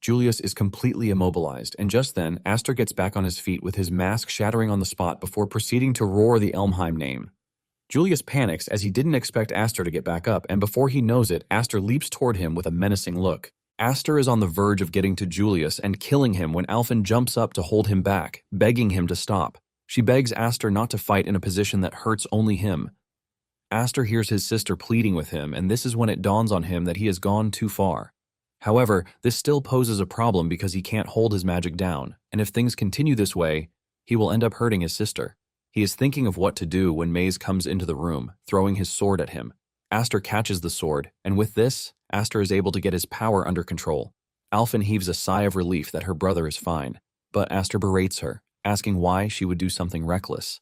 Julius is completely immobilized, and just then, Aster gets back on his feet with his mask shattering on the spot before proceeding to roar the Elmheim name. Julius panics as he didn't expect Aster to get back up, and before he knows it, Aster leaps toward him with a menacing look. Aster is on the verge of getting to Julius and killing him when Alphen jumps up to hold him back, begging him to stop. She begs Aster not to fight in a position that hurts only him. Aster hears his sister pleading with him, and this is when it dawns on him that he has gone too far. However, this still poses a problem because he can't hold his magic down, and if things continue this way, he will end up hurting his sister. He is thinking of what to do when Maze comes into the room, throwing his sword at him. Aster catches the sword, and with this, Aster is able to get his power under control. Alphen heaves a sigh of relief that her brother is fine, but Aster berates her, asking why she would do something reckless.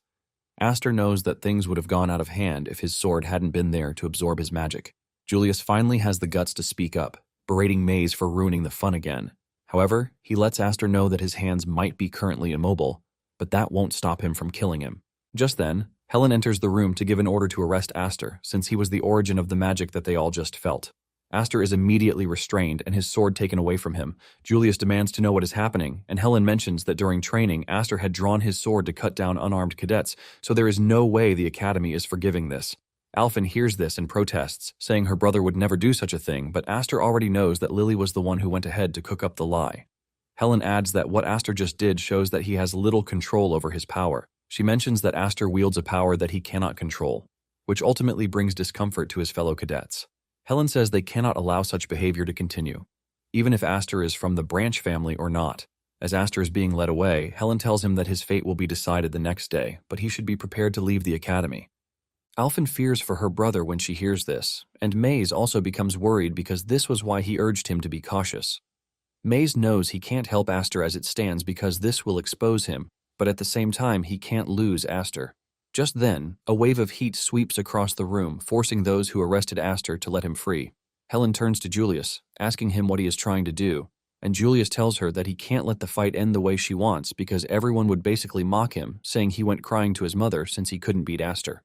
Aster knows that things would have gone out of hand if his sword hadn't been there to absorb his magic. Julius finally has the guts to speak up, berating Maze for ruining the fun again. However, he lets Aster know that his hands might be currently immobile, but that won't stop him from killing him. Just then, Helen enters the room to give an order to arrest Aster, since he was the origin of the magic that they all just felt. Aster is immediately restrained and his sword taken away from him. Julius demands to know what is happening, and Helen mentions that during training, Aster had drawn his sword to cut down unarmed cadets, so there is no way the Academy is forgiving this. Alphen hears this and protests, saying her brother would never do such a thing, but Aster already knows that Lily was the one who went ahead to cook up the lie. Helen adds that what Aster just did shows that he has little control over his power. She mentions that Aster wields a power that he cannot control, which ultimately brings discomfort to his fellow cadets. Helen says they cannot allow such behavior to continue, even if Aster is from the Branch family or not. As Aster is being led away, Helen tells him that his fate will be decided the next day, but he should be prepared to leave the academy. Alphen fears for her brother when she hears this, and Maze also becomes worried because this was why he urged him to be cautious. Maze knows he can't help Aster as it stands because this will expose him, but at the same time he can't lose Aster. Just then, a wave of heat sweeps across the room, forcing those who arrested Aster to let him free. Helen turns to Julius, asking him what he is trying to do, and Julius tells her that he can't let the fight end the way she wants because everyone would basically mock him, saying he went crying to his mother since he couldn't beat Aster.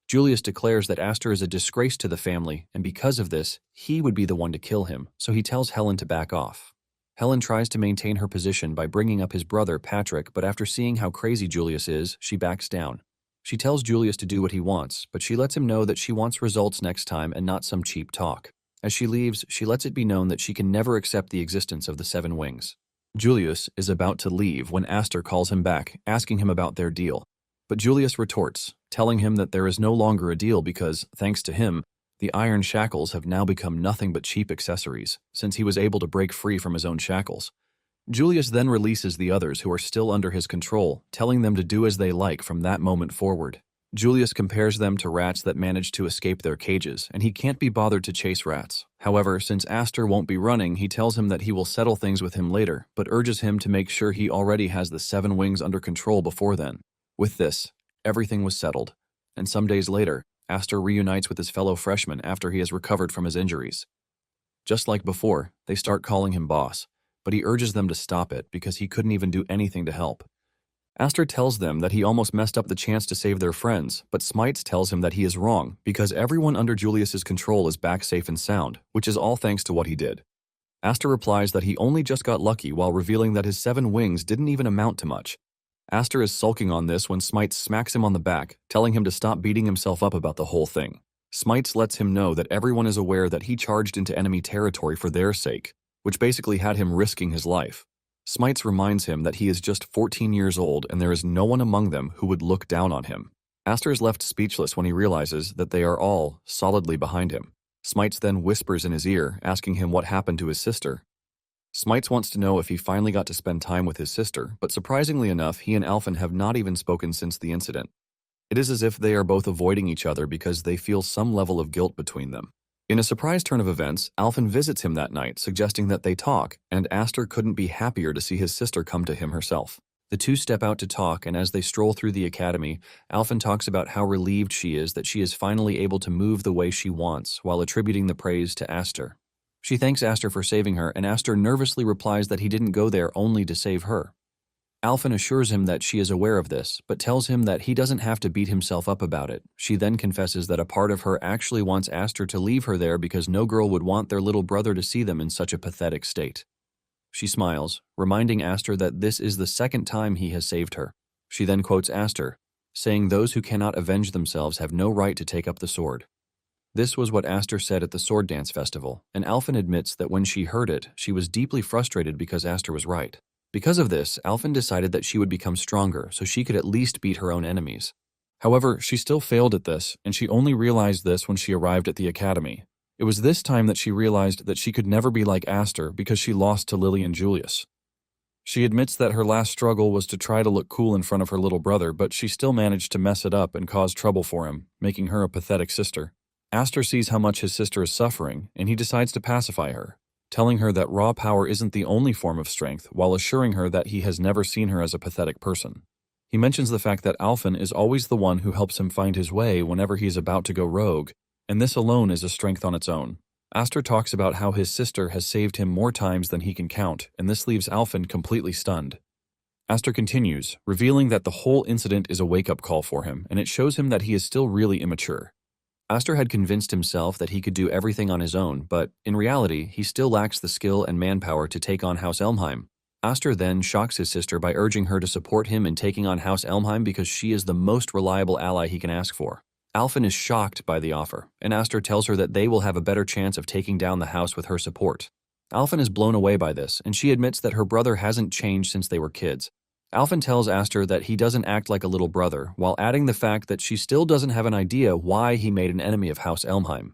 Julius declares that Aster is a disgrace to the family, and because of this, he would be the one to kill him, so he tells Helen to back off. Helen tries to maintain her position by bringing up his brother, Patrick, but after seeing how crazy Julius is, she backs down. She tells Julius to do what he wants, but she lets him know that she wants results next time and not some cheap talk. As she leaves, she lets it be known that she can never accept the existence of the Seven Wings. Julius is about to leave when Aster calls him back, asking him about their deal. But Julius retorts, telling him that there is no longer a deal because, thanks to him, the iron shackles have now become nothing but cheap accessories, since he was able to break free from his own shackles. Julius then releases the others who are still under his control, telling them to do as they like from that moment forward. Julius compares them to rats that managed to escape their cages, and he can't be bothered to chase rats. However, since Aster won't be running, he tells him that he will settle things with him later, but urges him to make sure he already has the Seven Wings under control before then. With this, everything was settled, and some days later, Aster reunites with his fellow freshmen after he has recovered from his injuries. Just like before, they start calling him boss, but he urges them to stop it because he couldn't even do anything to help. Aster tells them that he almost messed up the chance to save their friends, but Smites tells him that he is wrong because everyone under Julius's control is back safe and sound, which is all thanks to what he did. Aster replies that he only just got lucky while revealing that his 7 wings didn't even amount to much. Aster is sulking on this when Smites smacks him on the back, telling him to stop beating himself up about the whole thing. Smites lets him know that everyone is aware that he charged into enemy territory for their sake, which basically had him risking his life. Smites reminds him that he is just 14 years old and there is no one among them who would look down on him. Aster is left speechless when he realizes that they are all solidly behind him. Smites then whispers in his ear, asking him what happened to his sister. Smites wants to know if he finally got to spend time with his sister, but surprisingly enough, he and Alphen have not even spoken since the incident. It is as if they are both avoiding each other because they feel some level of guilt between them. In a surprise turn of events, Alphen visits him that night, suggesting that they talk, and Aster couldn't be happier to see his sister come to him herself. The two step out to talk, and as they stroll through the academy, Alphen talks about how relieved she is that she is finally able to move the way she wants, while attributing the praise to Aster. She thanks Aster for saving her, and Aster nervously replies that he didn't go there only to save her. Alphen assures him that she is aware of this, but tells him that he doesn't have to beat himself up about it. She then confesses that a part of her actually wants Aster to leave her there because no girl would want their little brother to see them in such a pathetic state. She smiles, reminding Aster that this is the second time he has saved her. She then quotes Aster, saying those who cannot avenge themselves have no right to take up the sword. This was what Aster said at the sword dance festival, and Alphen admits that when she heard it, she was deeply frustrated because Aster was right. Because of this, Alphen decided that she would become stronger so she could at least beat her own enemies. However, she still failed at this, and she only realized this when she arrived at the academy. It was this time that she realized that she could never be like Aster because she lost to Lily and Julius. She admits that her last struggle was to try to look cool in front of her little brother, but she still managed to mess it up and cause trouble for him, making her a pathetic sister. Aster sees how much his sister is suffering, and he decides to pacify her, telling her that raw power isn't the only form of strength, while assuring her that he has never seen her as a pathetic person. He mentions the fact that Alphen is always the one who helps him find his way whenever he is about to go rogue, and this alone is a strength on its own. Aster talks about how his sister has saved him more times than he can count, and this leaves Alphen completely stunned. Aster continues, revealing that the whole incident is a wake-up call for him, and it shows him that he is still really immature. Aster had convinced himself that he could do everything on his own, but in reality, he still lacks the skill and manpower to take on House Elmheim. Aster then shocks his sister by urging her to support him in taking on House Elmheim because she is the most reliable ally he can ask for. Alphen is shocked by the offer, and Aster tells her that they will have a better chance of taking down the house with her support. Alphen is blown away by this, and she admits that her brother hasn't changed since they were kids. Alphen tells Aster that he doesn't act like a little brother, while adding the fact that she still doesn't have an idea why he made an enemy of House Elmheim.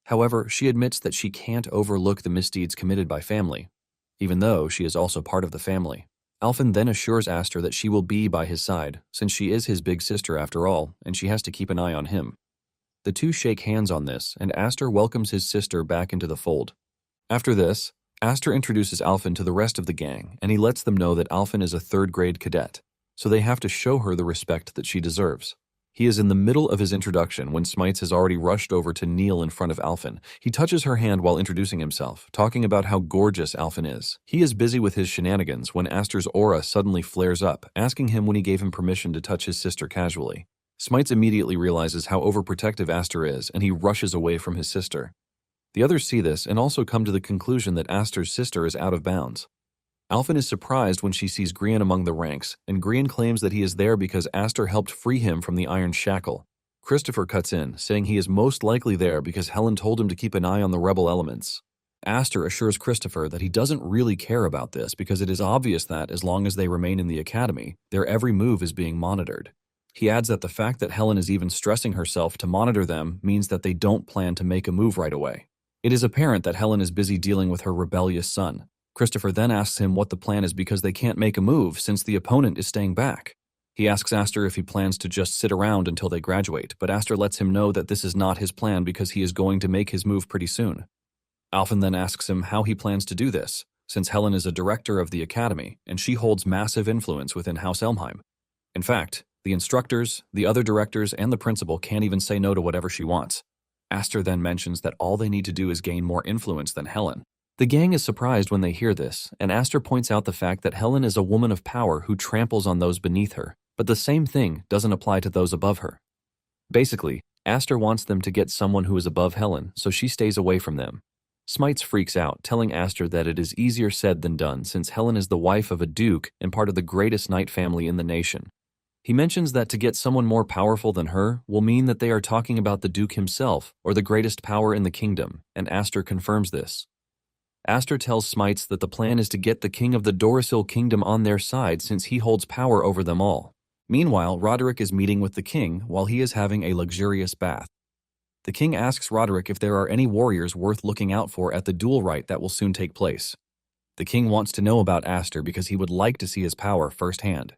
However, she admits that she can't overlook the misdeeds committed by family, even though she is also part of the family. Alphen then assures Aster that she will be by his side, since she is his big sister after all, and she has to keep an eye on him. The two shake hands on this, and Aster welcomes his sister back into the fold. After this, Aster introduces Alphen to the rest of the gang, and he lets them know that Alphen is a third-grade cadet, so they have to show her the respect that she deserves. He is in the middle of his introduction when Smites has already rushed over to kneel in front of Alphen. He touches her hand while introducing himself, talking about how gorgeous Alphen is. He is busy with his shenanigans when Aster's aura suddenly flares up, asking him when he gave him permission to touch his sister casually. Smites immediately realizes how overprotective Aster is, and he rushes away from his sister. The others see this and also come to the conclusion that Aster's sister is out of bounds. Alphen is surprised when she sees Grian among the ranks, and Grian claims that he is there because Aster helped free him from the iron shackle. Christopher cuts in, saying he is most likely there because Helen told him to keep an eye on the rebel elements. Aster assures Christopher that he doesn't really care about this because it is obvious that, as long as they remain in the academy, their every move is being monitored. He adds that the fact that Helen is even stressing herself to monitor them means that they don't plan to make a move right away. It is apparent that Helen is busy dealing with her rebellious son. Christopher then asks him what the plan is because they can't make a move since the opponent is staying back. He asks Aster if he plans to just sit around until they graduate, but Aster lets him know that this is not his plan because he is going to make his move pretty soon. Alphen then asks him how he plans to do this, since Helen is a director of the academy and she holds massive influence within House Elmheim. In fact, the instructors, the other directors, and the principal can't even say no to whatever she wants. Aster then mentions that all they need to do is gain more influence than Helen. The gang is surprised when they hear this, and Aster points out the fact that Helen is a woman of power who tramples on those beneath her, but the same thing doesn't apply to those above her. Basically, Aster wants them to get someone who is above Helen, so she stays away from them. Smites freaks out, telling Aster that it is easier said than done since Helen is the wife of a duke and part of the greatest knight family in the nation. He mentions that to get someone more powerful than her will mean that they are talking about the duke himself or the greatest power in the kingdom, and Aster confirms this. Aster tells Smites that the plan is to get the king of the Dorisil kingdom on their side since he holds power over them all. Meanwhile, Roderick is meeting with the king while he is having a luxurious bath. The king asks Roderick if there are any warriors worth looking out for at the duel rite that will soon take place. The king wants to know about Aster because he would like to see his power firsthand.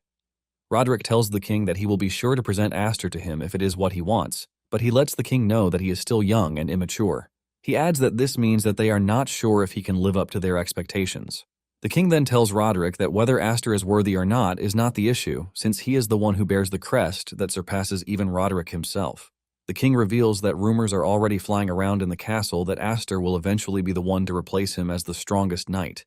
Roderick tells the king that he will be sure to present Aster to him if it is what he wants, but he lets the king know that he is still young and immature. He adds that this means that they are not sure if he can live up to their expectations. The king then tells Roderick that whether Aster is worthy or not is not the issue, since he is the one who bears the crest that surpasses even Roderick himself. The king reveals that rumors are already flying around in the castle that Aster will eventually be the one to replace him as the strongest knight.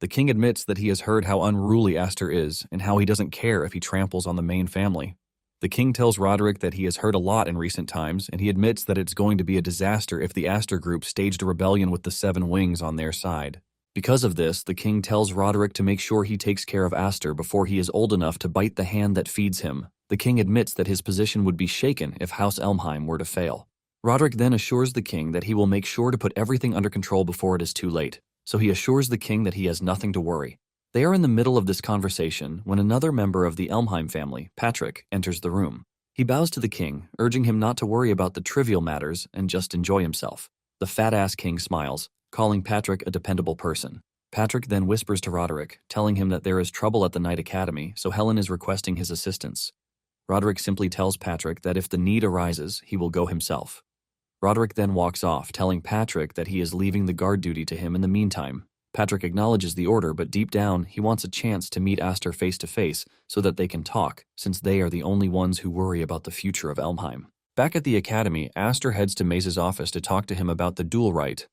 The king admits that he has heard how unruly Aster is and how he doesn't care if he tramples on the main family. The king tells Roderick that he has heard a lot in recent times, and he admits that it's going to be a disaster if the Aster group staged a rebellion with the Seven Wings on their side. Because of this, the king tells Roderick to make sure he takes care of Aster before he is old enough to bite the hand that feeds him. The king admits that his position would be shaken if House Elmheim were to fail. Roderick then assures the king that he will make sure to put everything under control before it is too late, so he assures the king that he has nothing to worry. They are in the middle of this conversation when another member of the Elmheim family, Patrick, enters the room. He bows to the king, urging him not to worry about the trivial matters and just enjoy himself. The fat-ass king smiles, calling Patrick a dependable person. Patrick then whispers to Roderick, telling him that there is trouble at the Night Academy, so Helen is requesting his assistance. Roderick simply tells Patrick that if the need arises, he will go himself. Roderick then walks off, telling Patrick that he is leaving the guard duty to him in the meantime. Patrick acknowledges the order, but deep down, he wants a chance to meet Aster face to face so that they can talk, since they are the only ones who worry about the future of Elmheim. Back at the academy, Aster heads to Maze's office to talk to him about the duel rite.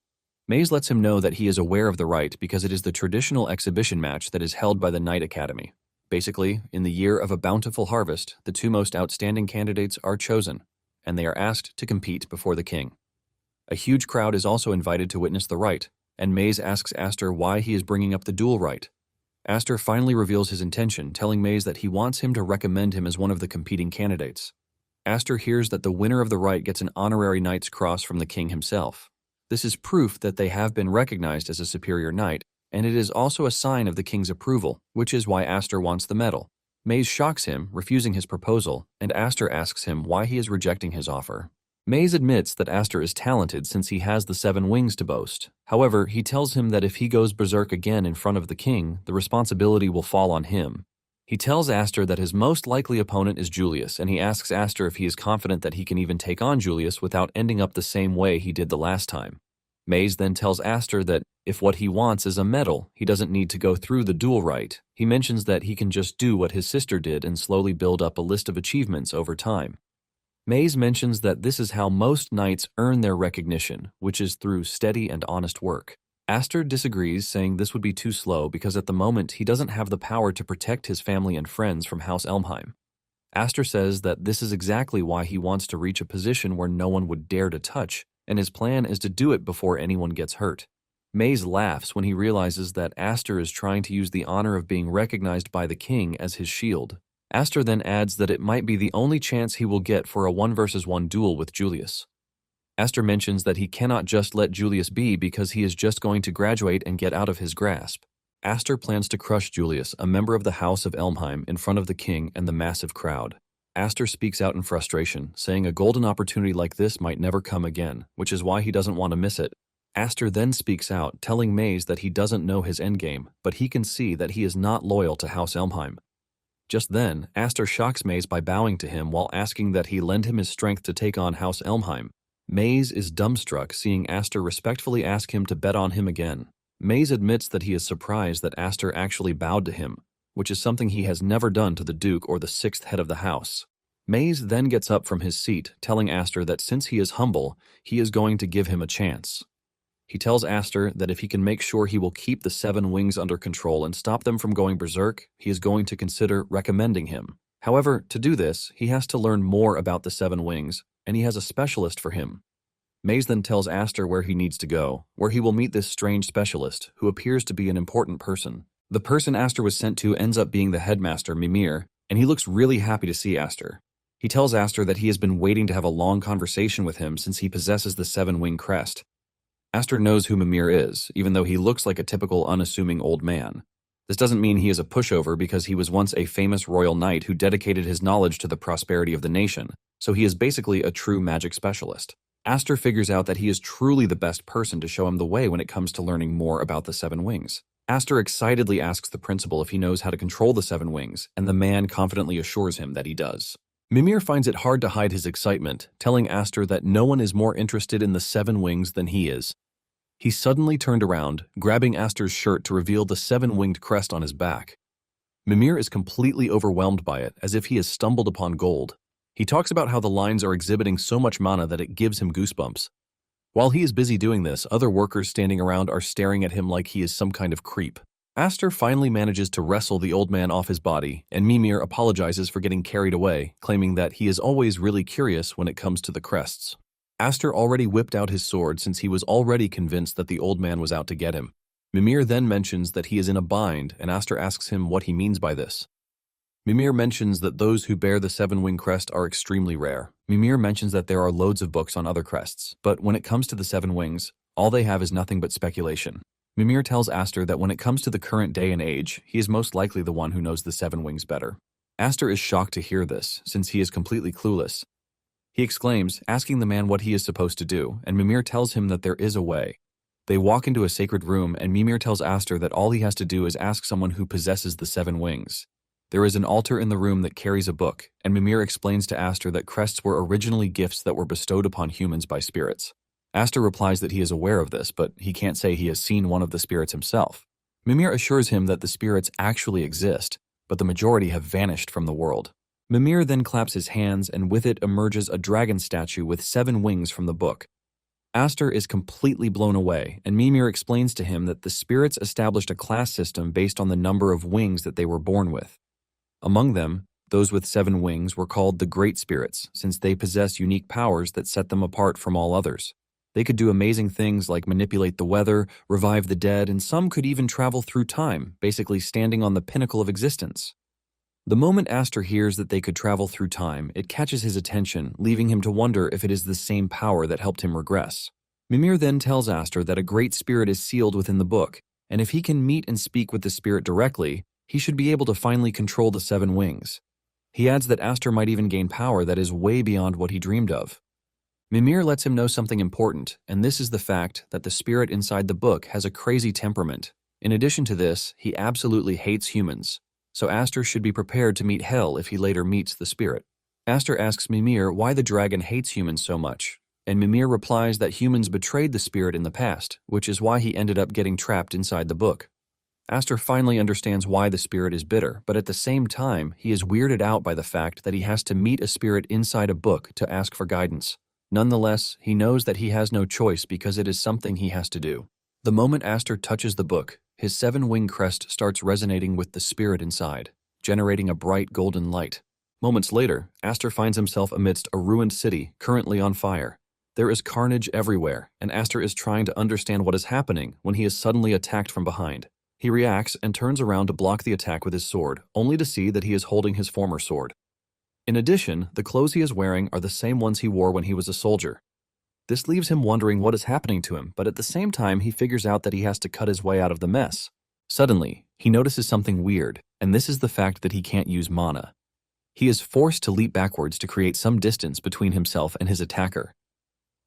Maze lets him know that he is aware of the rite because it is the traditional exhibition match that is held by the Night Academy. Basically, in the year of a bountiful harvest, the two most outstanding candidates are chosen, and they are asked to compete before the king. A huge crowd is also invited to witness the rite, and Maze asks Aster why he is bringing up the duel rite. Aster finally reveals his intention, telling Maze that he wants him to recommend him as one of the competing candidates. Aster hears that the winner of the rite gets an honorary knight's cross from the king himself. This is proof that they have been recognized as a superior knight, and it is also a sign of the king's approval, which is why Aster wants the medal. Maze shocks him, refusing his proposal, and Aster asks him why he is rejecting his offer. Maze admits that Aster is talented since he has the 7 wings to boast. However, he tells him that if he goes berserk again in front of the king, the responsibility will fall on him. He tells Aster that his most likely opponent is Julius, and he asks Aster if he is confident that he can even take on Julius without ending up the same way he did the last time. Maze then tells Aster that if what he wants is a medal, he doesn't need to go through the duel rite. He mentions that he can just do what his sister did and slowly build up a list of achievements over time. Maze mentions that this is how most knights earn their recognition, which is through steady and honest work. Aster disagrees, saying this would be too slow because at the moment he doesn't have the power to protect his family and friends from House Elmheim. Aster says that this is exactly why he wants to reach a position where no one would dare to touch, and his plan is to do it before anyone gets hurt. Maze laughs when he realizes that Aster is trying to use the honor of being recognized by the king as his shield. Aster then adds that it might be the only chance he will get for a 1-versus-1 duel with Julius. Aster mentions that he cannot just let Julius be because he is just going to graduate and get out of his grasp. Aster plans to crush Julius, a member of the House of Elmheim, in front of the king and the massive crowd. Aster speaks out in frustration, saying a golden opportunity like this might never come again, which is why he doesn't want to miss it. Aster then speaks out, telling Maze that he doesn't know his endgame, but he can see that he is not loyal to House Elmheim. Just then, Aster shocks Maze by bowing to him while asking that he lend him his strength to take on House Elmheim. Maze is dumbstruck, seeing Aster respectfully ask him to bet on him again. Maze admits that he is surprised that Aster actually bowed to him, which is something he has never done to the Duke or the 6th head of the house. Maze then gets up from his seat, telling Aster that since he is humble, he is going to give him a chance. He tells Aster that if he can make sure he will keep the 7 wings under control and stop them from going berserk, he is going to consider recommending him. However, to do this, he has to learn more about the 7 wings, and he has a specialist for him. Maze then tells Aster where he needs to go, where he will meet this strange specialist, who appears to be an important person. The person Aster was sent to ends up being the headmaster, Mimir, and he looks really happy to see Aster. He tells Aster that he has been waiting to have a long conversation with him since he possesses the 7-wing crest. Aster knows who Mimir is, even though he looks like a typical unassuming old man. This doesn't mean he is a pushover because he was once a famous royal knight who dedicated his knowledge to the prosperity of the nation, so he is basically a true magic specialist. Aster figures out that he is truly the best person to show him the way when it comes to learning more about the 7 wings. Aster excitedly asks the principal if he knows how to control the 7 wings, and the man confidently assures him that he does. Mimir finds it hard to hide his excitement, telling Aster that no one is more interested in the 7 wings than he is. He suddenly turned around, grabbing Aster's shirt to reveal the 7-winged crest on his back. Mimir is completely overwhelmed by it, as if he has stumbled upon gold. He talks about how the lines are exhibiting so much mana that it gives him goosebumps. While he is busy doing this, other workers standing around are staring at him like he is some kind of creep. Aster finally manages to wrestle the old man off his body, and Mimir apologizes for getting carried away, claiming that he is always really curious when it comes to the crests. Aster already whipped out his sword since he was already convinced that the old man was out to get him. Mimir then mentions that he is in a bind, and Aster asks him what he means by this. Mimir mentions that those who bear the 7-wing crest are extremely rare. Mimir mentions that there are loads of books on other crests, but when it comes to the 7 wings, all they have is nothing but speculation. Mimir tells Aster that when it comes to the current day and age, he is most likely the one who knows the 7 wings better. Aster is shocked to hear this, since he is completely clueless. He exclaims, asking the man what he is supposed to do, and Mimir tells him that there is a way. They walk into a sacred room, and Mimir tells Aster that all he has to do is ask someone who possesses the 7 wings. There is an altar in the room that carries a book, and Mimir explains to Aster that crests were originally gifts that were bestowed upon humans by spirits. Aster replies that he is aware of this, but he can't say he has seen one of the spirits himself. Mimir assures him that the spirits actually exist, but the majority have vanished from the world. Mimir then claps his hands, and with it emerges a dragon statue with 7 wings from the book. Aster is completely blown away, and Mimir explains to him that the spirits established a class system based on the number of wings that they were born with. Among them, those with 7 wings were called the Great Spirits, since they possess unique powers that set them apart from all others. They could do amazing things like manipulate the weather, revive the dead, and some could even travel through time, basically standing on the pinnacle of existence. The moment Aster hears that they could travel through time, it catches his attention, leaving him to wonder if it is the same power that helped him regress. Mimir then tells Aster that a great spirit is sealed within the book, and if he can meet and speak with the spirit directly, he should be able to finally control the 7 wings. He adds that Aster might even gain power that is way beyond what he dreamed of. Mimir lets him know something important, and this is the fact that the spirit inside the book has a crazy temperament. In addition to this, he absolutely hates humans, so Aster should be prepared to meet hell if he later meets the spirit. Aster asks Mimir why the dragon hates humans so much, and Mimir replies that humans betrayed the spirit in the past, which is why he ended up getting trapped inside the book. Aster finally understands why the spirit is bitter, but at the same time, he is weirded out by the fact that he has to meet a spirit inside a book to ask for guidance. Nonetheless, he knows that he has no choice because it is something he has to do. The moment Aster touches the book, his 7-wing crest starts resonating with the spirit inside, generating a bright golden light. Moments later, Aster finds himself amidst a ruined city currently on fire. There is carnage everywhere, and Aster is trying to understand what is happening when he is suddenly attacked from behind. He reacts and turns around to block the attack with his sword, only to see that he is holding his former sword. In addition, the clothes he is wearing are the same ones he wore when he was a soldier. This leaves him wondering what is happening to him, but at the same time he figures out that he has to cut his way out of the mess. Suddenly, he notices something weird, and this is the fact that he can't use mana. He is forced to leap backwards to create some distance between himself and his attacker.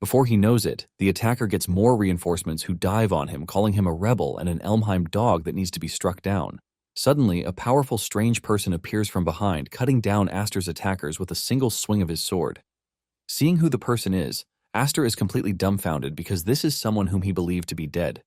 Before he knows it, the attacker gets more reinforcements who dive on him, calling him a rebel and an Elmheim dog that needs to be struck down. Suddenly, a powerful strange person appears from behind, cutting down Aster's attackers with a single swing of his sword. Seeing who the person is, Aster is completely dumbfounded because this is someone whom he believed to be dead.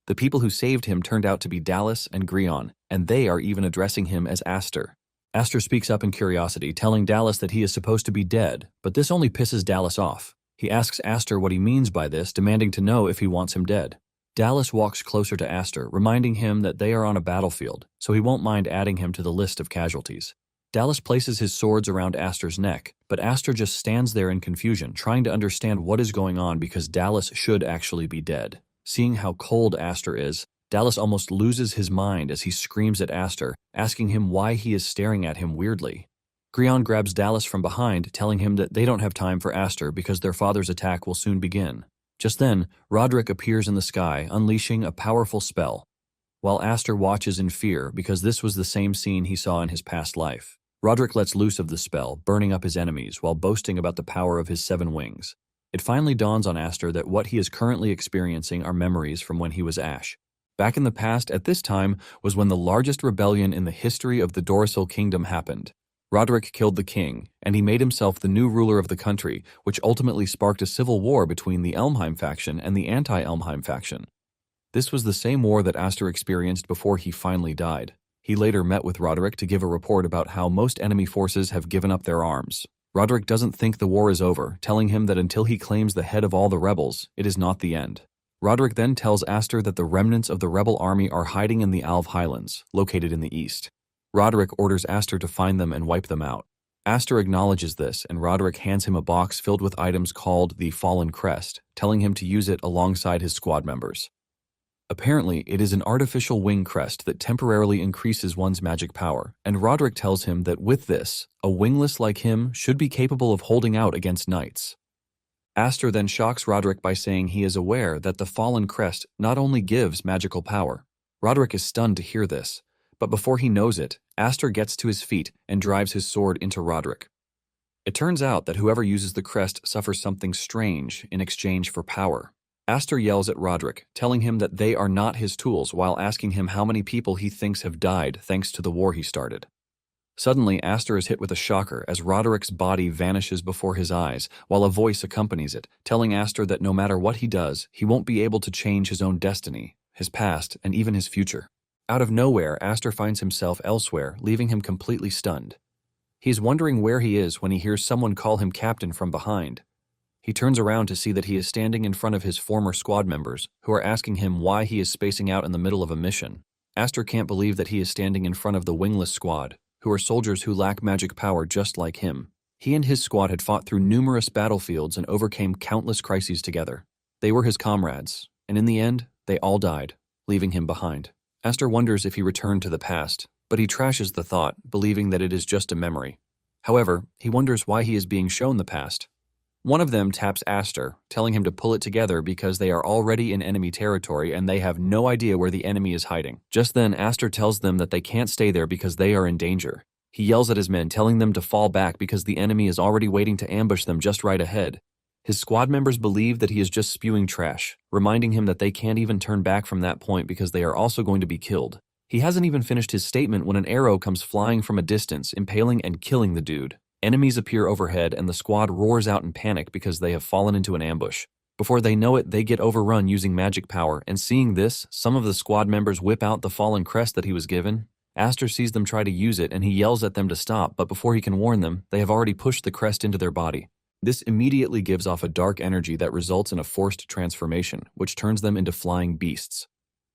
The people who saved him turned out to be Dallas and Grion, and they are even addressing him as Aster. Aster speaks up in curiosity, telling Dallas that he is supposed to be dead, but this only pisses Dallas off. He asks Aster what he means by this, demanding to know if he wants him dead. Dallas walks closer to Aster, reminding him that they are on a battlefield, so he won't mind adding him to the list of casualties. Dallas places his swords around Aster's neck, but Aster just stands there in confusion, trying to understand what is going on because Dallas should actually be dead. Seeing how cold Aster is, Dallas almost loses his mind as he screams at Aster, asking him why he is staring at him weirdly. Grion grabs Dallas from behind, telling him that they don't have time for Aster because their father's attack will soon begin. Just then, Roderick appears in the sky, unleashing a powerful spell, while Aster watches in fear because this was the same scene he saw in his past life. Roderick lets loose of the spell, burning up his enemies while boasting about the power of his 7 wings. It finally dawns on Aster that what he is currently experiencing are memories from when he was Ash. Back in the past, at this time, was when the largest rebellion in the history of the Dorsal Kingdom happened. Roderick killed the king, and he made himself the new ruler of the country, which ultimately sparked a civil war between the Elmheim faction and the anti-Elmheim faction. This was the same war that Aster experienced before he finally died. He later met with Roderick to give a report about how most enemy forces have given up their arms. Roderick doesn't think the war is over, telling him that until he claims the head of all the rebels, it is not the end. Roderick then tells Aster that the remnants of the rebel army are hiding in the Alv Highlands, located in the east. Roderick orders Aster to find them and wipe them out. Aster acknowledges this, and Roderick hands him a box filled with items called the Fallen Crest, telling him to use it alongside his squad members. Apparently, it is an artificial wing crest that temporarily increases one's magic power, and Roderick tells him that with this, a wingless like him should be capable of holding out against knights. Aster then shocks Roderick by saying he is aware that the Fallen Crest not only gives magical power. Roderick is stunned to hear this, but before he knows it, Aster gets to his feet and drives his sword into Roderick. It turns out that whoever uses the crest suffers something strange in exchange for power. Aster yells at Roderick, telling him that they are not his tools while asking him how many people he thinks have died thanks to the war he started. Suddenly, Aster is hit with a shocker as Roderick's body vanishes before his eyes, while a voice accompanies it, telling Aster that no matter what he does, he won't be able to change his own destiny, his past, and even his future. Out of nowhere, Aster finds himself elsewhere, leaving him completely stunned. He's wondering where he is when he hears someone call him captain from behind. He turns around to see that he is standing in front of his former squad members, who are asking him why he is spacing out in the middle of a mission. Aster can't believe that he is standing in front of the wingless squad, who are soldiers who lack magic power just like him. He and his squad had fought through numerous battlefields and overcame countless crises together. They were his comrades, and in the end, they all died, leaving him behind. Aster wonders if he returned to the past, but he trashes the thought, believing that it is just a memory. However, he wonders why he is being shown the past. One of them taps Aster, telling him to pull it together because they are already in enemy territory and they have no idea where the enemy is hiding. Just then, Aster tells them that they can't stay there because they are in danger. He yells at his men, telling them to fall back because the enemy is already waiting to ambush them just right ahead. His squad members believe that he is just spewing trash, reminding him that they can't even turn back from that point because they are also going to be killed. He hasn't even finished his statement when an arrow comes flying from a distance, impaling and killing the dude. Enemies appear overhead and the squad roars out in panic because they have fallen into an ambush. Before they know it, they get overrun using magic power, and seeing this, some of the squad members whip out the fallen crest that he was given. Aster sees them try to use it and he yells at them to stop, but before he can warn them, they have already pushed the crest into their body. This immediately gives off a dark energy that results in a forced transformation, which turns them into flying beasts.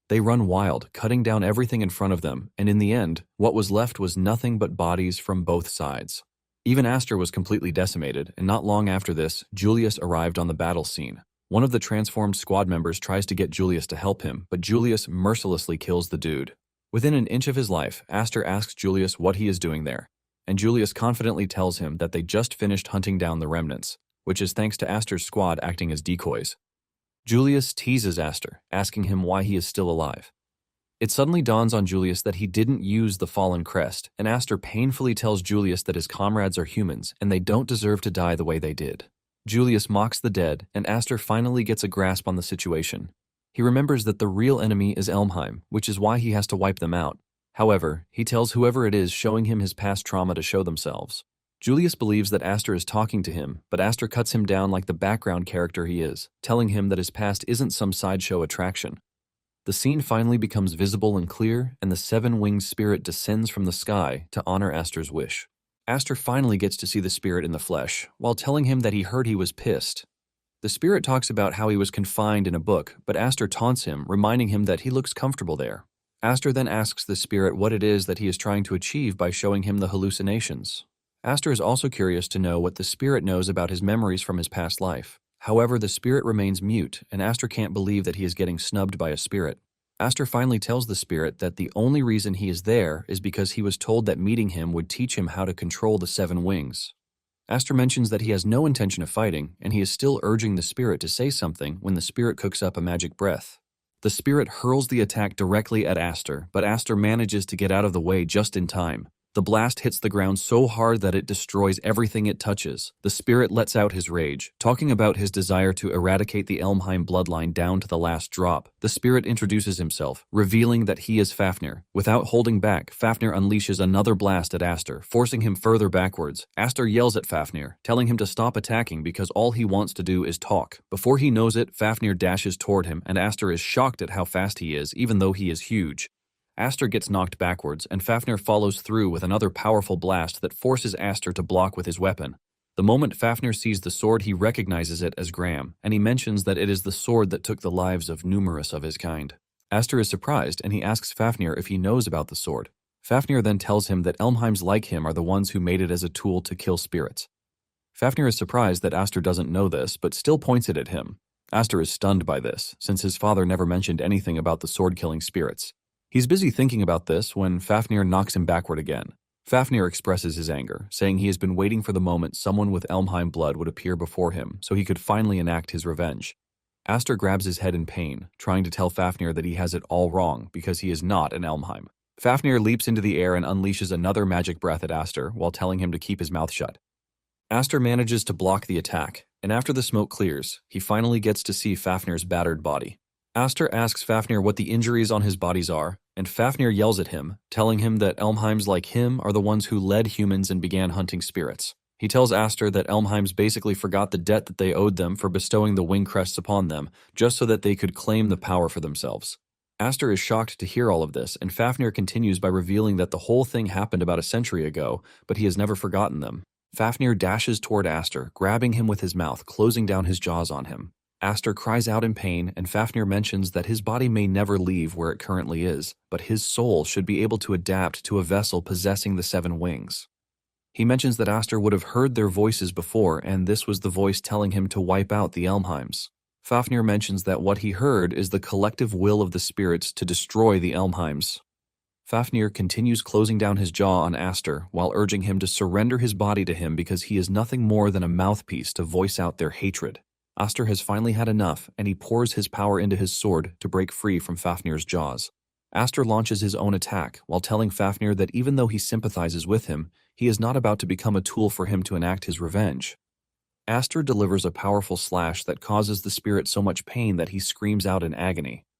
They run wild, cutting down everything in front of them, and in the end, what was left was nothing but bodies from both sides. Even Aster was completely decimated, and not long after this, Julius arrived on the battle scene. One of the transformed squad members tries to get Julius to help him, but Julius mercilessly kills the dude. Within an inch of his life, Aster asks Julius what he is doing there, and Julius confidently tells him that they just finished hunting down the remnants, which is thanks to Aster's squad acting as decoys. Julius teases Aster, asking him why he is still alive. It suddenly dawns on Julius that he didn't use the fallen crest, and Aster painfully tells Julius that his comrades are humans and they don't deserve to die the way they did. Julius mocks the dead, and Aster finally gets a grasp on the situation. He remembers that the real enemy is Elmheim, which is why he has to wipe them out. However, he tells whoever it is showing him his past trauma to show themselves. Julius believes that Aster is talking to him, but Aster cuts him down like the background character he is, telling him that his past isn't some sideshow attraction. The scene finally becomes visible and clear, and the seven-winged spirit descends from the sky to honor Aster's wish. Aster finally gets to see the spirit in the flesh, while telling him that he heard he was pissed. The spirit talks about how he was confined in a book, but Aster taunts him, reminding him that he looks comfortable there. Aster then asks the spirit what it is that he is trying to achieve by showing him the hallucinations. Aster is also curious to know what the spirit knows about his memories from his past life. However, the spirit remains mute, and Aster can't believe that he is getting snubbed by a spirit. Aster finally tells the spirit that the only reason he is there is because he was told that meeting him would teach him how to control the seven wings. Aster mentions that he has no intention of fighting, and he is still urging the spirit to say something when the spirit cooks up a magic breath. The spirit hurls the attack directly at Aster, but Aster manages to get out of the way just in time. The blast hits the ground so hard that it destroys everything it touches. The spirit lets out his rage, talking about his desire to eradicate the Elmheim bloodline down to the last drop. The spirit introduces himself, revealing that he is Fafnir. Without holding back, Fafnir unleashes another blast at Aster, forcing him further backwards. Aster yells at Fafnir, telling him to stop attacking because all he wants to do is talk. Before he knows it, Fafnir dashes toward him, and Aster is shocked at how fast he is, even though he is huge. Aster gets knocked backwards, and Fafnir follows through with another powerful blast that forces Aster to block with his weapon. The moment Fafnir sees the sword, he recognizes it as Graham, and he mentions that it is the sword that took the lives of numerous of his kind. Aster is surprised, and he asks Fafnir if he knows about the sword. Fafnir then tells him that Elmheims like him are the ones who made it as a tool to kill spirits. Fafnir is surprised that Aster doesn't know this, but still points it at him. Aster is stunned by this, since his father never mentioned anything about the sword killing spirits. He's busy thinking about this when Fafnir knocks him backward again. Fafnir expresses his anger, saying he has been waiting for the moment someone with Elmheim blood would appear before him so he could finally enact his revenge. Aster grabs his head in pain, trying to tell Fafnir that he has it all wrong because he is not an Elmheim. Fafnir leaps into the air and unleashes another magic breath at Aster while telling him to keep his mouth shut. Aster manages to block the attack, and after the smoke clears, he finally gets to see Fafnir's battered body. Aster asks Fafnir what the injuries on his bodies are, and Fafnir yells at him, telling him that Elmheims like him are the ones who led humans and began hunting spirits. He tells Aster that Elmheims basically forgot the debt that they owed them for bestowing the wing crests upon them, just so that they could claim the power for themselves. Aster is shocked to hear all of this, and Fafnir continues by revealing that the whole thing happened about a century ago, but he has never forgotten them. Fafnir dashes toward Aster, grabbing him with his mouth, closing down his jaws on him. Aster cries out in pain, and Fafnir mentions that his body may never leave where it currently is, but his soul should be able to adapt to a vessel possessing the 7 wings. He mentions that Aster would have heard their voices before, and this was the voice telling him to wipe out the Elmheims. Fafnir mentions that what he heard is the collective will of the spirits to destroy the Elmheims. Fafnir continues closing down his jaw on Aster while urging him to surrender his body to him because he is nothing more than a mouthpiece to voice out their hatred. Aster has finally had enough, and he pours his power into his sword to break free from Fafnir's jaws. Aster launches his own attack while telling Fafnir that even though he sympathizes with him, he is not about to become a tool for him to enact his revenge. Aster delivers a powerful slash that causes the spirit so much pain that he screams out in agony.